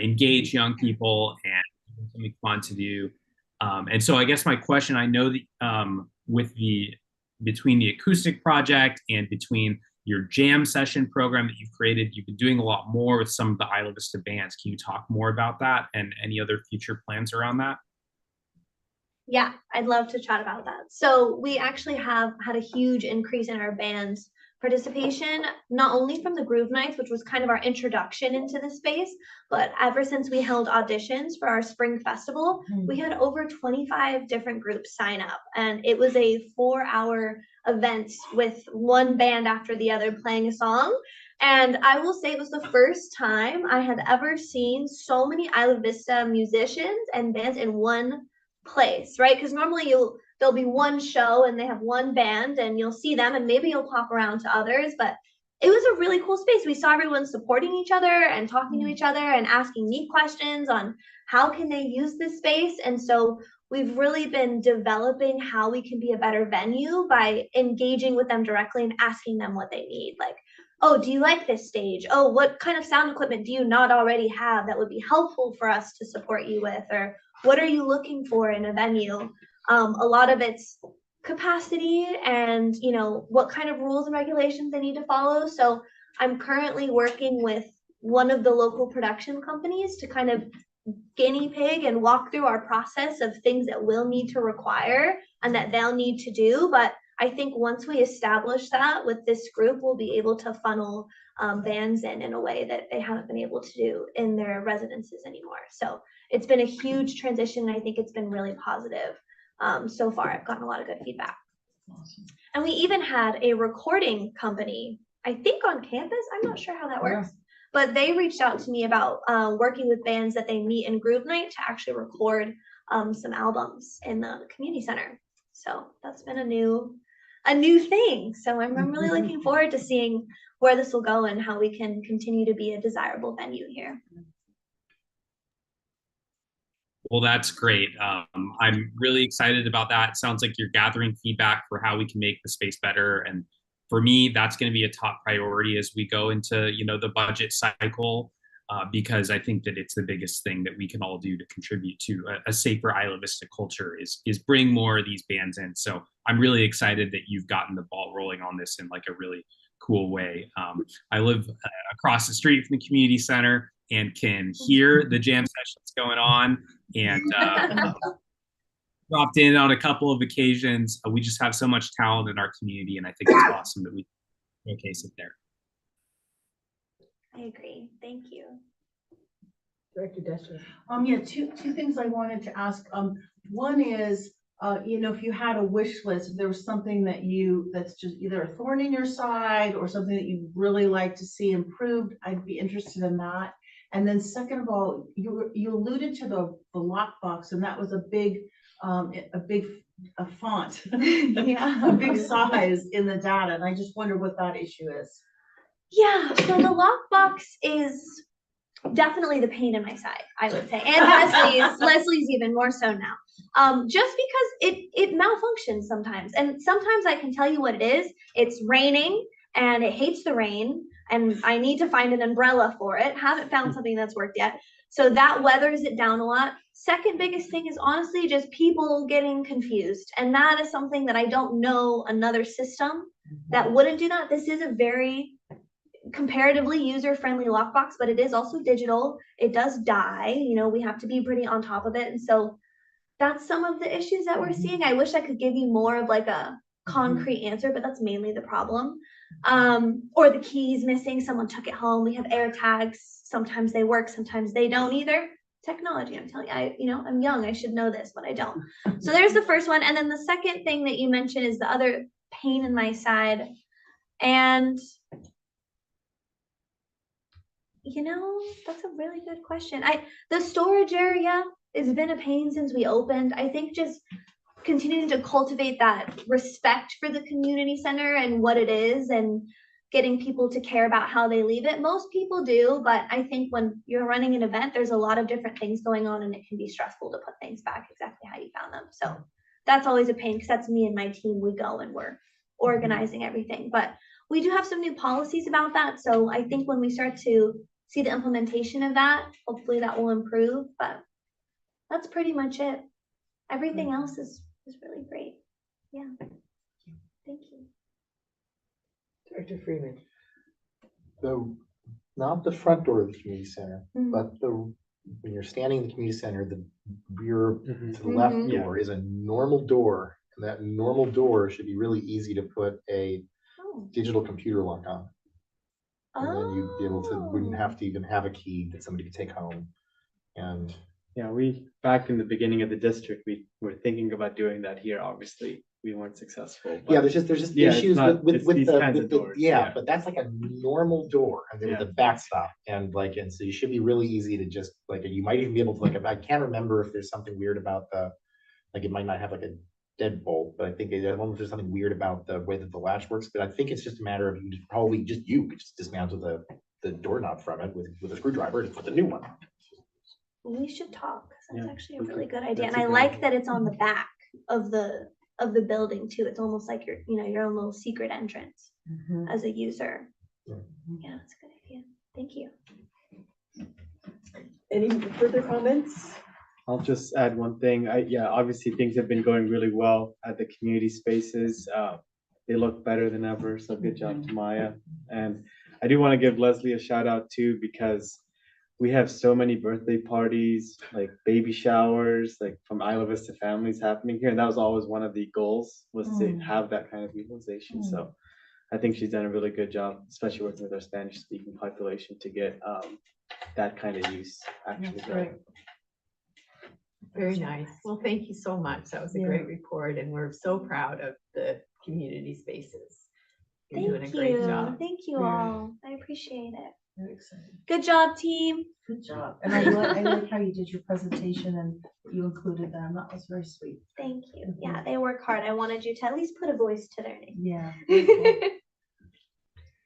engage young people and something fun to do. And so I guess my question, I know that between the acoustic project and between your jam session program that you've created, you've been doing a lot more with some of the Isla Vista bands. Can you talk more about that and any other future plans around that? Yeah, I'd love to chat about that. So we actually have had a huge increase in our band's participation, not only from the Groove Nights, which was kind of our introduction into the space, but ever since we held auditions for our spring festival, we had over 25 different groups sign up. And it was a 4-hour event with one band after the other playing a song. And I will say it was the first time I had ever seen so many Isla Vista musicians and bands in one place, right? Because normally there'll be one show and they have one band and you'll see them and maybe you'll pop around to others, but it was a really cool space. We saw everyone supporting each other and talking to each other and asking neat questions on how can they use this space. And so we've really been developing how we can be a better venue by engaging with them directly and asking them what they need. Like, oh, do you like this stage? Oh, what kind of sound equipment do you not already have that would be helpful for us to support you with? Or what are you looking for in a venue? A lot of it's capacity and, what kind of rules and regulations they need to follow. So I'm currently working with one of the local production companies to kind of guinea pig and walk through our process of things that we'll need to require and that they'll need to do. But I think once we establish that with this group, we'll be able to funnel bands in a way that they haven't been able to do in their residences anymore. So it's been a huge transition. And I think it's been really positive. So far, I've gotten a lot of good feedback. Awesome. And we even had a recording company, I think on campus. I'm not sure how that works, but they reached out to me about working with bands that they meet in Groove Night to actually record some albums in the community center. So that's been a new thing. So I'm really looking forward to seeing where this will go and how we can continue to be a desirable venue here. Well, that's great. I'm really excited about that. It sounds like you're gathering feedback for how we can make the space better. And for me, that's going to be a top priority as we go into, the budget cycle, because I think that it's the biggest thing that we can all do to contribute to a safer Isla Vista culture is bring more of these bands in. So I'm really excited that you've gotten the ball rolling on this in like a really cool way. I live across the street from the community center and can hear the jam sessions going on, and dropped in on a couple of occasions. We just have so much talent in our community, and I think it's awesome that we showcase it there. I agree. Thank you. Director Desher. Yeah, two things I wanted to ask. One is, if you had a wish list, if there was something that's just either a thorn in your side or something that you'd really like to see improved, I'd be interested in that. And then second of all, you alluded to the lockbox, and that was a big font, Yeah, a big size in the data, and I just wonder what that issue is. Yeah, so the lockbox is definitely the pain in my side, I would say, and Leslie's even more so now. Just because it malfunctions sometimes, and sometimes I can tell you what it is. It's raining, and it hates the rain, and I need to find an umbrella for it. Haven't found something that's worked yet. So that weathers it down a lot. Second biggest thing is honestly just people getting confused. And that is something that I don't know another system that wouldn't do that. This is a very comparatively user-friendly lockbox, but it is also digital. It does die. We have to be pretty on top of it. And so that's some of the issues that we're seeing. I wish I could give you more of like a concrete answer, but that's mainly the problem. Or the keys missing, someone took it home. We have air tags. Sometimes they work, sometimes they don't either. Technology, I'm telling you, I'm young, I should know this, but I don't. So there's the first one. And then the second thing that you mentioned is the other pain in my side. And You know, that's a really good question. The storage area has been a pain since we opened. I think just continuing to cultivate that respect for the community center and what it is and getting people to care about how they leave it. Most people do, but I think when you're running an event, there's a lot of different things going on and it can be stressful to put things back exactly how you found them. So that's always a pain because that's me and my team. We go and we're organizing everything, but we do have some new policies about that. So I think when we start to see the implementation of that, hopefully that will improve, but that's pretty much it. Everything else is really great. Yeah. Thank you. Director Freeman. Not the front door of the community center, Mhm. but when you're standing in the community center, the rear Mhm. to the left Mhm. door is a normal door. And that normal door should be really easy to put a Oh. digital computer lock on. And then you'd be able to, wouldn't Oh. have to even have a key that somebody could take home. And Yeah, back in the beginning of the district, we were thinking about doing that here. Obviously, we weren't successful. yeah, but there's just yeah, it's issues not- with it's with these the kinds with of the doors, yeah, yeah. but that's like a normal door and then with Yeah. a backstop and so you should be really easy to just you might even be able to I can't remember if there's something weird about it might not have like a deadbolt, but I think I don't know if there's something weird about the way that the latch works, but I think it's just a matter of you could just dismantle the doorknob from it with a screwdriver and put the new one. We should talk. 'Cause that's Yeah, actually a we really could- good idea. that's And a I good like idea. that it's on the back of the building too. It's almost like your own little secret entrance as a user. Yeah, that's a good idea. Thank you. Any further comments? I'll just add one thing. Obviously things have been going really well at the community spaces. They look better than ever. So good job to Maya. And I do want to give Leslie a shout out too, because we have so many birthday parties, like baby showers, like from Isla Vista families happening here. And that was always one of the goals, was to have that kind of utilization. So I think she's done a really good job, especially working with our Spanish speaking population to get that kind of use actually That's going. right. Very nice. Well, thank you so much. That was a great report, and we're so proud of the community spaces. You're doing a Thank great you. job. Thank you all. I appreciate it. Very exciting. Good job, team. Good job. And I like how you did your presentation and you included them. That was very sweet. Thank you. Yeah, they work hard. I wanted you to at least put a voice to their name. Yeah.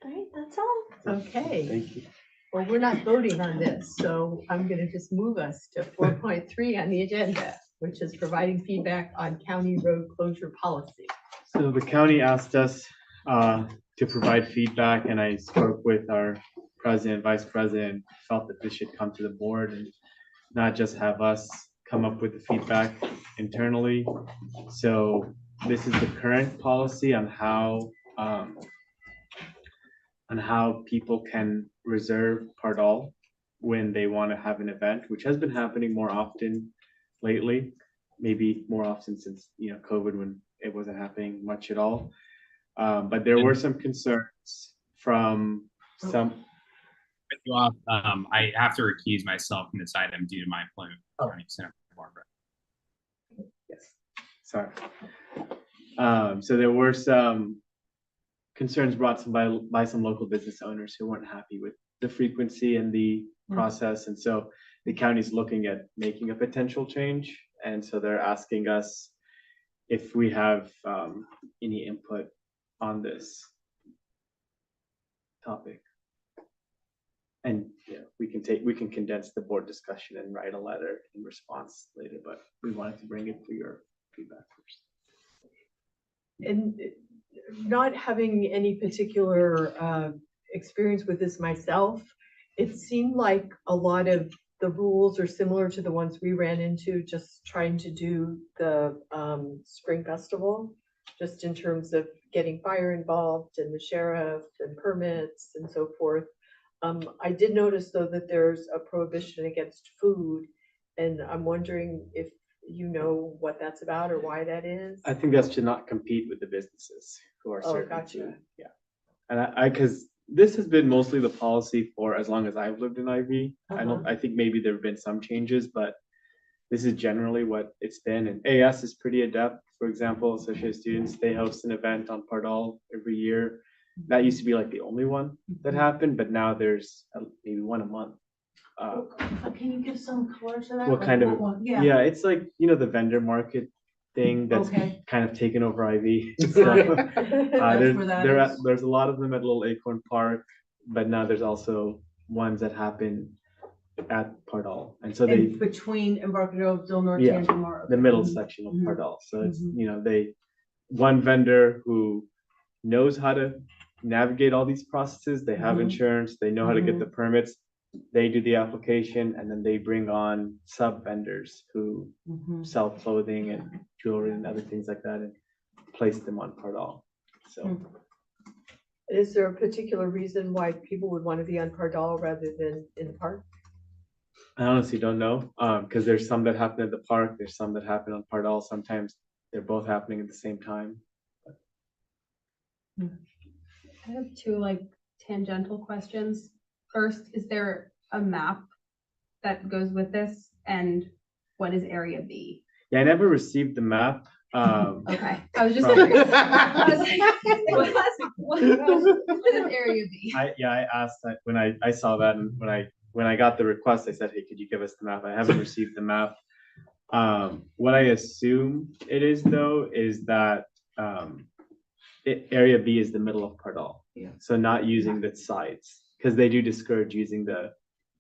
All right, that's all. Okay. Thank you. Well, we're not voting on this, so I'm going to just move us to 4.3 on the agenda, which is providing feedback on county road closure policy. So the county asked us to provide feedback, and I spoke with our president, vice president, felt that this should come to the board and not just have us come up with the feedback internally. So this is the current policy on how people can reserve Pardal when they want to have an event, which has been happening more often lately, maybe more often since COVID, when it wasn't happening much at all. But there were some concerns from some. I have to recuse myself from this item due to my employment with County Santa Barbara. Yes, sorry. So there were some concerns brought by some local business owners who weren't happy with the frequency and the process. And so the county's looking at making a potential change. And so they're asking us if we have any input on this topic. And we can condense the board discussion and write a letter in response later, but we wanted to bring it for your feedback first. And not having any particular experience with this myself, it seemed like a lot of the rules are similar to the ones we ran into just trying to do the spring festival, just in terms of getting fire involved and the sheriff and permits and so forth. I did notice though that there's a prohibition against food, and I'm wondering if you know what that's about or why that is. I think that's to not compete with the businesses who are serving gotcha. food. Yeah, and because this has been mostly the policy for as long as I've lived in IV. I think maybe there have been some changes, but this is generally what it's been. And AS is pretty adept. For example, Associated Students, they host an event on Pardal every year. That used to be like the only one that happened, but now there's maybe one a month. Can you give some color to that? What Like, kind of, one? yeah, it's like, the vendor market thing that's Okay. kind of taken over IV. Got So, it. That's where that is. there's a lot of them at Little Acorn Park, but now there's also ones that happen at Pardal. And so And between Embarcadero, Del Norte, Yeah, and Del Mar. the middle Mhm. section of Mhm. Pardal. So it's, Mhm. one vendor who knows how to navigate all these processes. They have Mhm. insurance, they know how to get Mhm. the permits. They do the application and then they bring on sub vendors who Mhm. sell clothing and jewelry and other things like that and place them on Pardal. So Is there a particular reason why people would want to be on Pardal rather than in the park? I honestly don't know, because there's some that happen at the park, there's some that happen on Pardal. Sometimes they're both happening at the same time. I have two tangential questions. First, is there a map that goes with this? And what is Area B? Yeah, I never received the map. Okay, I was just From- curious. I was like, what is Area B? I asked that when I saw that, and when I got the request, I said, hey, could you give us the map? I haven't received the map. What I assume it is though, is that Area B is the middle of Pardal. Yeah. So not using the sides, because they do discourage using the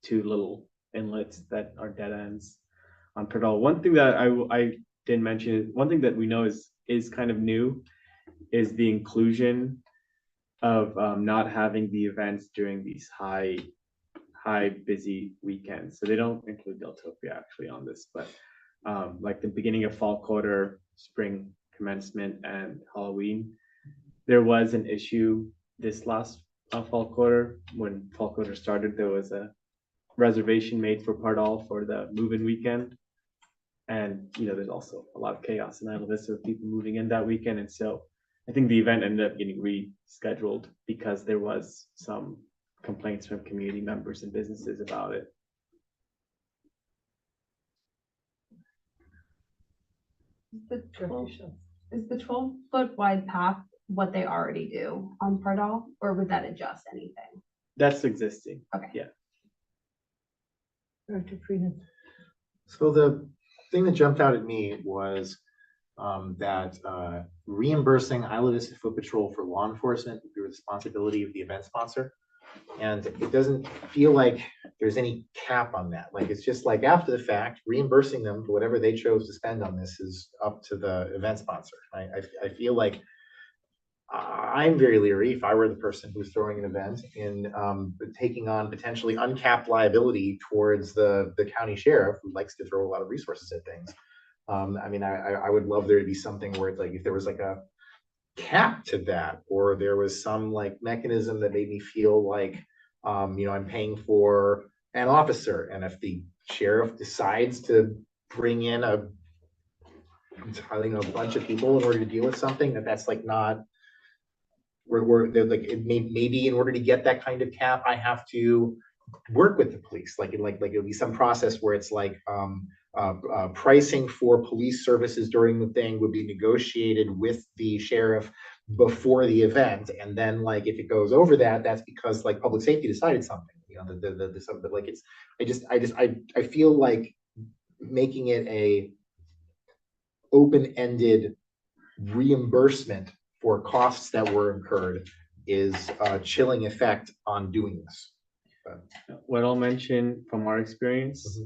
two little inlets that are dead ends on Pardal. One thing that I didn't mention, one thing that we know is kind of new, is the inclusion of not having the events during these high busy weekends. So they don't include Deltopia actually on this, but like the beginning of fall quarter, spring commencement, and Halloween, there was an issue this last fall quarter. When fall quarter started, there was a reservation made for Pardal for the move-in weekend. And there's also a lot of chaos in Isla Vista with people moving in that weekend. And so I think the event ended up getting rescheduled because there was some complaints from community members and businesses about it. Is the 12-foot wide path what they already do on Pardal, or would that adjust anything? That's existing. Okay. Yeah. Director Frieden. So the thing that jumped out at me was that reimbursing Isla Vista Foot Patrol for law enforcement would be the responsibility of the event sponsor. And it doesn't feel like there's any cap on that. Like, it's just like after the fact, reimbursing them for whatever they chose to spend on this is up to the event sponsor. I feel like I'm very leery, if I were the person who's throwing an event, in taking on potentially uncapped liability towards the county sheriff, who likes to throw a lot of resources at things. I mean, I would love there to be something where it's like, if there was like a cap to that, or there was some like mechanism that made me feel like, I'm paying for an officer, and if the sheriff decides to bring in a bunch of people in order to deal with something, that's like not, we're they're like, maybe in order to get that kind of cap, I have to work with the police. Like it'll be some process where it's like pricing for police services during the thing would be negotiated with the sheriff before the event, and then like if it goes over that, that's because like public safety decided something. Like it's I feel like making it a open-ended reimbursement for costs that were incurred is a chilling effect on doing this. What I'll mention from our experience,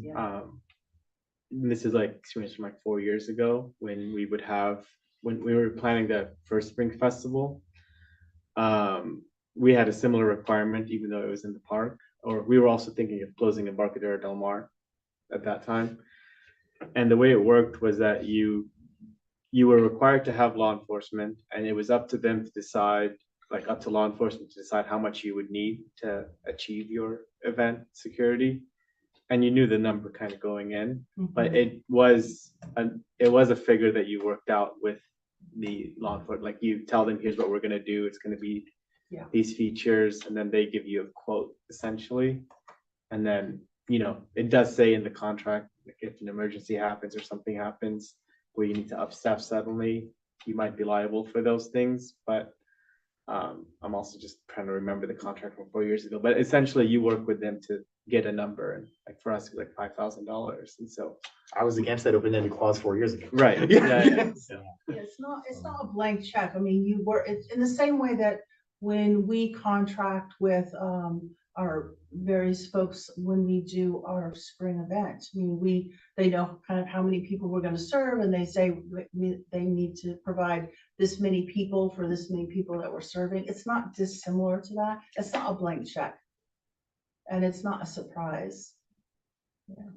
this is like experience from like 4 years ago, when we were planning the first spring festival. We had a similar requirement, even though it was in the park, or we were also thinking of closing Embarcadero Del Mar at that time. And the way it worked was that you were required to have law enforcement, and it was up to them to decide, like up to law enforcement to decide how much you would need to achieve your event security. And you knew the number kind of going in, but it was a figure that you worked out with the law enforcement. Like, you tell them, here's what we're going to do. It's going to be these features, and then they give you a quote essentially. And then, it does say in the contract, like if an emergency happens or something happens where you need to up staff suddenly, you might be liable for those things. But I'm also just trying to remember the contract from 4 years ago, but essentially you work with them to get a number, and like for us, it was like $5,000. And so, I was against that open-ended clause 4 years ago. right, yeah. Yeah, it's not a blank check. I mean, it's in the same way that when we contract with our various folks, when we do our spring event, I mean, they know kind of how many people we're gonna serve, and they say they need to provide this many people for this many people that we're serving. It's not dissimilar to that. It's not a blank check. And it's not a surprise. Yeah.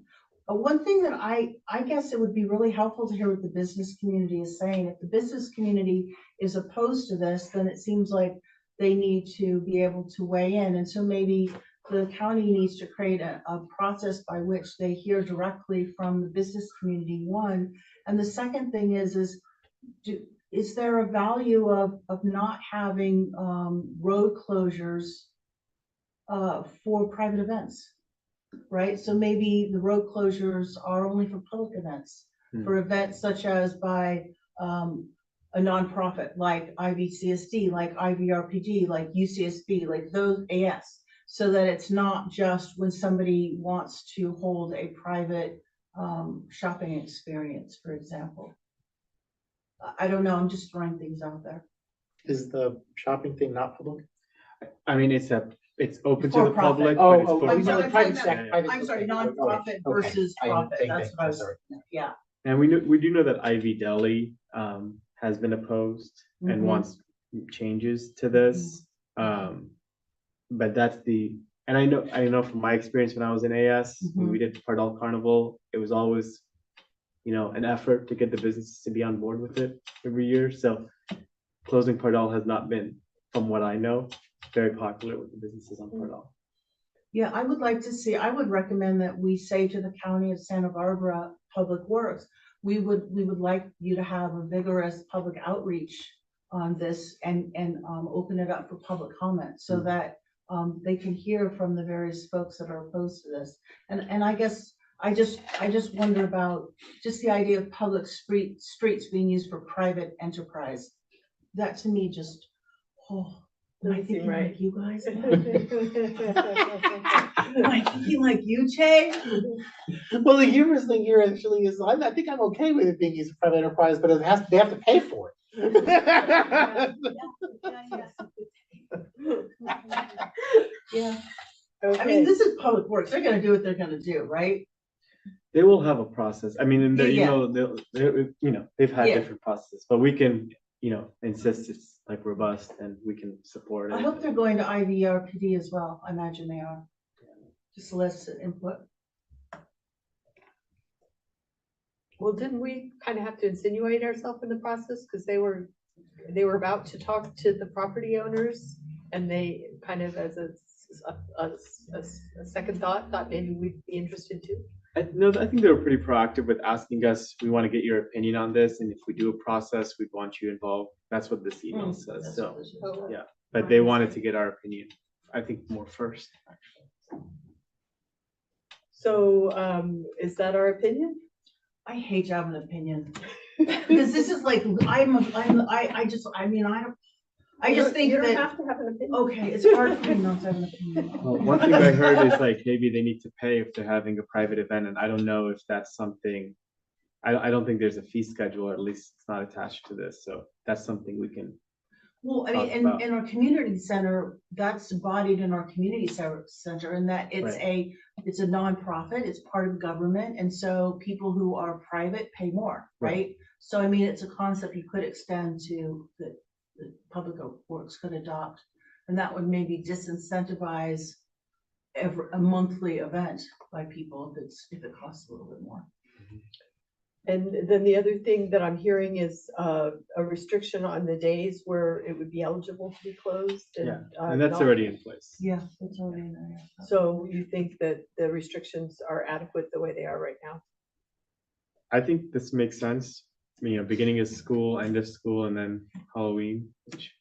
One thing that I guess it would be really helpful to hear what the business community is saying. If the business community is opposed to this, then it seems like they need to be able to weigh in. And so maybe the county needs to create a process by which they hear directly from the business community, one. And the second thing is there a value of not having road closures for private events? Right, so maybe the road closures are only for public events, for events such as by a nonprofit like IVCSD, like IVRPG, like UCSB, like those AS, so that it's not just when somebody wants to hold a private shopping experience, for example. I don't know, I'm just throwing things out there. Is the shopping thing not public? I mean, it's open to For the public. profit. but it's for I'm sorry, profit. I'm sorry, nonprofit versus profit, that's what I was, yeah. And we do know that Ivy Deli has been opposed and wants changes to this. But and I know from my experience when I was in AS, when we did Pardal Carnival, it was always, an effort to get the businesses to be on board with it every year. So closing Pardal has not been, from what I know, very popular with the businesses on Pardal. Yeah, I would recommend that we say to the County of Santa Barbara Public Works, we would like you to have a vigorous public outreach on this and open it up for public comment so that they can hear from the various folks that are opposed to this. And I guess I just wonder about just the idea of public streets being used for private enterprise. That to me just, am I thinking like you guys? Am I thinking like you, Che? Well, the humorous thing here actually is I think I'm okay with it being used for private enterprise, but they have to pay for it. Yeah. I mean, this is public works. They're gonna do what they're gonna do, right? They will have a process. I mean, in the Yeah. they've had Yeah. different processes, but we can insist it's like robust and we can support it. I hope they're going to IVRPD as well. I imagine they are. Just solicit input. Well, didn't we kind of have to insinuate ourselves in the process because they were about to talk to the property owners, and they kind of, as a second thought maybe we'd be interested too. No, I think they were pretty proactive with asking us, we want to get your opinion on this, and if we do a process, we'd want you involved. That's what this email says. So, yeah, but they wanted to get our opinion, I think, more first. So, is that our opinion? I hate to have an opinion because this is like I just think you don't that have to have an opinion. okay, it's hard for me not to have an opinion. Well, one thing I heard is like maybe they need to pay if they're having a private event, and I don't know if that's something. I don't think there's a fee schedule, or at least it's not attached to this. So that's something we can. Well, I mean, in our community center, that's embodied in our community center, and that it's it's a nonprofit, it's part of government, and so people who are private pay more, right? So I mean, it's a concept you could extend to the public works could adopt, and that would maybe disincentivize a monthly event by people if it costs a little bit more. And then the other thing that I'm hearing is a restriction on the days where it would be eligible to be closed. And that's already in place. Yeah, it's already in there. So you think that the restrictions are adequate the way they are right now? I think this makes sense. Beginning of school, end of school, and then Halloween, which,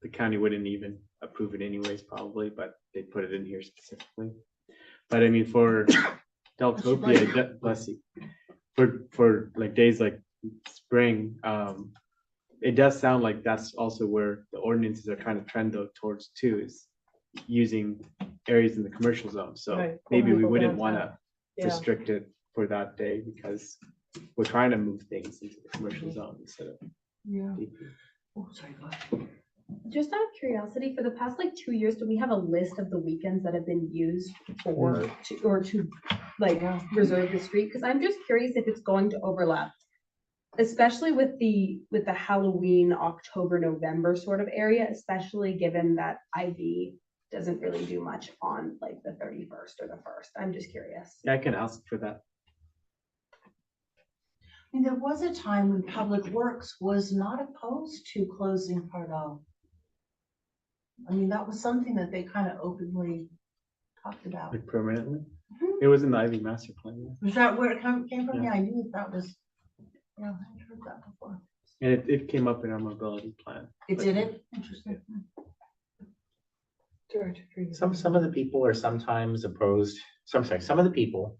the county wouldn't even approve it anyways, probably, but they put it in here specifically. But I mean, for Deltopia, bless you, for like days like spring, it does sound like that's also where the ordinances are trying to trend though towards too, is using areas in the commercial zone. So Right. maybe we People wouldn't downtown. want to Yeah. restrict it for that day because we're trying to move things into the commercial zone instead of. Yeah. DP. Oh, sorry, go ahead. Just out of curiosity, for the past like 2 years, do we have a list of the weekends that have been used for to like reserve the street? Because I'm just curious if it's going to overlap, especially with the Halloween, October, November sort of area, especially given that IV doesn't really do much on like the 31st or the 1st. I'm just curious. Yeah, I can ask for that. I mean, there was a time when Public Works was not opposed to closing Pardal. I mean, that was something that they kind of openly talked about. Like permanently. Mhm. It was in the Ivy master plan. Yeah. Was that where it came from? Yeah. Yeah, I knew that was, yeah, I'd heard that before. And it came up in our mobility plan. It But- didn't? Interesting. Some of the people are sometimes opposed, some of the people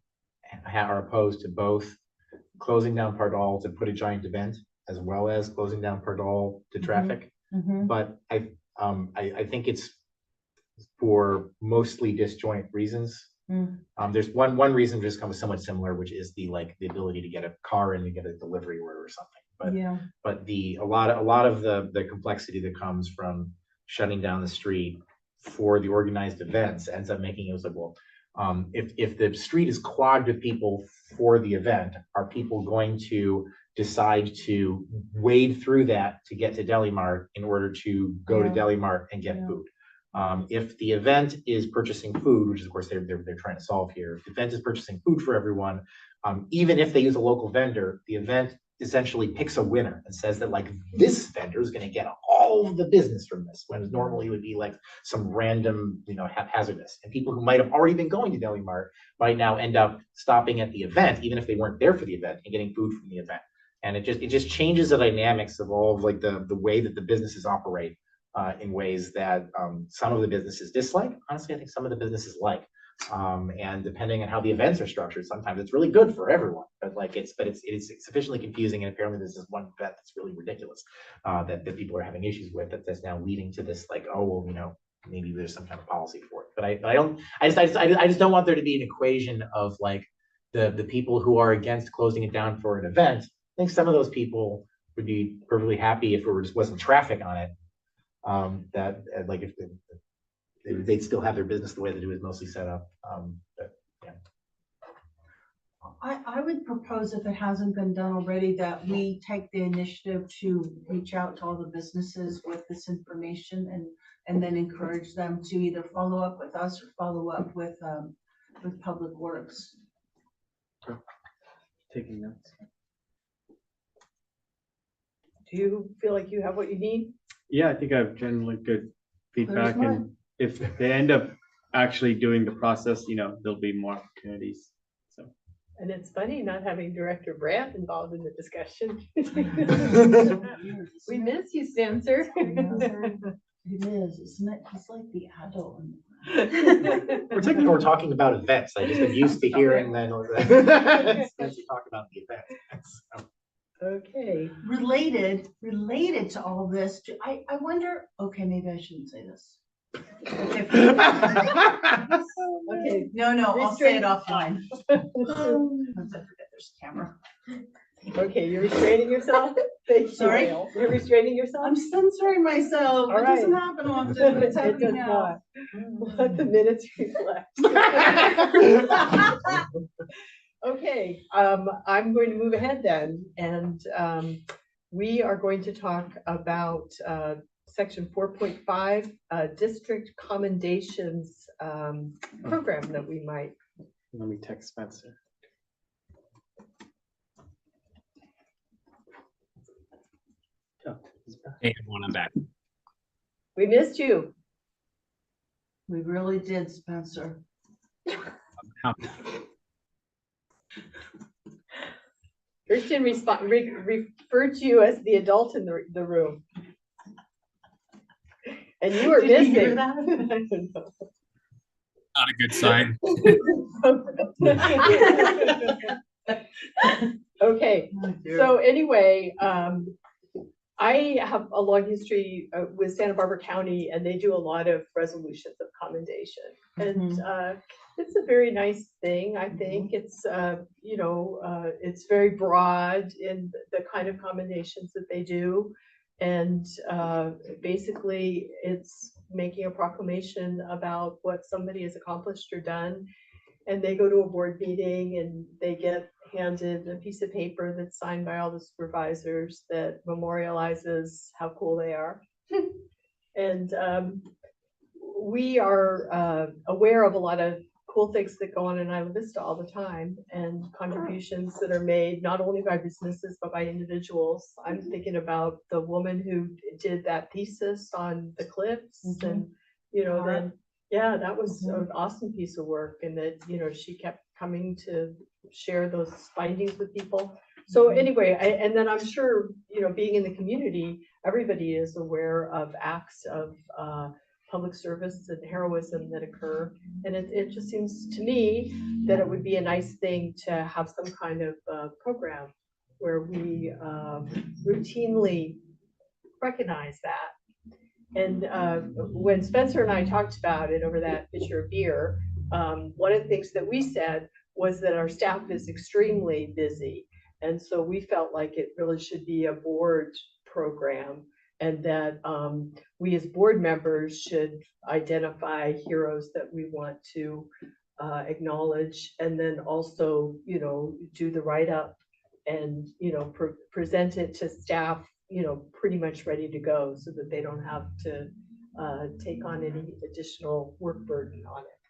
are opposed to both closing down Pardal to put a giant event as well as closing down Pardal to traffic. Mhm. But I think it's for mostly disjoint reasons. Mm. There's one reason just comes somewhat similar, which is the ability to get a car and to get a delivery order or something. But Yeah. but a lot of the complexity that comes from shutting down the street for the organized events ends up making it like, well, if the street is clogged with people for the event, are people going to decide to wade through that to get to Deli Mart in order to go to Yeah. Deli Mart and get Yeah. food? If the event is purchasing food, which is of course they're trying to solve here, if the event is purchasing food for everyone, even if they use a local vendor, the event essentially picks a winner and says that like this vendor is going to get all of the business from this, when normally it would be like some random, haphazardness. And people who might have already been going to Deli Mart might now end up stopping at the event, even if they weren't there for the event, and getting food from the event. And it just changes the dynamics of all of like the way that the businesses operate in ways that some of the businesses dislike. Honestly, I think some of the businesses like. And depending on how the events are structured, sometimes it's really good for everyone, but it's sufficiently confusing. And apparently there's this one event that's really ridiculous that people are having issues with, that's now leading to this like, oh, well, maybe there's some kind of policy for it. But I just don't want there to be an equation of like the people who are against closing it down for an event. I think some of those people would be perfectly happy if there just wasn't traffic on it. Like if they'd still have their business the way that it was mostly set up. But yeah. I would propose, if it hasn't been done already, that we take the initiative to reach out to all the businesses with this information and then encourage them to either follow up with us or follow up with Public Works. Taking notes. Do you feel like you have what you need? Yeah, I think I have generally good feedback, There's and if they end up actually doing the process, there'll be more opportunities. So And it's funny not having Director Brandt involved in the discussion. We miss you, Spencer. It is, isn't it? It's like the adult. We're talking about events. I just am used to hearing then Spencer talk about the events. Okay. Related to all this, I wonder, okay, maybe I shouldn't say this. Okay. Okay. No, I'll say it offline. Once I forget there's a camera. Okay, you're restraining yourself? Thank you. Sorry? Gail. You're restraining yourself? I'm censoring myself. All It doesn't right. happen often, but it's It happening does now. not. Let the minutes reflect. Okay, I'm going to move ahead then, and we are going to talk about section 4.5, district commendations program that we might. let me text Spencer. Oh, he's back. Hey, everyone, I'm back. We missed you. We really did, Spencer. Christian referred to you as the adult in the room. And you were Did you missing. hear that? I don't know. Not a good sign. Okay, Oh, dear. so anyway, I have a long history with Santa Barbara County, and they do a lot of resolutions of commendation. And it's a very nice thing. I think it's, it's very broad in the kind of commendations that they do. And basically, it's making a proclamation about what somebody has accomplished or done. And they go to a board meeting and they get handed a piece of paper that's signed by all the supervisors that memorializes how cool they are. And we are aware of a lot of cool things that go on in Isla Vista all the time, and contributions that are made not only by businesses but by individuals. I'm thinking about the woman who did that thesis on the cliffs, and then yeah, that was an awesome piece of work, and that she kept coming to share those findings with people. So anyway, and then I'm sure being in the community, everybody is aware of acts of public service and heroism that occur, and it just seems to me that it would be a nice thing to have some kind of program where we routinely recognize that. And when Spencer and I talked about it over that pitcher of beer, one of the things that we said was that our staff is extremely busy. And so we felt like it really should be a board program, and that we as board members should identify heroes that we want to acknowledge, and then also, do the write-up and, present it to staff pretty much ready to go, so that they don't have to take on any additional work burden on it.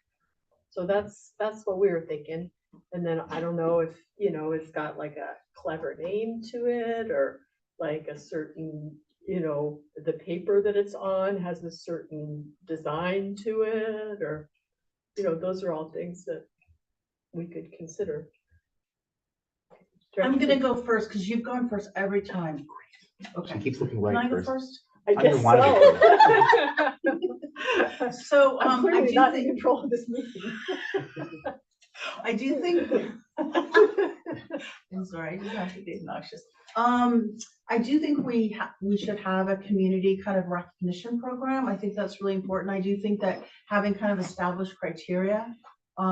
So that's what we were thinking. And then I don't know if, it's got like a clever name to it, or like a certain, the paper that it's on has a certain design to it, or, those are all things that we could consider. I'm gonna go first because you've gone first every time. Okay. She keeps looking right. Can I go first? I guess so. So I'm I clearly do not think, in control of this meeting. I do think I'm sorry, I just have to be obnoxious. I do think we should have a community kind of recognition program. I think that's really important. I do think that having kind of established criteria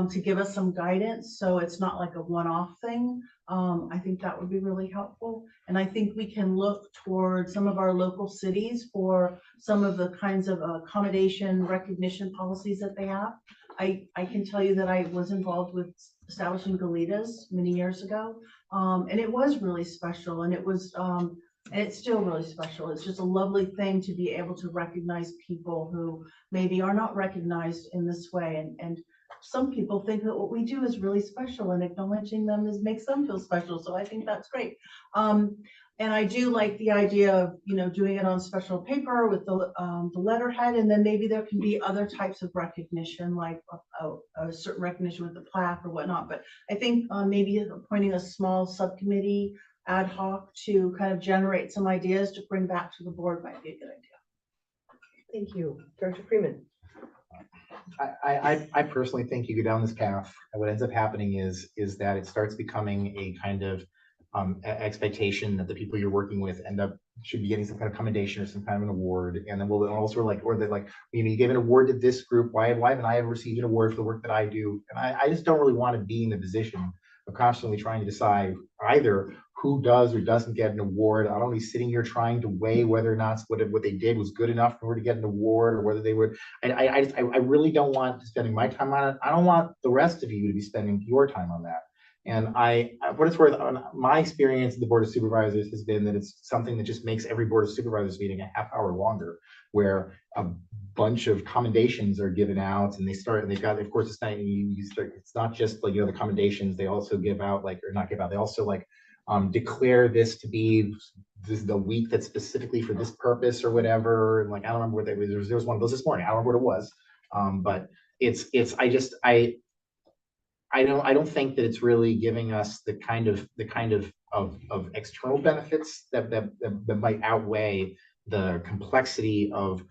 to give us some guidance, so it's not like a one-off thing. I think that would be really helpful. And I think we can look toward some of our local cities for some of the kinds of accommodation recognition policies that they have. I can tell you that I was involved with establishing Galitas many years ago. And it was really special, and it was, and it's still really special. It's just a lovely thing to be able to recognize people who maybe are not recognized in this way. And some people think that what we do is really special, and acknowledging them makes them feel special. So I think that's great. And I do like the idea of, doing it on special paper with the letterhead, and then maybe there can be other types of recognition, like a certain recognition with the plaque or whatnot. But I think maybe appointing a small subcommittee ad hoc to kind of generate some ideas to bring back to the board might be a good idea. Thank you, Director Freeman. I personally think you go down this path, and what ends up happening is that it starts becoming a kind of expectation that the people you're working with should be getting some kind of commendation or some kind of an award. And then we'll also you gave an award to this group. Why haven't I ever received an award for the work that I do? And I just don't really want to be in the position of constantly trying to decide either who does or doesn't get an award. I don't be sitting here trying to weigh whether or not what they did was good enough for her to get an award, or whether they would. I really don't want to spending my time on it. I don't want the rest of you to be spending your time on that. And what it's worth, my experience in the Board of Supervisors has been that it's something that just makes every Board of Supervisors meeting a half hour longer, where a bunch of commendations are given out, and they've got, of course, it's not just like, the commendations, they also give out, they also declare this to be the week that's specifically for this purpose or whatever. And I don't remember what there was one of those this morning. I don't remember what it was. But I don't think that it's really giving us the kind of external benefits that might outweigh the complexity of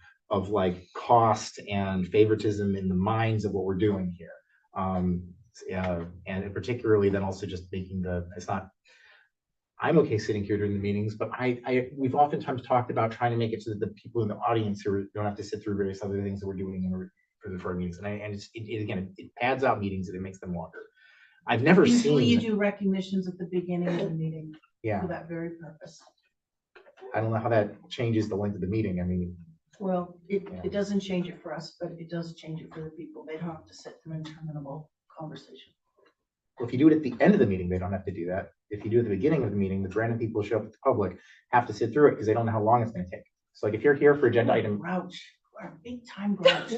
cost and favoritism in the minds of what we're doing here. And particularly then also just making I'm okay sitting here during the meetings, but we've oftentimes talked about trying to make it so that the people in the audience who don't have to sit through various other things that we're doing for our meetings. And again, it pads out meetings and it makes them longer. I've never Usually you seen, do recognitions at the beginning of the meeting yeah, for that very purpose. I don't know how that changes the length of the meeting. I mean, Well, it doesn't change it for us, but it does change it for the people. They don't have to sit through interminable conversation. if you do it at the end of the meeting, they don't have to do that. If you do it at the beginning of the meeting, the random people who show up at the public have to sit through it because they don't know how long it's going to take. So like if you're here for agenda item. Grouch, we're a big time grouch.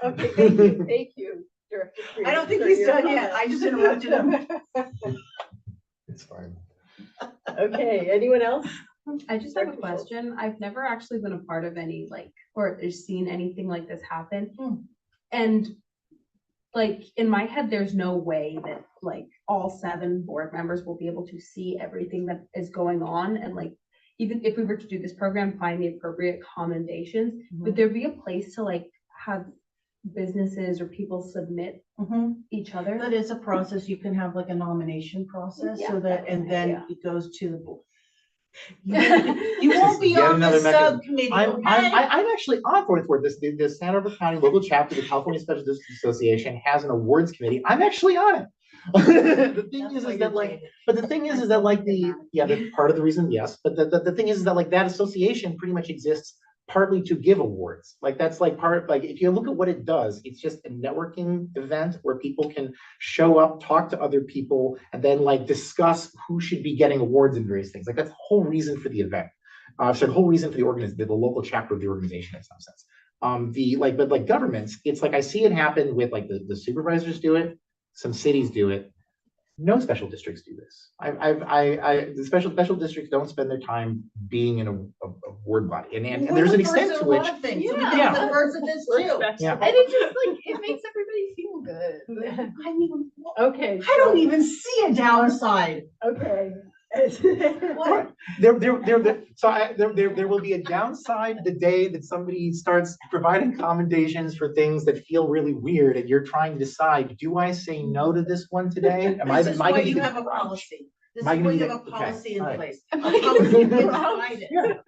Okay, thank you, Director. I don't think he's done yet. I just interrupted him. It's fine. Okay, anyone else? I just have a question. I've never actually been a part of any or seen anything like this happen. And like in my head, there's no way that all 7 board members will be able to see everything that is going on. And even if we were to do this program, find the appropriate commendations, would there be a place to have businesses or people submit each other? That is a process. You can have a nomination process so that, and then it goes to the board. You won't be Yet on the another mechanism. subcommittee. I'm actually on for this. The Santa Barbara County local chapter of the California Special District Association has an awards committee. I'm actually on it. The thing is that but the thing is that the part of the reason, yes, but the thing is that that association pretty much exists partly to give awards. That's if you look at what it does, it's just a networking event where people can show up, talk to other people, and then discuss who should be getting awards and various things. That's the whole reason for the event. So the whole reason for the local chapter of the organization in some sense. But governments, it's I see it happen with the supervisors do it, some cities do it. No special districts do this. The special districts don't spend their time being in a ward body, and there's an extent to which. Yeah, the first of this too. Yeah. And it just it makes everybody feel good. I mean, Okay. I don't even see a downside. Okay. What? There will be a downside the day that somebody starts providing commendations for things that feel really weird, and you're trying to decide, do I say no to this one today? This is why you have a policy. This is why you have a policy in place. A policy gets guidance.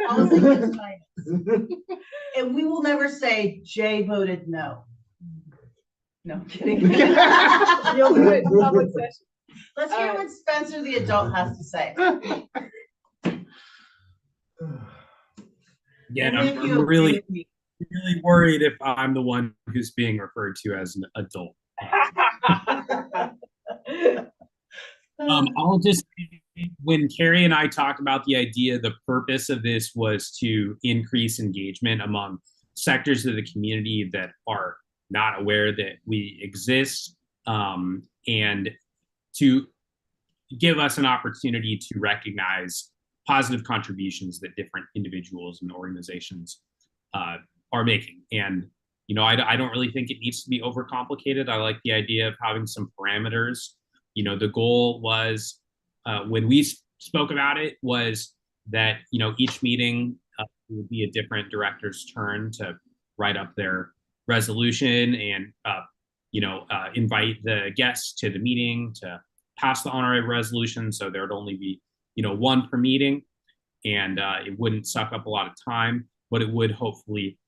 Policy gets guidance. And we will never say Jay voted no. No, I'm kidding. You'll do it in public session. Let's hear what Spencer the adult has to say. Again, I'm really worried if I'm the one who's being referred to as an adult. I'll just, when Carrie and I talked about the idea, the purpose of this was to increase engagement among sectors of the community that are not aware that we exist, and to give us an opportunity to recognize positive contributions that different individuals and organizations are making. And, I don't really think it needs to be overcomplicated. I like the idea of having some parameters. The goal was, when we spoke about it, was that, each meeting would be a different director's turn to write up their resolution and, invite the guests to the meeting to pass the honorary resolution. So there would only be, one per meeting, and it wouldn't suck up a lot of time, but it would hopefully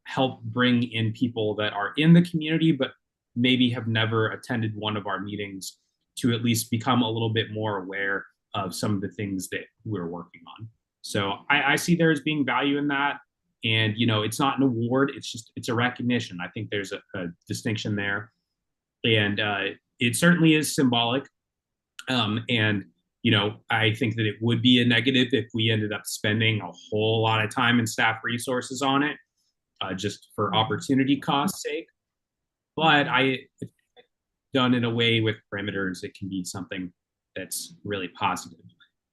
help bring in people that are in the community, but maybe have never attended one of our meetings, to at least become a little bit more aware of some of the things that we're working on. So I see there as being value in that. And, it's not an award, it's a recognition. I think there's a distinction there. And it certainly is symbolic. And, I think that it would be a negative if we ended up spending a whole lot of time and staff resources on it, just for opportunity cost sake. But if done in a way with parameters, it can be something that's really positive.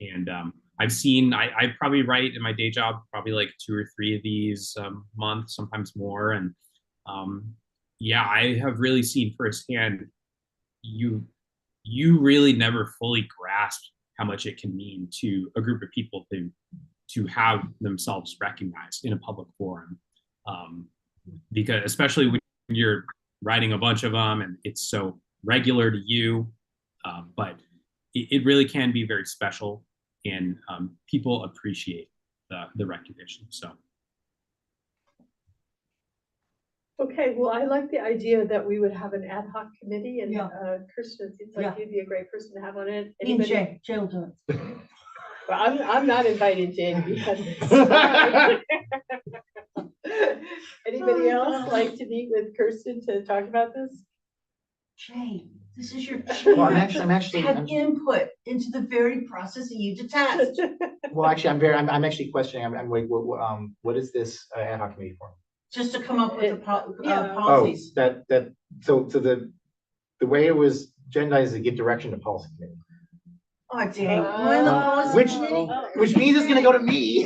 And I probably write in my day job, probably 2 or 3 of these a month, sometimes more. And I have really seen firsthand, you really never fully grasp how much it can mean to a group of people to have themselves recognized in a public forum. Because especially when you're writing a bunch of them and it's so regular to you, but it really can be very special, and people appreciate the recognition. So. Okay, well, I like the idea that we would have an ad hoc committee, and Yeah. Kirsten, it seems like Yeah. you'd be a great person to have on it. Me and Anybody? Jay will do it. Well, I'm not inviting Jay to be on this. Anybody else like to meet with Kirsten to talk about this? Jay, this is your Well, I'm chance actually, to have input into the very process that you detest. well, actually, I'm actually questioning, I'm like, what is this ad hoc committee for? Just to come up with the Yeah. policies. So the way it was agendized is to give direction to policy committee. Oh, dang. When the policy Which, committee- which means it's gonna go to me.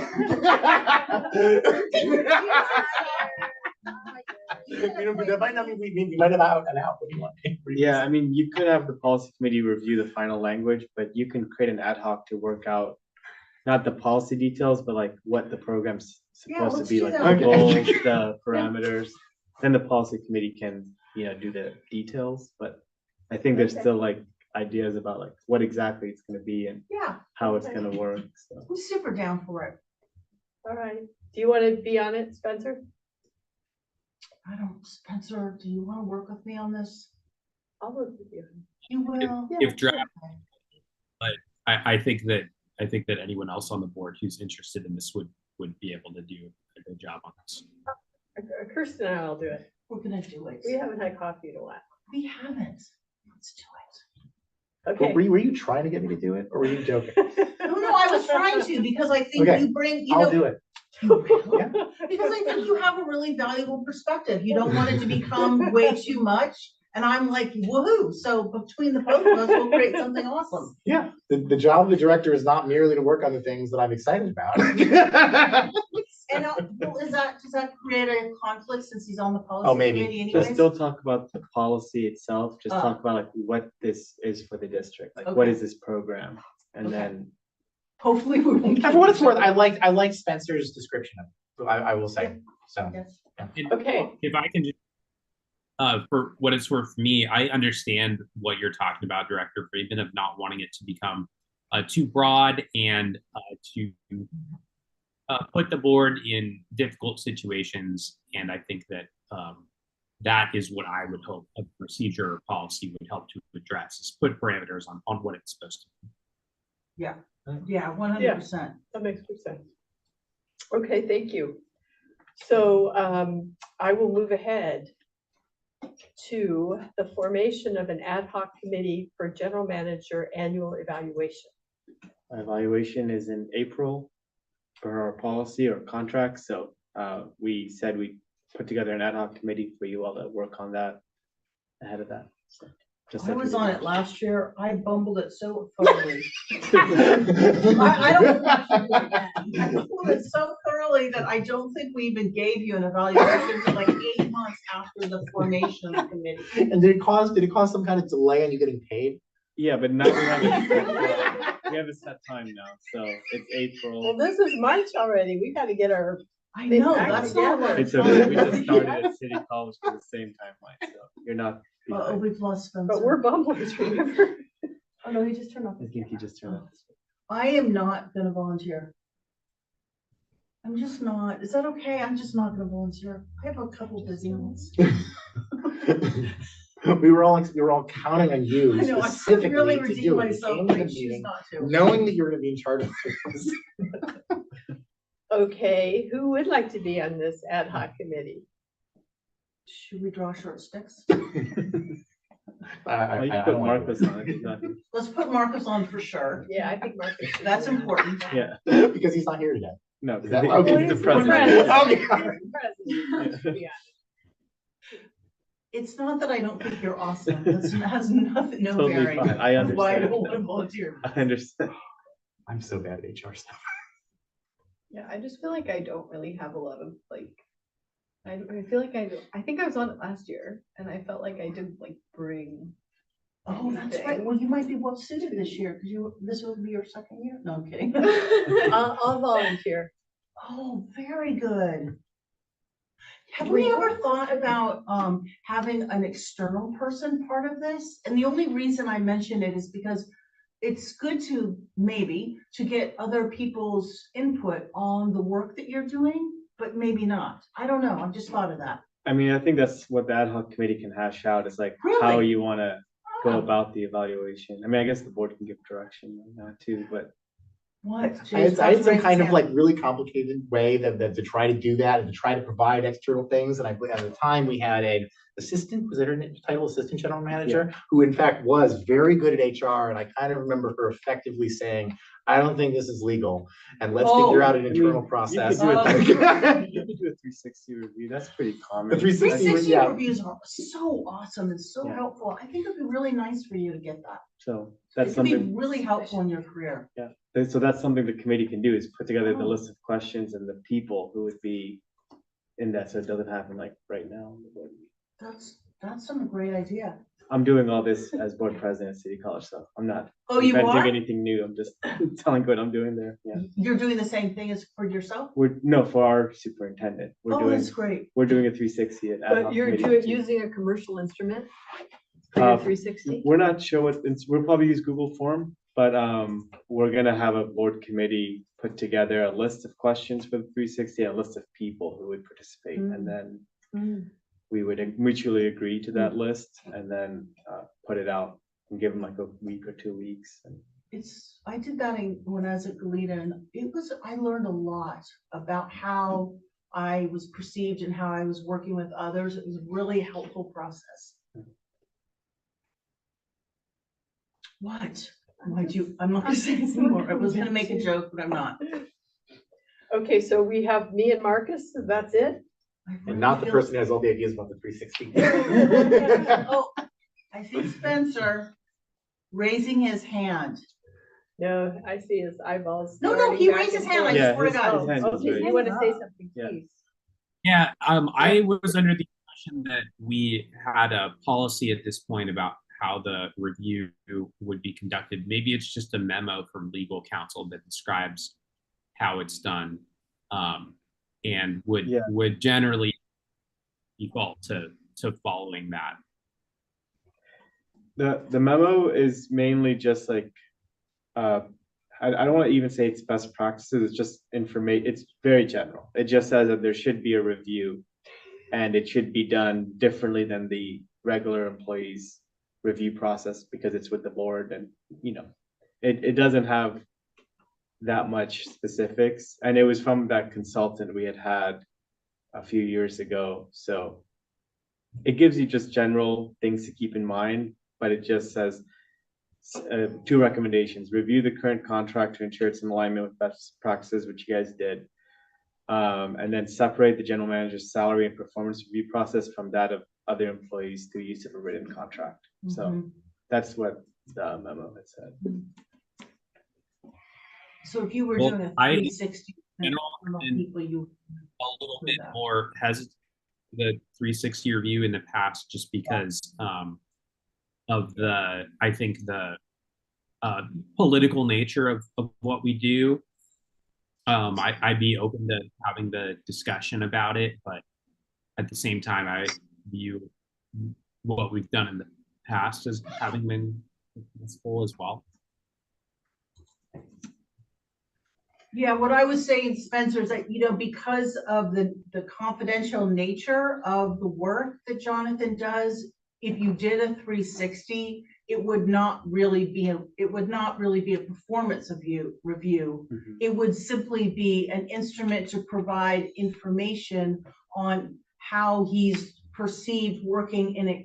That might not mean we might have an out. What do you want? Yeah, I mean, you could have the policy committee review the final language, but you can create an ad hoc to work out not the policy details, but like what the program's supposed to let's be, do like that. the goals, the parameters. Then the policy committee can, do the details, but I think there's Okay. still like ideas about like what exactly it's gonna be and Yeah, how it's gonna work, so. I'm super down for it. All right. Do you want to be on it, Spencer? Spencer, do you want to work with me on this? I'll work with you. You will? If draft, but I think that anyone else on the board who's interested in this would be able to do a good job on this. Kirsten and I will do it. We're gonna do it. We haven't had coffee in a while. We haven't. Let's do Okay. Were you trying to get me to do it, or were you joking? it. No, I was trying to, because I think Okay, you bring, I'll do it. Because I think you have a really valuable perspective. You don't want it to become way too much. And I'm like, woohoo. So between the both of us, we'll create something awesome. Yeah, the job of the director is not merely to work on the things that I'm excited about. And well, does that create a conflict since he's on the policy Oh, maybe. committee Just anyways? still talk about the policy itself, just Oh. talk about like what this is for the district, like what Okay. is this program? And Okay. then, Hopefully we won't. For what it's worth, I liked Spencer's description of it. I will say, so. Yes. And Okay. If I can just, for what it's worth for me, I understand what you're talking about, Director Friedman, of not wanting it to become too broad and to put the board in difficult situations. And I think that that is what I would hope a procedure or policy would help to address, is put parameters on what it's supposed to be. Yeah, 100%. That makes good sense. Okay, thank you. So I will move ahead to the formation of an ad hoc committee for general manager annual evaluation. evaluation is in April for our policy or contract, so we said we put together an ad hoc committee for you all to work on that ahead of that. So, just I like we was did on last it last year. I bumbled it so thoroughly. I don't want to do it again. I bumbled it so thoroughly that I don't think we even gave you an evaluation until like 8 months after the formation of the committee. And did it cause some kind of delay on you getting paid? Yeah, but now we have a set time. We have a set time now, so it's April. Well, this is March already. We got to get our. I know, that's not a lot of It's okay, we just time. started at City College for the same timeline, so you're not. Oh, behind. we've lost Spencer. But we're bumblers, remember? Oh, no, he just turned off. I think you just turned it. I am not gonna volunteer. I'm just not. Is that okay? I'm just not gonna volunteer. I have a couple busy ones. We were all counting on you I know, I specifically really to redeemed do it. You myself, came to the like she's meeting not to. knowing that you were gonna be in charge of this. Okay, who would like to be on this ad hoc committee? Should we draw short sticks? Well, you I put don't wanna do Marcus it. on it, exactly. Let's put Marcus on for sure. Yeah, I think Marcus. should That's be on it. important. Yeah, Because he's not here today. no, Is that because okay? he's the He's the president. president. Okay. President should be on It's not that I don't think you're awesome. That has nothing, no Totally bearing. fine. I on Why I understand. don't want to volunteer. I understand. I'm so bad at HR stuff. Yeah, I just feel like I don't really have a lot of like, I feel like I think I was on it last year and I felt like I didn't like bring. Oh, that's right. anything. Well, you might be well suited this year because this will be your second year. No, I'm kidding. I'll volunteer. Oh, very good. Have we ever thought about having an external person part of this? And the only reason I mention it is because it's good to get other people's input on the work that you're doing, but maybe not. I don't know. I've just thought of that. I mean, I think that's what the ad hoc committee can hash out is like how Really? you want to go about the evaluation. I mean, I guess the board can give direction on that too, but What? I had some kind of like really complicated way that to try to do that and to try to provide external things. And at the time we had an assistant, was it her title, assistant general manager, who in fact was very good at HR. And I kind of remember her effectively saying, I don't think this is legal, and let's figure out an internal process. You could do a 360 review. That's pretty common. The 360 reviews are so awesome and so helpful. I think it'd be really nice for you to get that. So that's It could be something. really helpful in your career. Yeah. So that's something the committee can do is put together the list of questions and the people who would be in that, so it doesn't happen like right now. That's some great idea. I'm doing all this as board president at City College, so I'm not You inventing are? anything new. I'm just telling what I'm doing there. Yeah. You're doing the same thing as for yourself? For our superintendent. That's great. We're doing a 360 at ad But hoc you're committee. using a commercial instrument? For your 360? We're not sure we'll probably use Google Form, but we're gonna have a board committee put together a list of questions for the 360, a list of people who would participate, and then we would mutually agree to that list and then put it out and give them like a week or 2 weeks. I did that when I was at Goleta, and I learned a lot about how I was perceived and how I was working with others. It was a really helpful process. What? I'm not gonna say this anymore. I was gonna make a joke, but I'm not. Okay, so we have me and Marcus, so that's it? And not the person who has all the ideas about the 360. Oh, I see Spencer raising his hand. No, I see his eyeballs. No, darting he back raised his and hand. forth. I swear to God. his hand is Okay, raised. you want to say something, Yeah. please? Yeah, I was under the impression that we had a policy at this point about how the review would be conducted. Maybe it's just a memo from legal counsel that describes how it's done, and would generally default to following that. The memo is mainly just like I don't want to even say it's best practices. It's just information. It's very general. It just says that there should be a review, and it should be done differently than the regular employees review process because it's with the board, and it doesn't have that much specifics. And it was from that consultant we had a few years ago, so it gives you just general things to keep in mind, but it just says 2 recommendations: review the current contract to ensure it's in alignment with best practices, which you guys did, and then separate the general manager's salary and performance review process from that of other employees through use of a written contract. So that's what the memo had said. So if you were doing a 360, people you a little bit more hesitant the 360 review in the past, just because of the political nature of what we do. I'd be open to having the discussion about it, but at the same time, I view what we've done in the past as having been successful as well. Yeah, what I was saying, Spencer, is that, because of the confidential nature of the work that Jonathan does, if you did a 360, it would not really be a performance review. It would simply be an instrument to provide information on how he's perceived working in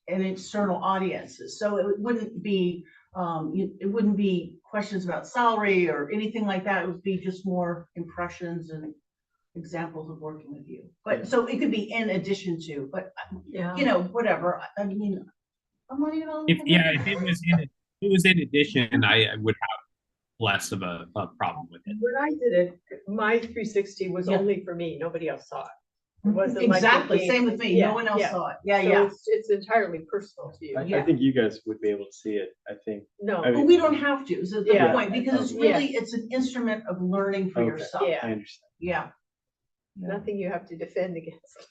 external audiences. So it wouldn't be questions about salary or anything like that. It would be just more impressions and examples of working with you. But so it could be in addition to, but whatever. I mean, I'm not even. If it was in addition, I would have less of a problem with it. When I did it, my 360 was only for me. Nobody else saw it. It wasn't Exactly. like Same with me. No one else saw it. So it's entirely personal to you. I think you guys would be able to see it. I think. No, but we don't have to. Is the point, because it's an instrument of learning for yourself. Yeah, I understand. Yeah. Nothing you have to defend against.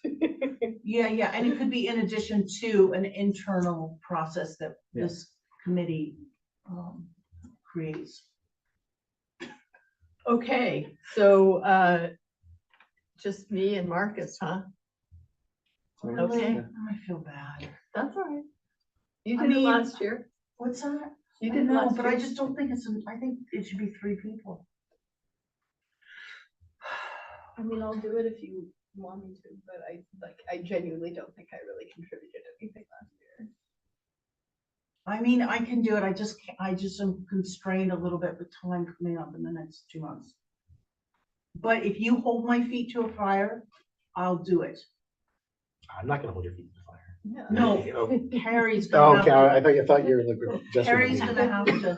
Yeah, and it could be in addition to an internal process that this committee creates. Okay, so just me and Marcus, huh? Okay, I feel bad. that's all right. You I did it mean, last year. What's that? You I did it know, last but year. I just don't think I think it should be 3 people. I mean, I'll do it if you want me to, but I genuinely don't think I really contributed anything last year. I mean, I can do it. I just am constrained a little bit with time coming up in the next 2 months. But if you hold my feet to a fire, I'll do it. I'm not gonna hold your feet to the fire. Yeah. No, Oh, Carrie's oh, gonna okay, have to. I thought you were like just. Carrie's gonna have to.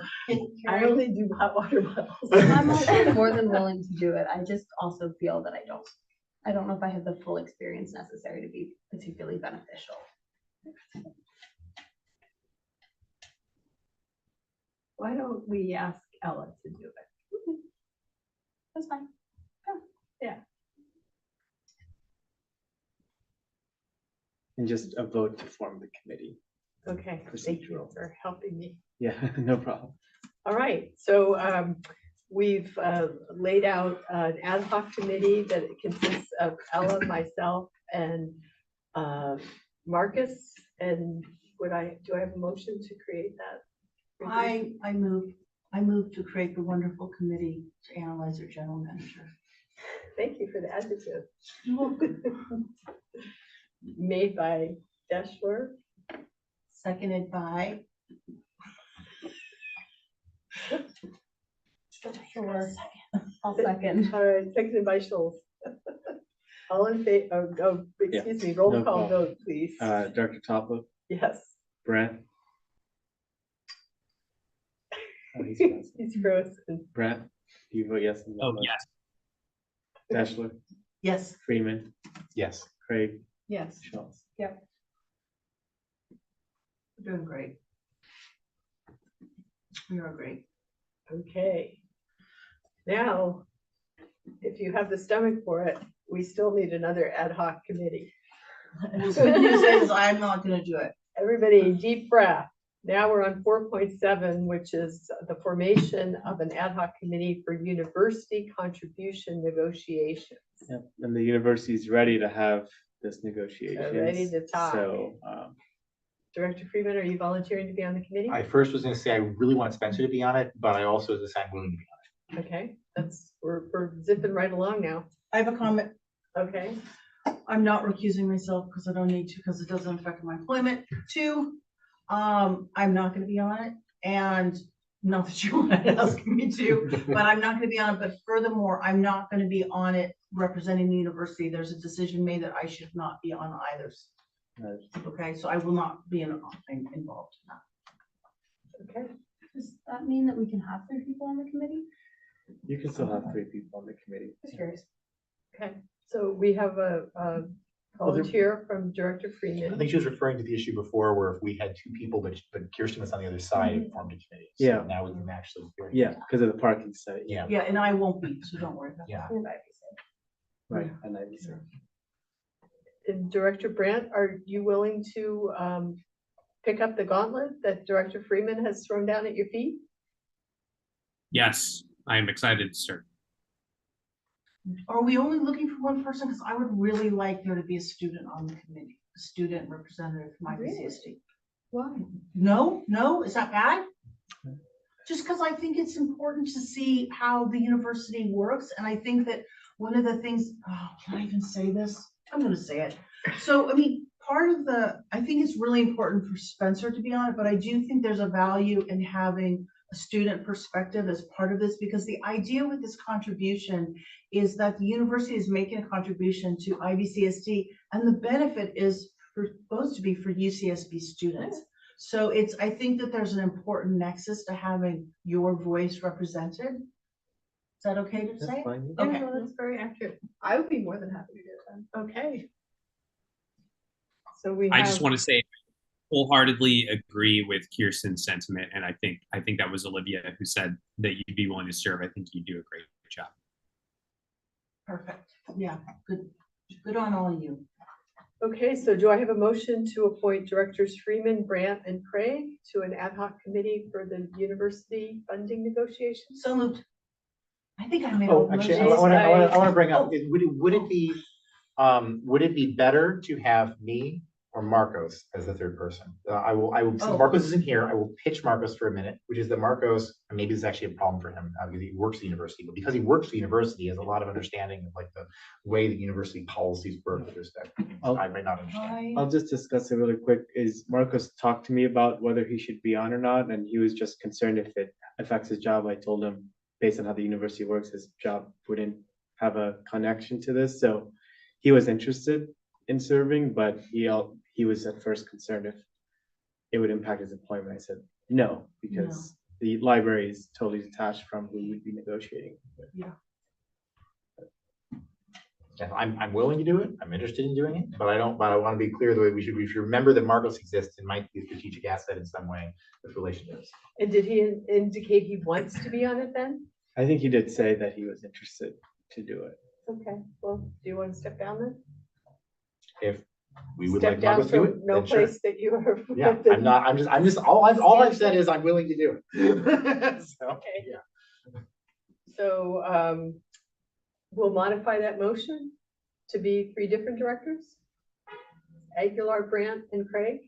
I only do hot water bottles. I'm also more than willing to do it. I just also feel that I don't know if I have the full experience necessary to be particularly beneficial. Why don't we ask Ella to do it? That's fine. Yeah. And just a vote to form the committee. Okay, thank you for helping me. Yeah, no problem. All right, so we've laid out an ad hoc committee that consists of Ella, myself, and Marcus. And do I have a motion to create that? I move to create the wonderful committee to analyze our general manager. Thank you for the adjective. You're welcome. Made by Deshler. Seconded by. Sure. I'll second. All right, seconded by Schultz. All in favor, excuse me, roll No call problem. vote, please. Director Topliff, Yes. Brent. Oh, he's frozen. He's frozen. Brent, do you vote yes? On that Oh, motion? yes. Dashler, Yes. Freeman, Yes. Craig, Yes. Schultz. Yep. We're doing great. We are great. Okay. Now, if you have the stomach for it, we still need another ad hoc committee. The good news is I'm not gonna do it. Everybody, deep breath. Now we're on 4.7, which is the formation of an ad hoc committee for university contribution negotiations. Yep, and the university is ready to have this negotiation. Ready to talk. So, Director Freeman, are you volunteering to be on the committee? I first was gonna say I really want Spencer to be on it, but I also was deciding willing to be on Okay, we're zipping right along now. I have a comment. Okay, I'm not recusing myself because I don't need to, because it doesn't affect my employment. 2, I'm not gonna be on it, and not that you want to ask me to, but I'm not gonna be on it. But furthermore, I'm not gonna be on it representing the university. There's a decision made that I should not be on either. Okay, so I will not be involved in that. okay. Does that mean that we can have 3 people on the committee? you can still have 3 people on the committee. Just curious. Okay, so we have a volunteer from Director it. I Freeman. think she was referring to the issue before where if we had 2 people, but Kirsten was on the other side, it formed a committee. So Yeah. now we can actually. Yeah, because of the parking site. Yeah. Yeah, and I won't be, so don't worry about Yeah. that. Right, and I said. And Director Brandt, are you willing to pick up the gauntlet that Director Freeman has thrown down at your feet? Yes, I am excited to start. Are we only looking for 1 person? Because I would really like there to be a student on the committee, a student representative from IVCSD. Why? No, is that bad? Just because I think it's important to see how the university works, and I think that one of the things, can I even say this? I'm gonna say it. So, I mean, I think it's really important for Spencer to be on it, but I do think there's a value in having a student perspective as part of this, because the idea with this contribution is that the university is making a contribution to IVCSD, and the benefit is supposed to be for UCSB students. So I think that there's an important nexus to having your voice represented. Is that okay to That's say? fine. Yeah, Okay. no, that's very accurate. I would be more than happy to do it then. Okay. So we I have. just want to say, wholeheartedly agree with Kirsten's sentiment, and I think that was Olivia who said that you'd be willing to serve. I think you do a great job. Perfect. Yeah, good on all of you. Okay, so do I have a motion to appoint Directors Freeman, Brandt, and Craig to an ad hoc committee for the university funding negotiations? So moved. I think I made. Oh, a actually, I motion. want to bring up, Oh. would it be better to have me or Marcos as the third person? Since Oh. Marcos isn't here, I will pitch Marcos for a minute, which is that Marcos, and maybe this is actually a problem for him because he works at the university, but because he works at the university, he has a lot of understanding of like the way that university policies work with respect to things I might not understand. I'll just discuss it really quick. Is Marcos talked to me about whether he should be on or not, and he was just concerned if it affects his job. I told him based on how the university works, his job wouldn't have a connection to this. So he was interested in serving, but he was at first concerned if it would impact his employment. I said no, because the library is totally detached from who we'd be negotiating with. Yeah. Yeah, I'm willing to do it. I'm interested in doing it, but I want to be clear the way we should remember that Marcos exists and might be a strategic asset in some way with relationships. And did he indicate he wants to be on it then? I think he did say that he was interested to do it. Okay, well, do you want to step down then? If we would Step like down Marcos to do from it, no then sure. place that you are. Yeah, I'm just all I've said is I'm willing to do it. So, Okay. yeah. So, we'll modify that motion to be 3 different directors? Aguilar, Brandt, and Craig?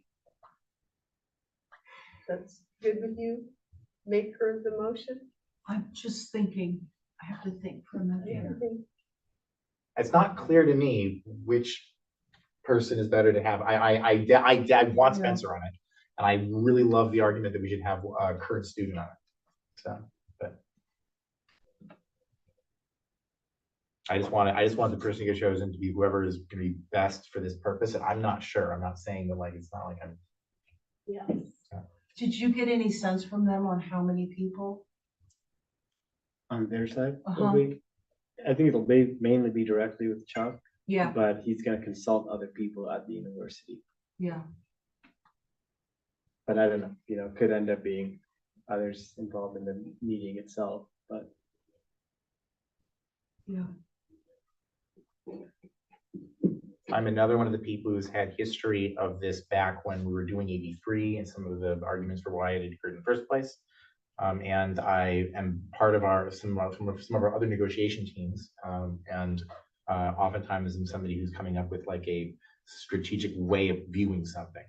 That's good with you? Make her the motion? I'm just thinking, I have to think for a minute here. It's not clear to me which person is better to have. I want Spencer on it, and I really love the argument that we should have a current student on it. So, but I just want the person who gets chosen to be whoever is going to be best for this purpose. And I'm not sure. I'm not saying that like it's not like I'm. Yes. Did you get any sense from them on how many people? On their side, Uh-huh. I think it'll mainly be directly with Chuck. Yeah. But he's gonna consult other people at the university. Yeah. But I don't know, could end up being others involved in the meeting itself, but. Yeah. I'm another one of the people who's had history of this back when we were doing AB3 and some of the arguments for why it had occurred in the first place. And I am part of some of our other negotiation teams. Oftentimes I'm somebody who's coming up with like a strategic way of viewing something.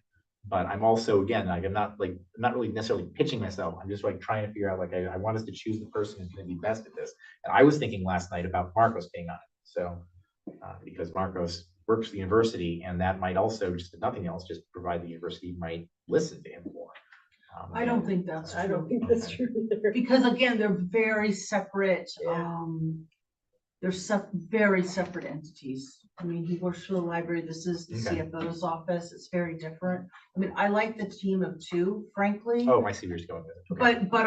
But I'm also, again, like I'm not really necessarily pitching myself. I'm just like trying to figure out like I want us to choose the person who's going to be best at this. And I was thinking last night about Marcos being on it. So because Marcos works at the university, and that might also, just if nothing else, just provide the university might listen to him more. I don't think that's true. I don't think that's true either. Because again, they're very separate, Yeah. very separate entities. I mean, he works for the library, this is the Okay. CFO's office, it's very different. I mean, I like the team of 2, frankly. Oh, I see where you're going with it. Okay. But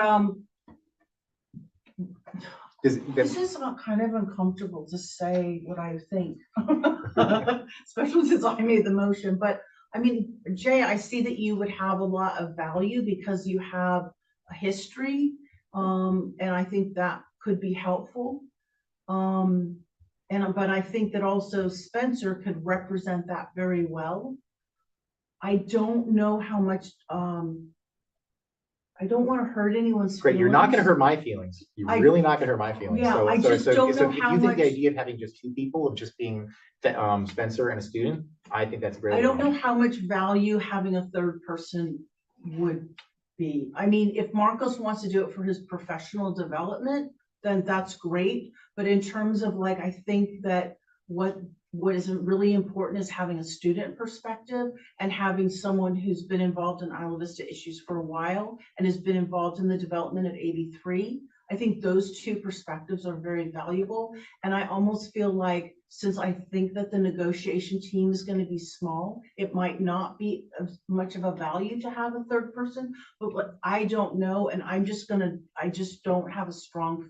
This this is kind of uncomfortable to say what I think. Especially since I made the motion, but I mean, Jay, I see that you would have a lot of value because you have a history. And I think that could be helpful. But I think that also Spencer could represent that very well. I don't know how much, I don't want to hurt anyone's Great, you're not going to feelings. hurt my feelings. You're I- really not going to hurt my feelings. Yeah, So, I so, just so, don't so know if how you think the much- idea of having just 2 people, of just being Spencer and a student, I think that's great. I don't know how much value having a third person would be. I mean, if Marcos wants to do it for his professional development, then that's great. But in terms of like, I think that what is really important is having a student perspective and having someone who's been involved in Isla Vista issues for a while and has been involved in the development of 83. I think those 2 perspectives are very valuable. And I almost feel like, since I think that the negotiation team is going to be small, it might not be as much of a value to have a third person, but what I don't know. And I just don't have a strong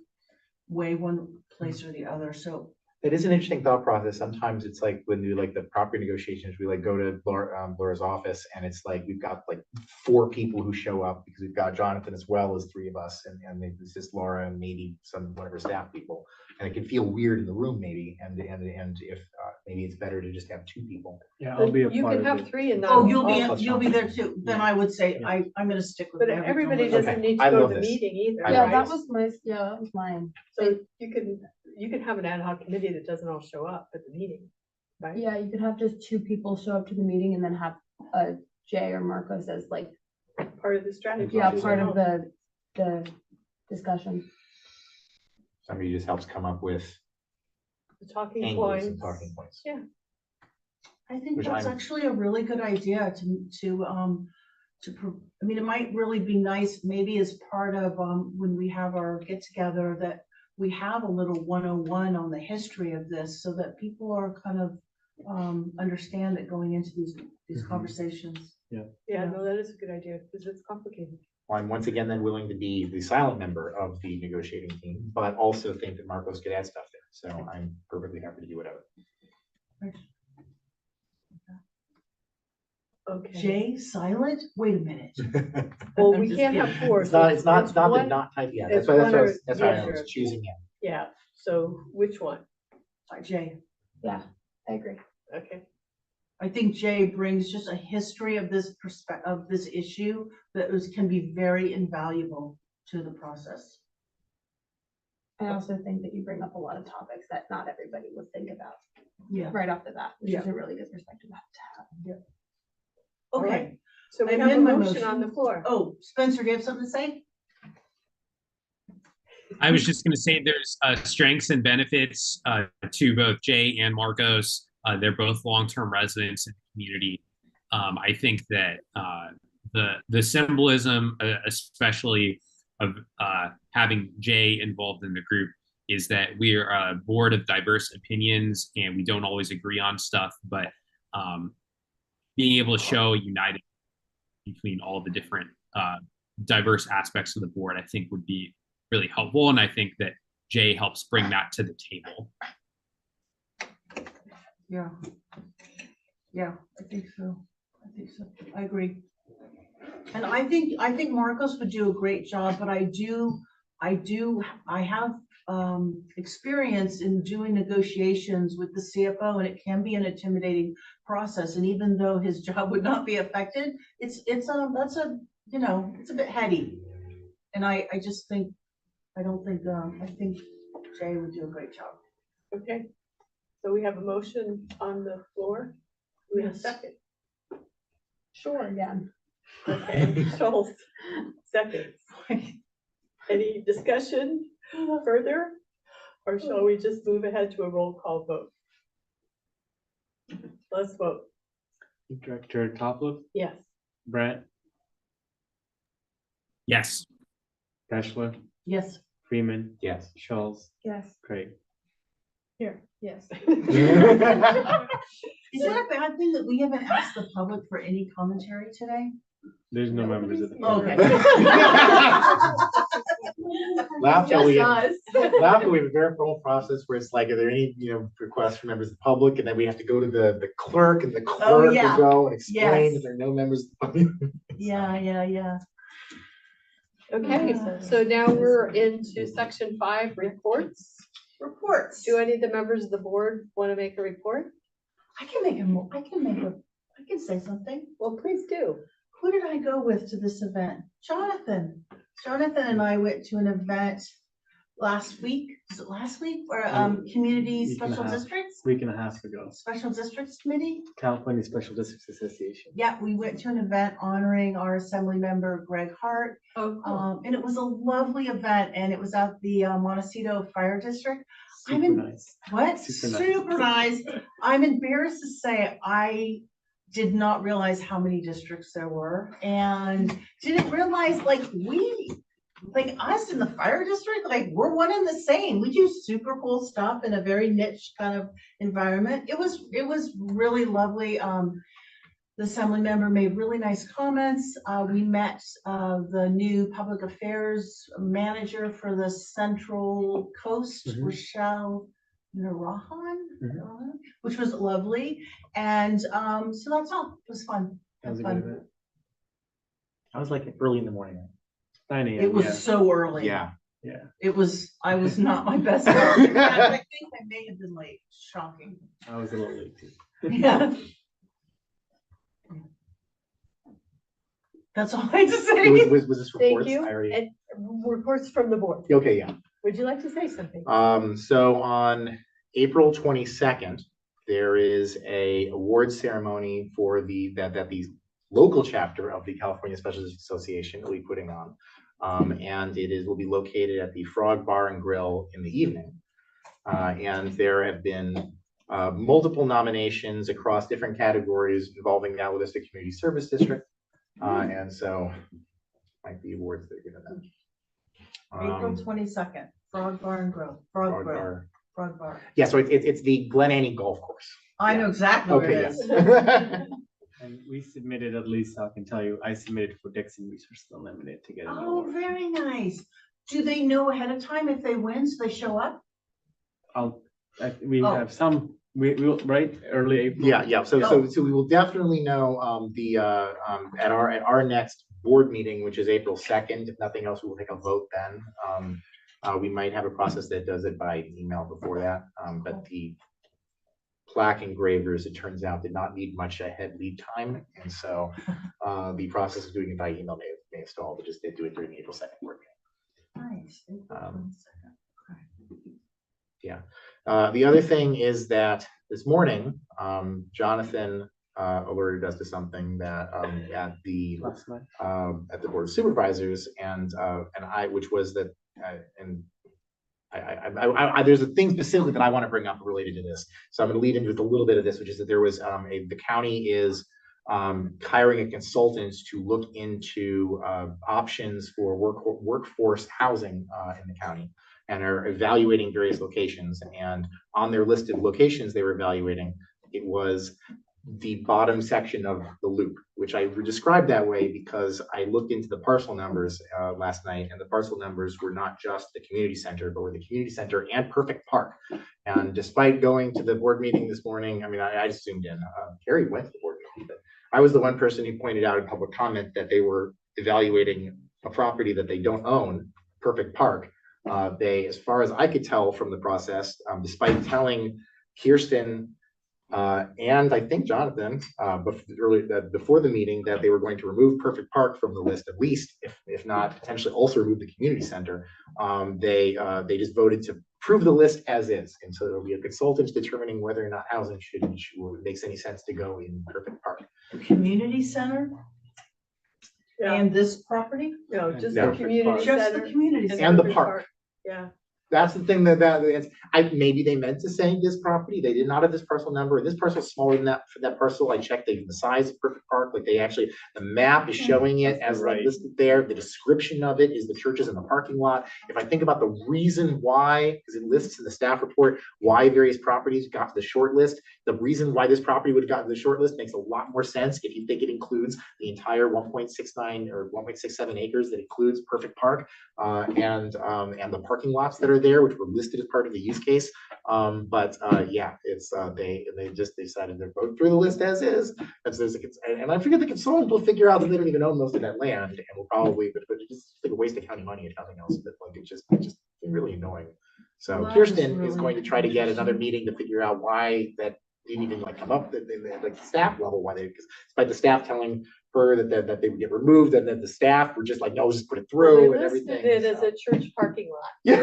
way one place or the other. So It is an interesting thought process. Sometimes it's like when we do like the property negotiations, we like go to Laura's office and it's like we've got like 4 people who show up because we've got Jonathan as well as 3 of us and it's just Laura and maybe one of her staff people. And it can feel weird in the room maybe and if maybe it's better to just have 2 people. Yeah, I'll be a You part can of have it. 3 and not. Oh, That's you'll be fine. there too. Then I would say I'm gonna stick with But everything. everybody Okay. doesn't need I to go love to the this. meeting either, I Yeah, love right? that was mine. So you can have an ad hoc committee that doesn't all show up at the meeting, right? Yeah, you could have just 2 people show up to the meeting and then have Jay or Marcos as like, Part of the strategy. yeah, choose part at of home. the discussion. Somebody just helps come up with The talking angles points. and talking points. Yeah. I think Which that's I'm- actually a really good idea I mean, it might really be nice, maybe as part of, when we have our get together, that we have a little 101 on the history of this so that people are kind of, understand that going into these Mhm. conversations. Yeah, no, that is a good idea because it's complicated. I'm once again then willing to be the silent member of the negotiating team, but also think that Marcos could add stuff there. So I'm perfectly happy to do whatever. Okay. Jay, silent? Wait a minute. Well, I'm we just can't have kidding. 4. It's not the one- not type yet. it's That's why one that's or why the I was other. choosing it. Yeah, so which one? Jay, Yeah, I agree. Okay. I think Jay brings just a history of this of this issue that can be very invaluable to the process. I also think that you bring up a lot of topics that not everybody would think about Yeah. right off the bat, which Yeah. is a really good perspective to have. All Okay. right. So we I have a amend my motion on the floor. Oh, Spencer, do you have something to say? I was just going to say there's strengths and benefits to both Jay and Marcos. They're both long-term residents in the community. I think that the symbolism, especially of having Jay involved in the group, is that we are a board of diverse opinions and we don't always agree on stuff, but being able to show united between all the different diverse aspects of the board, I think would be really helpful. And I think that Jay helps bring that to the table. Yeah. Yeah, I think so. I agree. And I think Marcos would do a great job, but I have experience in doing negotiations with the CFO, and it can be an intimidating process. And even though his job would not be affected, it's a bit heady. And I think Jay would do a great job. Okay. So we have a motion on the floor. Do we have a Yes. second? Sure, again. Okay, Schultz, seconds. Any discussion further? Or shall we just move ahead to a roll call vote? Let's vote. Director Topliff, Yes. Brent, Yes. Deschler, Yes. Freeman, Yes. Schultz, Yes. Craig. Here, yes. Is that a bad thing that we haven't asked the public for any commentary today? There's no members of the. Okay. Laugh till we Just have, us. laugh till we have a very formal process where it's like, are there any, requests from members of the public? And then we have to go to the clerk and the clerk yeah. will go and explain Yes. that there are no members of the public. Yeah. Okay, so now we're into section 5, reports. Reports. Do any of the members of the board want to make a report? I can say something. Well, please do. Who did I go with to this event? Jonathan. Jonathan and I went to an event last week. Was it last week? For community Week and a special half. districts? Week and a half ago, Special districts committee? California Special Districts Association. Yeah, we went to an event honoring our assembly member Greg Hart. Oh, cool. And it was a lovely event, and it was at the Montecito Fire District. Super nice. What? Super nice. I'm embarrassed to say I did not realize how many districts there were, and didn't realize like us in the fire district, like we're one and the same. We do super cool stuff in a very niche kind of environment. It was really lovely. The assembly member made really nice comments. We met the new public affairs manager for the Central Coast, Mhm. Rochelle Narahan, Mhm. which was lovely. And so that's all. It was fun. That was a Fun. good event. I was like early in the morning. 9 a.m. It was yeah. so early. Yeah. Yeah. I was not my best self. In fact, I think I may have been late. Shocking. I was a little late too. Yeah. That's all I had to say. Was this Thank reports? you. I already. And reports from the board. Okay, yeah. Would you like to say something? So on April 22nd, there is a award ceremony for the local chapter of the California Specialist Association will be putting on. And will be located at the Frog Bar and Grill in the evening. And there have been multiple nominations across different categories involving the Isla Vista Community Service District. And so might be awards that are given them. April 22nd, Frog Bar and Grill. Frog Bar. Frog Bar. Yeah, so it's the Glen Annie Golf Course. I know exactly where it Okay, is. yes. And we submitted, at least I can tell you, I submitted for Dixon Research Unlimited to get an Oh, award. very nice. Do they know ahead of time if they win, so they show up? We Oh. have some, we will, right, early April? Yeah. So we will definitely know at our next board meeting, which is April 2nd. If nothing else, we will take a vote then. We might have a process that does it by email before that, but the plaque engravers, it turns out, did not need much ahead lead time, and so the process of doing it by email may have stalled, but just did do it during the April 2nd board meeting. Nice. April 22nd. Okay. Yeah. The other thing is that this morning, Jonathan alerted us to something that at the Board of Supervisors which was that there's a thing specifically that I want to bring up related to this. So I'm going to lead into a little bit of this, which is that there was the county is hiring a consultant to look into options for workforce housing in the county, and are evaluating various locations. And on their list of locations they were evaluating, it was the bottom section of the loop, which I described that way because I looked into the parcel numbers last night, and the parcel numbers were not just the community center, but were the community center and Perfect Park. And despite going to the board meeting this morning, I mean, I just zoomed in. Carrie went to the board meeting, but I was the one person who pointed out in public comment that they were evaluating a property that they don't own, Perfect Park. They, as far as I could tell from the process, despite telling Kirsten and I think Jonathan before the meeting that they were going to remove Perfect Park from the list, at least, if not potentially also remove the community center, they just voted to approve the list as is. And so there'll be a consultant determining whether or not housing makes any sense to go in Perfect Park. The community center and this property? No, just No. the community center. Just the community and center. And the Perfect park. Yeah. That's the thing maybe they meant to say this property. They did not have this parcel number. This parcel is smaller than that. For that parcel, I checked the size of Perfect Park. Like the map is showing it as like listed there. The description of it is the churches in the parking lot. If I think about the reason why, because it lists in the staff report why various properties got to the short list, the reason why this property would have gotten to the short list makes a lot more sense if you think it includes the entire 1.69 or 1.67 acres that includes Perfect Park and the parking lots that are there, which were listed as part of the use case. It's they just decided to vote through the list as is. And I figured the consultant will figure out that they don't even own most of that land, and will probably, but it's just like a waste of county money and nothing else. But like it's just really annoying. So Well, that Kirsten was is really going to try to get another interesting. meeting to figure out why that didn't even like come up at the staff level, because despite the staff telling her that they would get removed, and then the staff were just like, no, just put it through Well, and they listed everything. it as a church parking lot. Yeah.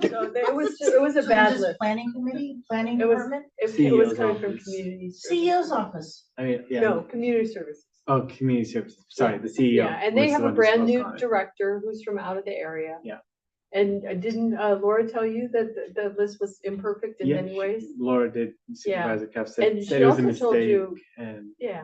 So it was a So bad just list. planning committee, planning It was, department, it was CEO's coming from office. community. CEO's office. I mean, yeah. No, community services. Oh, community services. Sorry, the CEO. Yeah, and they was have the a one who brand spoke new on it. director who's from out of the area. Yeah. And didn't Laura tell you that the list was imperfect in Yeah, many ways? Laura did. Supervisor Keff And said she it was a also told mistake, you, and yeah,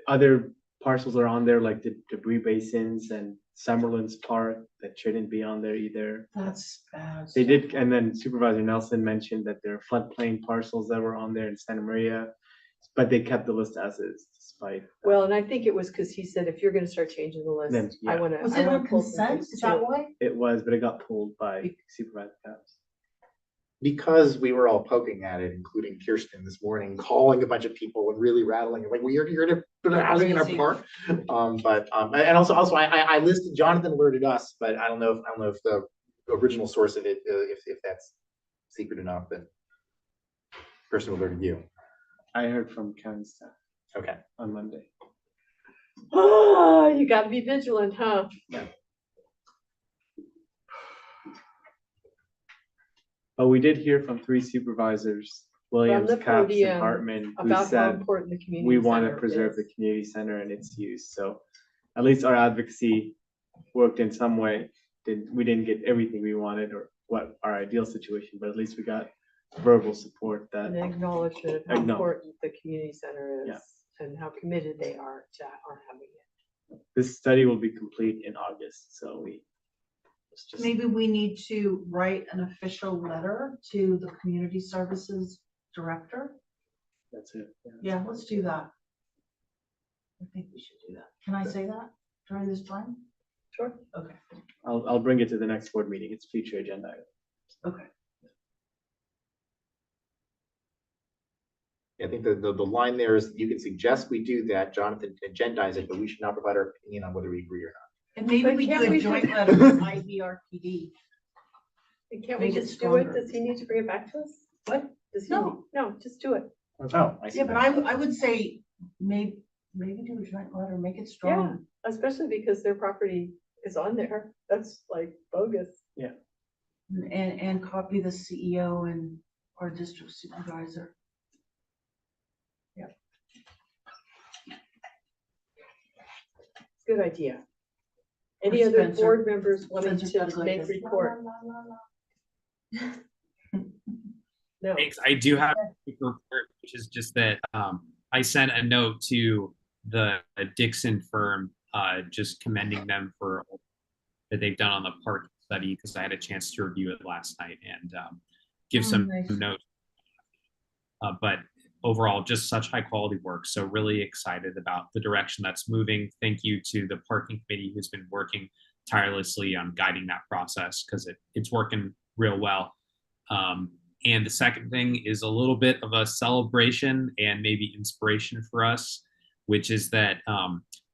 other parcels are on there, like the debris basins and Summerlin's Park that shouldn't be on there either. That's bad. They did, and then Supervisor Nelson mentioned that there are floodplain parcels that were on there in Santa Maria, but they kept the list as is, despite. well, and I think it was because he said, if you're gonna start changing the list, Then, I yeah. wanna. Was I it wanna on pull some consent? things Is too. that why? It was, but it got pulled by Supervisor Keff. because we were all poking at it, including Kirsten this morning, calling a bunch of people and really rattling, like, we are here to put housing in our park. And also I listed, Jonathan alerted us, but I don't know if the original source of it, if that's secret enough, that person alerted you. I heard from county staff. Okay. On Monday. Oh, you gotta be vigilant, huh? Yeah. But we did hear from 3 supervisors, Williams, the Capps, and podium Hartman, who about how said important the community we want to center preserve is. the community center and its use. So at least our advocacy worked in some way. We didn't get everything we wanted or what our ideal situation, but at least we got verbal support that An acknowledgement of how important the community center is and how committed they are to our having it. this study will be complete in August. So Maybe we need to write an official letter to the community services director. That's it. Yeah, let's do that. I think we should do that. Can I say that during this time? Sure. Okay. I'll bring it to the next board meeting. It's future agenda item. Okay. I think the line there is, you can suggest we do that, Jonathan can agendize it, but we should not provide our opinion on whether we agree or not. And maybe But we can't do a we joint just- letter with IVRPD. And can't we Make it just do it? stronger. Does he need to bring it back to us? What? Does he? No. No, just do it. Oh, I see. Yeah, but I would say maybe do a joint letter, make it Yeah, strong. especially because their property is on there. That's like bogus. And copy the CEO and our district supervisor. Good idea. Any Or other Spencer. board members wanting Spencer's to gotta go like make this. report? No. Thanks. I do have a quick report, which is just that I sent a note to the Dixon firm, just commending them for all that they've done on the park study, because I had a chance to review it last night and give some nice. notes. But overall, just such high quality work. So really excited about the direction that's moving. Thank you to the parking committee who's been working tirelessly on guiding that process, because it's working real well. And the second thing is a little bit of a celebration and maybe inspiration for us, which is that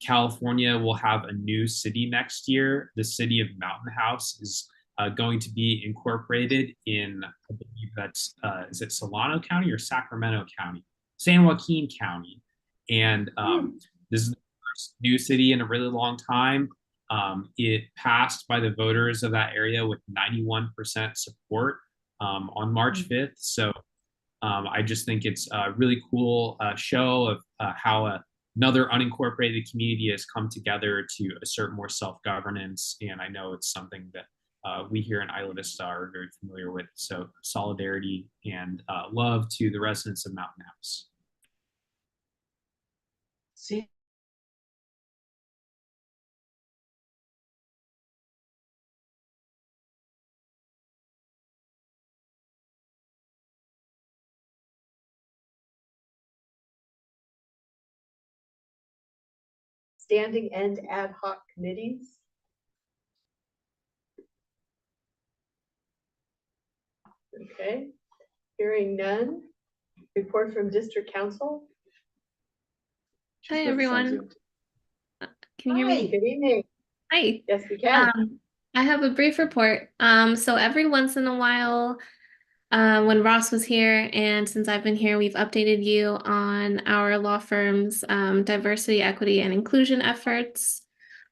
California will have a new city next year. The city of Mountain House is going to be incorporated in, I believe that's, is it Solano County or Sacramento County? San Joaquin County. And this is the first new city in a really long time. It passed by the voters of that area with 91% support on March 5th. So I just think it's a really cool show of how another unincorporated community has come together to assert more self-governance. And I know it's something that we here in Isla Vista are very familiar with. So solidarity and love to the residents of Mountain House. See? Standing and ad hoc committees. Okay, hearing none. Report from district council. Hi, everyone. Can you hear me? Good evening. Hi. Yes, we can. I have a brief report. So every once in a while, when Ross was here and since I've been here, we've updated you on our law firm's diversity, equity, and inclusion efforts.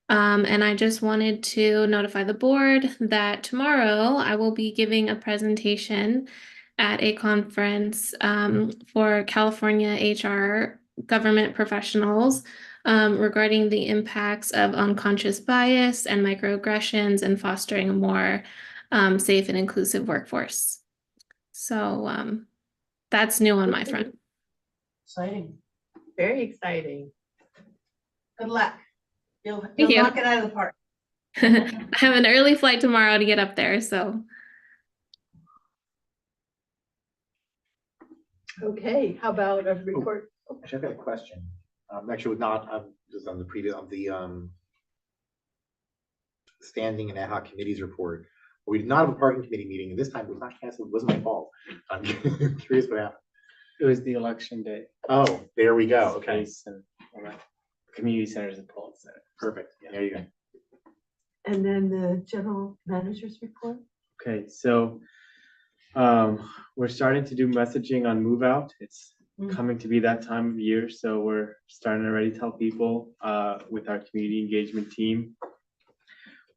And I just wanted to notify the board that tomorrow I will be giving a presentation at a conference for California HR government professionals regarding the impacts of unconscious bias and microaggressions and fostering a more safe and inclusive workforce. So that's new on my front. Exciting. Very exciting. Good luck. You'll Thank you. knock it out of the park. I have an early flight tomorrow to get up there, so. Okay, how about a report? Actually, I've got a question. Actually, not just on the previous, on the standing and ad hoc committees report. We did not have a parking committee meeting, and this time it was not canceled. It wasn't my fault. I'm curious what happened. It was the election day. Oh, there we go. Okay, Space and all that. Community centers and polling center. perfect. There you go. And then the general manager's report. Okay, so we're starting to do messaging on move out. It's coming to be that time of year, so we're starting to already tell people with our community engagement team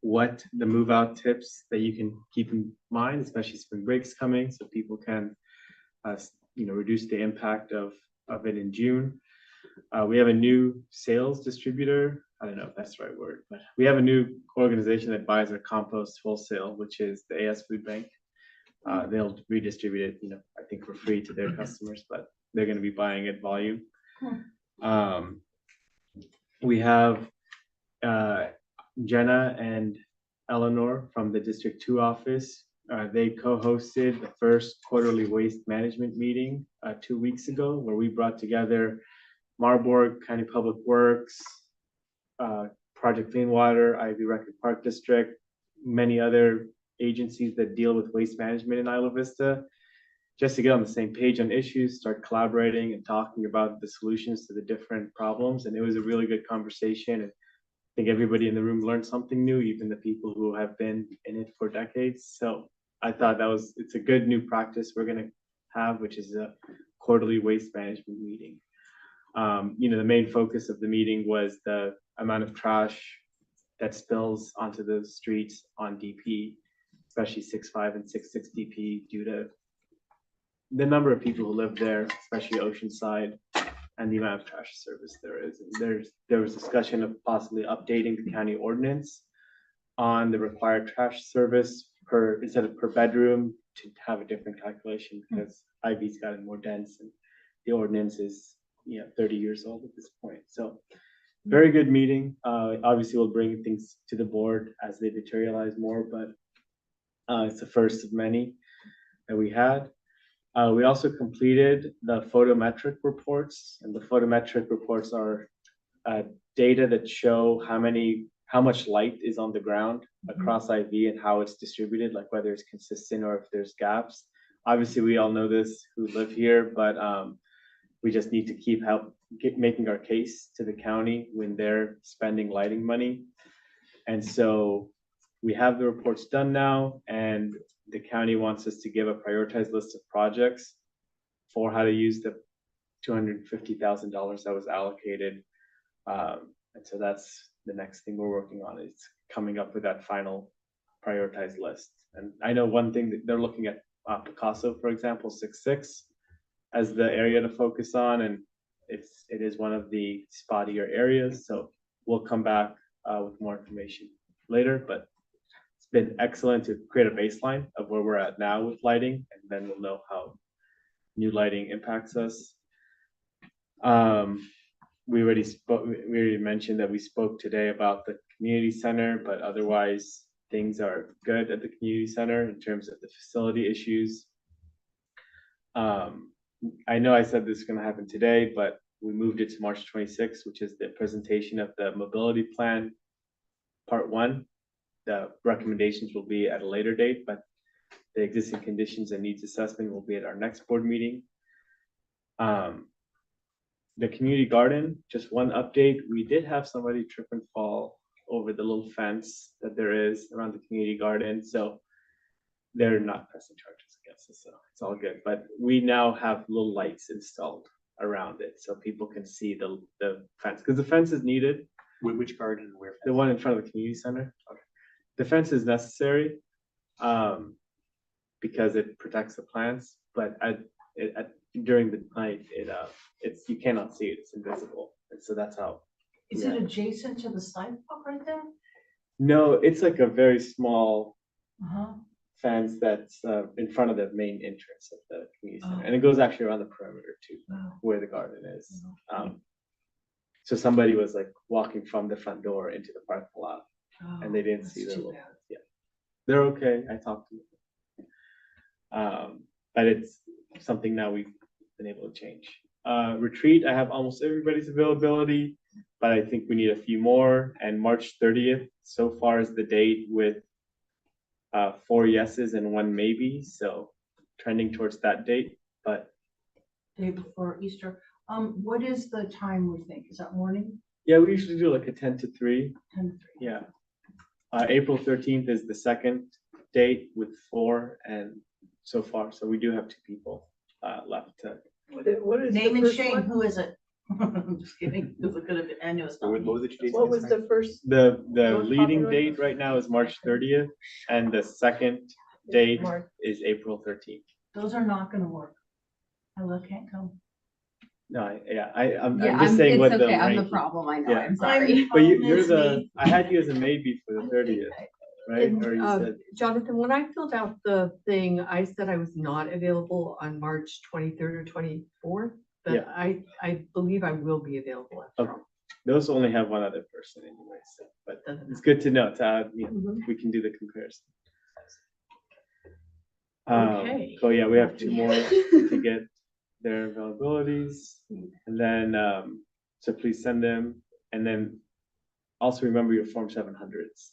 what the move out tips that you can keep in mind, especially spring break's coming, so people can reduce the impact of it in June. We have a new sales distributor. I don't know if that's the right word, but we have a new organization that buys our compost wholesale, which is the AS Food Bank. They'll redistribute it, I think for free to their customers, but they're going to be buying it volume. We have Jenna and Eleanor from the District 2 office. They co-hosted the first quarterly waste management meeting 2 weeks ago, where we brought together Marburg County Public Works, Project Clean Water, Ivy Record Park District, many other agencies that deal with waste management in Isla Vista, just to get on the same page on issues, start collaborating and talking about the solutions to the different problems. And it was a really good conversation. And I think everybody in the room learned something new, even the people who have been in it for decades. So I thought it's a good new practice we're going to have, which is a quarterly waste management meeting. The main focus of the meeting was the amount of trash that spills onto the streets on DP, especially 6.5 and 6.6 DP, due to the number of people who live there, especially Oceanside, and the amount of trash service there is. And there was discussion of possibly updating the county ordinance on the required trash service instead of per bedroom, to have a different calculation, because Ivy's gotten more dense and the ordinance is 30 years old at this point. So very good meeting. Obviously we'll bring things to the board as they materialize more, but it's the first of many that we had. We also completed the photometric reports, and the photometric reports are data that show how much light is on the ground across IV and how it's distributed, like whether it's consistent or if there's gaps. Obviously, we all know this who live here, but we just need to keep making our case to the county when they're spending lighting money. And so we have the reports done now, and the county wants us to give a prioritized list of projects for how to use the $250,000 that was allocated. And so that's the next thing we're working on, is coming up with that final prioritized list. And I know one thing that they're looking at Picasso, for example, 6.6 as the area to focus on, and it is one of the spottier areas. So we'll come back with more information later, but it's been excellent to create a baseline of where we're at now with lighting, and then we'll know how new lighting impacts us. We already mentioned that we spoke today about the community center, but otherwise things are good at the community center in terms of the facility issues. I know I said this is going to happen today, but we moved it to March 26th, which is the presentation of the mobility plan, part 1. The recommendations will be at a later date, but the existing conditions and needs assessment will be at our next board meeting. The community garden, just one update. We did have somebody trip and fall over the little fence that there is around the community garden. So they're not pressing charges against us, so it's all good. But we now have little lights installed around it so people can see the fence, because the fence is needed. Which garden and where? The one in front of the community center. Okay. The fence is necessary because it protects the plants, but during the night, you cannot see it. It's invisible, and so that's how. Is it adjacent to the sidewalk right there? No, it's like a very small fence that's in front of the main entrance of the community center, and it goes actually around the perimeter too, where the garden is. So somebody was like walking from the front door into the parking lot, and they didn't see the little. Yeah, they're okay. I talked to them, but it's something now we've been able to change. Retreat, I have almost everybody's availability, but I think we need a few more. And March 30th so far is the date with 4 yeses and 1 maybe, so trending towards that date, but Day before Easter. What is the time we think? Is that morning? yeah, we usually do like a 10 to 3. 10 to 3. Yeah. April 13th is the second date with 4, and so far, so we do have 2 people left to. What is Name the and first shame, one? who is it? I'm just kidding, because it could have been, I knew it's not. What was the dates? What was the first? The Most leading popular? date right now is March 30th, and the second date March. is April 13th. Those are not gonna work. I can't come. No, I'm just saying what the. I'm the ranking- problem, I know, Yeah. I'm sorry. But you're Miss the, me. I had you as a maybe for the 30th, right? And, Or you said, Jonathan, when I filled out the thing, I said I was not available on March 23rd or 24th, but Yeah. I believe I will be available after okay, all. those only have one other person anyway, so, but Doesn't it's good to know, to have, you know, Mhm. we can do the comparison. Okay. So yeah, we have 2 more to get their availabilities, and then, so please send them, and then also remember your Form 700s.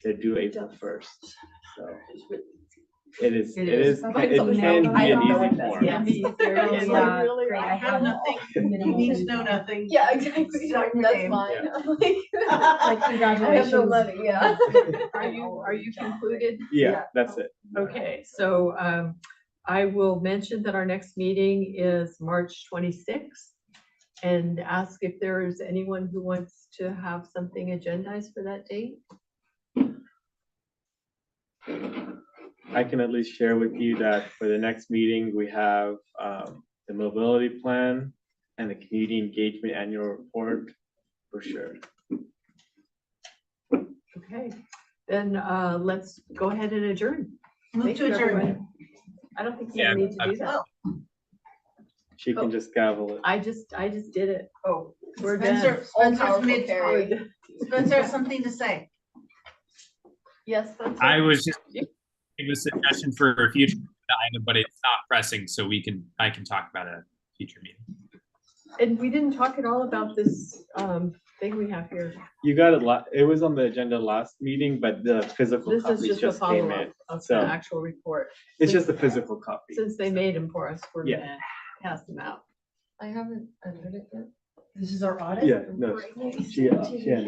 They're due April 1st, so it is, It it is. is, Okay, it so now can I be an don't know easy what this form. can be easier. Oh, It's yeah. like, really, I have nothing. You need to know nothing. Yeah, exactly. Sign your That's name. fine. Yeah. I'm like, Like, I have no congratulations. money, yeah. Are you concluded? Yeah, that's it. Okay, so I will mention that our next meeting is March 26th and ask if there is anyone who wants to have something agendized for that date. I can at least share with you that for the next meeting, we have the mobility plan and the community engagement annual report for sure. Okay, then let's go ahead and adjourn. Move Thank to you, adjourn. everyone. I don't think Yeah, you need to do that. She can just gavel it. I just did it. Oh, We're done. Spencer's All-powerful mid Carrie. talk. Spencer has something to say. Yes, that's I it. was just giving a suggestion for a future item, but it's not pressing, so I can talk about a future meeting. And we didn't talk at all about this thing we have here. You got it, it was on the agenda last meeting, but the physical This is copies just a just came follow-up in. of the So actual report. it's just a physical copy. Since they made them for us, we're Yeah. gonna pass them out. I haven't read it yet. This is our audit? Yeah, no, she ended.